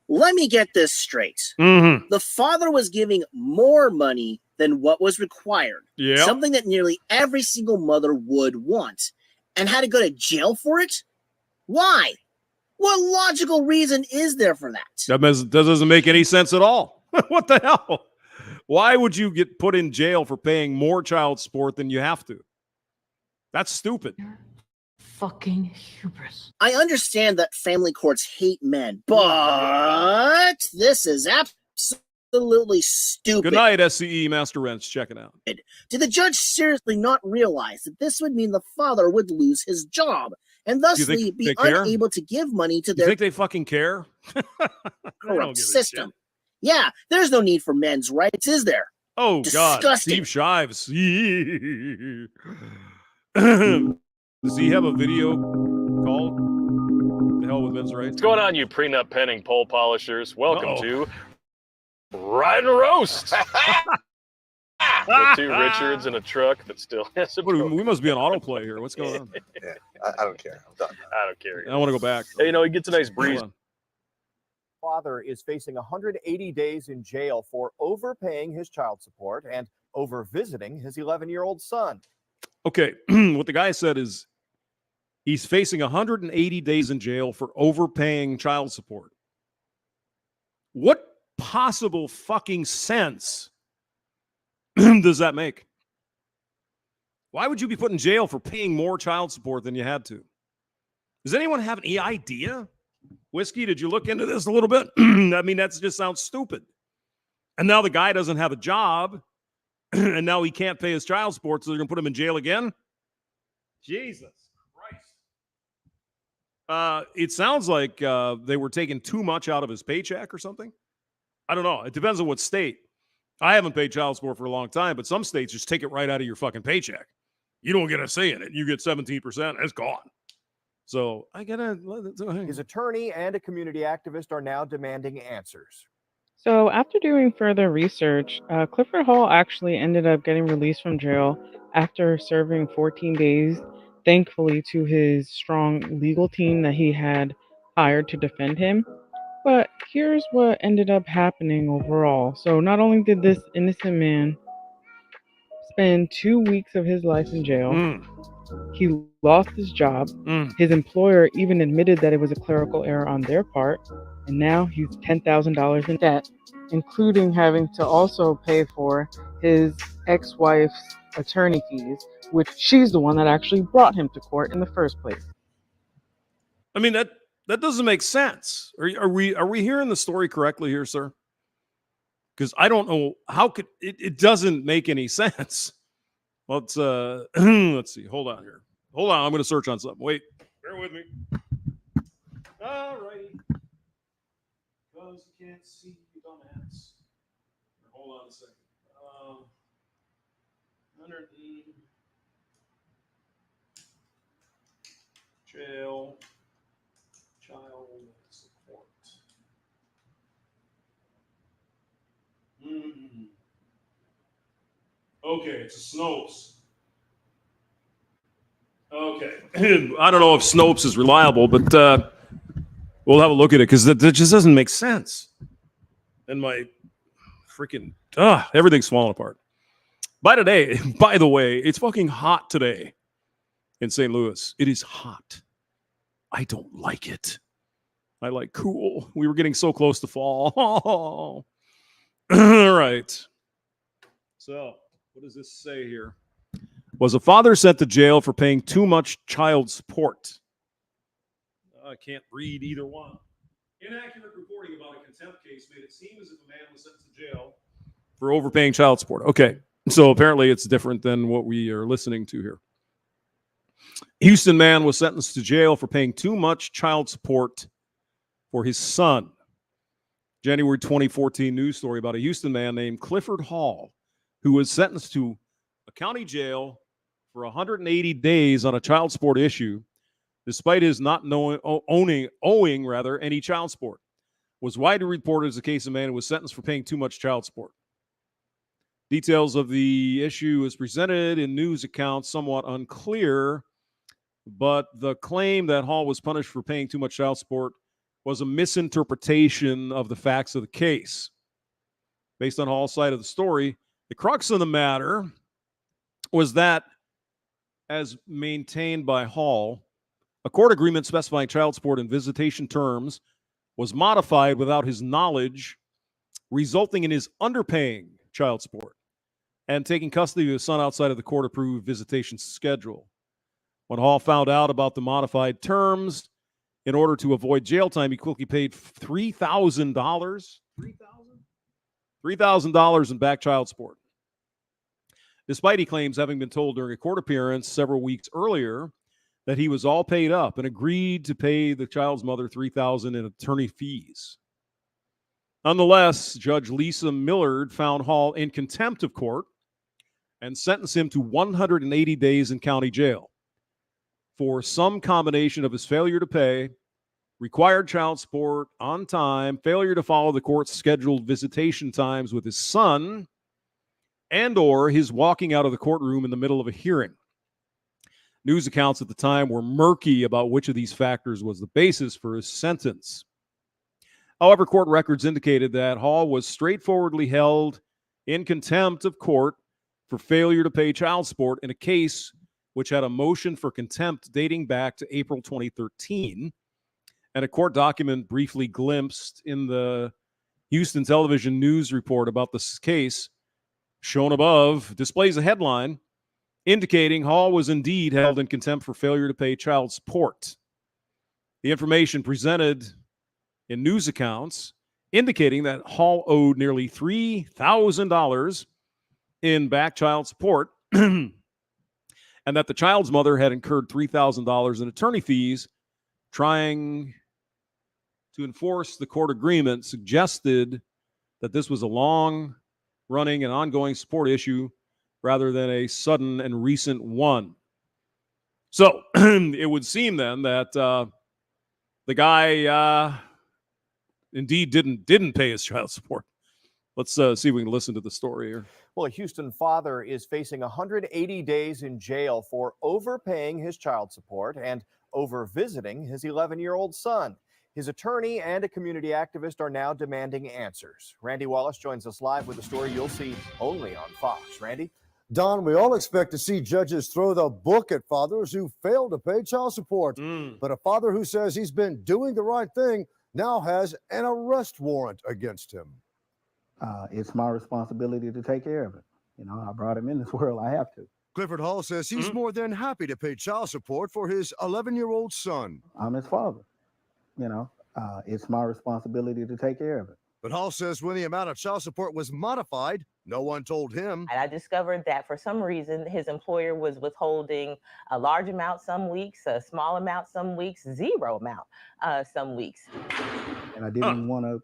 Let me get this straight. The father was giving more money than what was required. Yeah. Something that nearly every single mother would want. And had to go to jail for it? Why? What logical reason is there for that? That doesn't make any sense at all. What the hell? Why would you get put in jail for paying more child support than you have to? That's stupid. Fucking hubris. I understand that family courts hate men, but this is absolutely stupid. Good night, SCE Master Wrench. Check it out. Did the judge seriously not realize that this would mean the father would lose his job and thusly be unable to give money to You their think they fucking care? corrupt system? Yeah, there's no need for men's rights, is there? Oh, God. Disgusting. Steve Shives. Does he have a video called The Hell with Men's Rights? What's going on, you prenup penning pole polishers? Welcome to Ride and Roast. With two Richards and a truck that still has a We must be on autoplay here. What's going on? Yeah, I don't care. I'm done. I don't care. I want to go back. Hey, he gets a nice breeze. Father is facing 180 days in jail for overpaying his child support and over visiting his 11-year-old son. Okay, what the guy said is he's facing 180 days in jail for overpaying child support. What possible fucking sense does that make? Why would you be put in jail for paying more child support than you had to? Does anyone have any idea? Whiskey, did you look into this a little bit? I mean, that just sounds stupid. And now the guy doesn't have a job, and now he can't pay his child support, so they're going to put him in jail again? Jesus Christ. It sounds like they were taking too much out of his paycheck or something. I don't know. It depends on what state. I haven't paid child support for a long time, but some states just take it right out of your fucking paycheck. You don't get a say in it. You get 17%, it's gone. So I gotta. His attorney and a community activist are now demanding answers. So after doing further research, Clifford Hall actually ended up getting released from jail after serving 14 days, thankfully to his strong legal team that he had hired to defend him. But here's what ended up happening overall. So not only did this innocent man spend 2 weeks of his life in jail, he lost his job. His employer even admitted that it was a clerical error on their part. And now he's $10,000 in debt, including having to also pay for his ex-wife's attorney fees, which she's the one that actually brought him to court in the first place. I mean, that doesn't make sense. Are we hearing the story correctly here, sir? Because I don't know how could it doesn't make any sense. Let's see. Hold on here. Hold on. I'm going to search on something. Wait. Bear with me. All right. Because you can't see, you dumbass. Hold on a second. 100 jail child support. Okay, it's a Snopes. Okay. I don't know if Snopes is reliable, but we'll have a look at it because that just doesn't make sense. And my freaking everything's falling apart. By the way, it's fucking hot today in St. Louis. It is hot. I don't like it. I like cool. We were getting so close to fall. All right. So, what does this say here? Was a father sent to jail for paying too much child support? I can't read either one. Inaccurate reporting about a contempt case made it seem as if a man was sent to jail for overpaying child support. Okay, so apparently it's different than what we are listening to here. Houston man was sentenced to jail for paying too much child support for his son. January 2014 news story about a Houston man named Clifford Hall, who was sentenced to a county jail for 180 days on a child support issue, despite his not owing any child support. Was widely reported as a case of a man who was sentenced for paying too much child support. Details of the issue is presented in news accounts somewhat unclear, but the claim that Hall was punished for paying too much child support was a misinterpretation of the facts of the case. Based on Hall's side of the story, the crux of the matter was that, as maintained by Hall, a court agreement specifying child support and visitation terms was modified without his knowledge, resulting in his underpaying child support and taking custody of his son outside of the court-approved visitation schedule. When Hall found out about the modified terms, in order to avoid jail time, he quickly paid $3,000 in back child support. Despite, he claims, having been told during a court appearance several weeks earlier that he was all paid up and agreed to pay the child's mother $3,000 in attorney fees. Nonetheless, Judge Lisa Millard found Hall in contempt of court and sentenced him to 180 days in county jail for some combination of his failure to pay, required child support on time, failure to follow the court's scheduled visitation times with his son, and or his walking out of the courtroom in the middle of a hearing. News accounts at the time were murky about which of these factors was the basis for his sentence. However, court records indicated that Hall was straightforwardly held in contempt of court for failure to pay child support in a case which had a motion for contempt dating back to April 2013, and a court document briefly glimpsed in the Houston television news report about this case, shown above, displays a headline indicating Hall was indeed held in contempt for failure to pay child support. The information presented in news accounts indicating that Hall owed nearly $3,000 in back child support and that the child's mother had incurred $3,000 in attorney fees trying to enforce the court agreement, suggested that this was a long-running and ongoing support issue rather than a sudden and recent one. So it would seem then that the guy indeed didn't pay his child support. Let's see if we can listen to the story here. Well, a Houston father is facing 180 days in jail for overpaying his child support and over visiting his 11-year-old son. His attorney and a community activist are now demanding answers. Randy Wallace joins us live with a story you'll see only on Fox. Randy? Don, we all expect to see judges throw the book at fathers who fail to pay child support. But a father who says he's been doing the right thing now has an arrest warrant against him. It's my responsibility to take care of it. You know, I brought him in this world. I have to. Clifford Hall says he's more than happy to pay child support for his 11-year-old son. I'm his father. You know, it's my responsibility to take care of it. But Hall says when the amount of child support was modified, no one told him. And I discovered that for some reason, his employer was withholding a large amount some weeks, a small amount some weeks, zero amount some weeks. And I didn't want to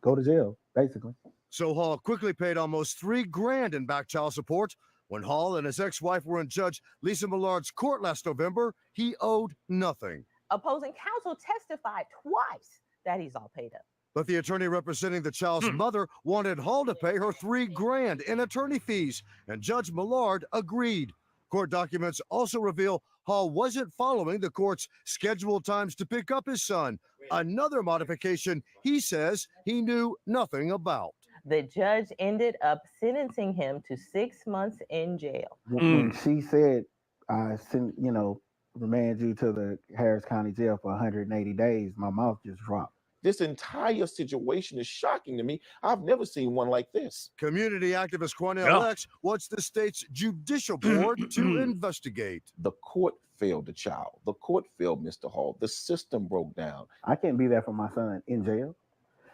go to jail, basically. So Hall quickly paid almost $3,000 in back child support. When Hall and his ex-wife were in Judge Lisa Millard's court last November, he owed nothing. Opposing counsel testified twice that he's all paid up. But the attorney representing the child's mother wanted Hall to pay her $3,000 in attorney fees, and Judge Millard agreed. Court documents also reveal Hall wasn't following the court's scheduled times to pick up his son, another modification he says he knew nothing about. The judge ended up sentencing him to 6 months in jail. When she said, remand you to the Harris County Jail for 180 days, my mouth just dropped. This entire situation is shocking to me. I've never seen one like this. Community activist Cornell X wants the state's judicial board to investigate. The court failed the child. The court failed Mr. Hall. The system broke down. I can't be there for my son in jail.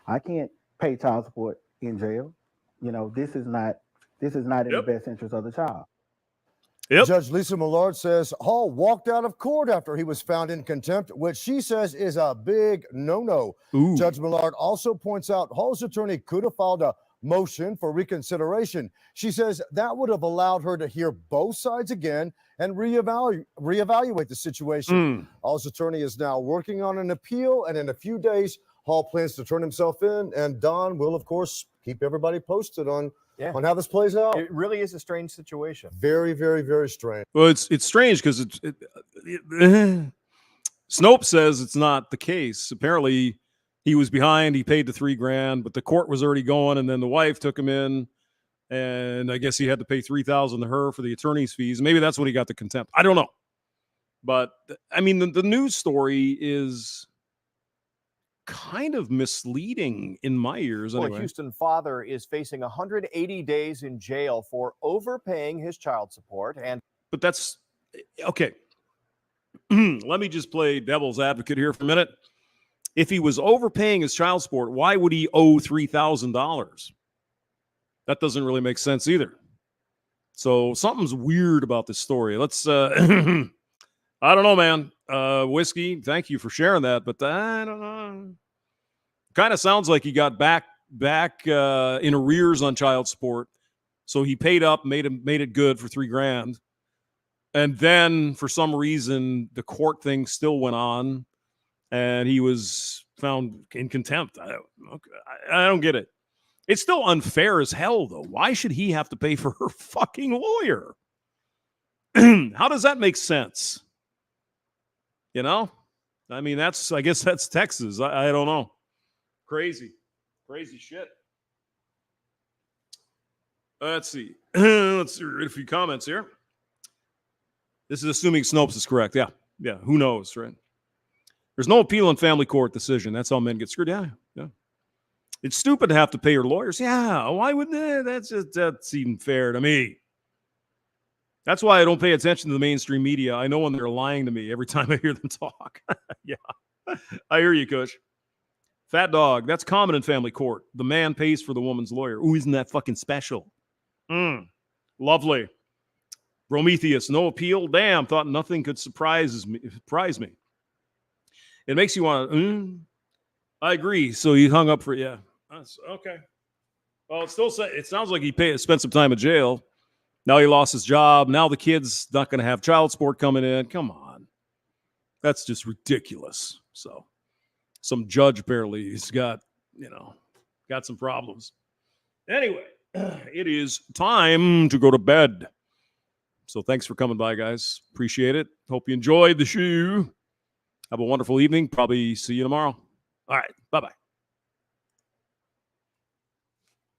I can't pay child support in jail. This is not in the best interest of the child. Judge Lisa Millard says Hall walked out of court after he was found in contempt, which she says is a big no-no. Judge Millard also points out Hall's attorney could have filed a motion for reconsideration. She says that would have allowed her to hear both sides again and reevaluate the situation. Hall's attorney is now working on an appeal, and in a few days, Hall plans to turn himself in, and Don will, of course, keep everybody posted on how this plays out. It really is a strange situation. Very, very, very strange. Well, it's strange because Snopes says it's not the case. Apparently, he was behind. He paid the $3,000, but the court was already going, and then the wife took him in, and I guess he had to pay $3,000 to her for the attorney's fees. Maybe that's when he got the contempt. I don't know, but I mean, the news story is kind of misleading in my ears. Well, anyway. a Houston father is facing 180 days in jail for overpaying his child support. But that's okay. Let me just play devil's advocate here for a minute. If he was overpaying his child support, why would he owe $3,000? That doesn't really make sense either. So something's weird about this story. Let's I don't know, man. Whiskey, thank you for sharing that, but I don't know. Kind of sounds like he got back in arrears on child support, so he paid up, made it good for $3,000, and then for some reason the court thing still went on, and he was found in contempt. I don't get it. It's still unfair as hell, though. Why should he have to pay for her fucking lawyer? How does that make sense? I mean, I guess that's Texas. I don't know. Crazy shit. Let's see. Let's read a few comments here. This is assuming Snopes is correct. Yeah. Who knows, right? There's no appeal in family court decision. That's how men get screwed. Yeah. It's stupid to have to pay your lawyers. Yeah. Why would that? That's even fair to me. That's why I don't pay attention to the mainstream media. I know when they're lying to me every time I hear them talk. Yeah. I hear you, Kush. Fat dog, that's common in family court. The man pays for the woman's lawyer. Ooh, isn't that fucking special? Lovely. Prometheus, no appeal? Damn, thought nothing could surprise me. It makes you want to, I agree. So he hung up for, That's, okay. Well, it sounds like he spent some time in jail. Now he lost his job. Now the kid's not going to have child support coming in. Come on. That's just ridiculous. So some judge apparently has got some problems. Anyway, it is time to go to bed. So thanks for coming by, guys. Appreciate it. Hope you enjoyed the show. Have a wonderful evening. Probably see you tomorrow. All right. Bye-bye.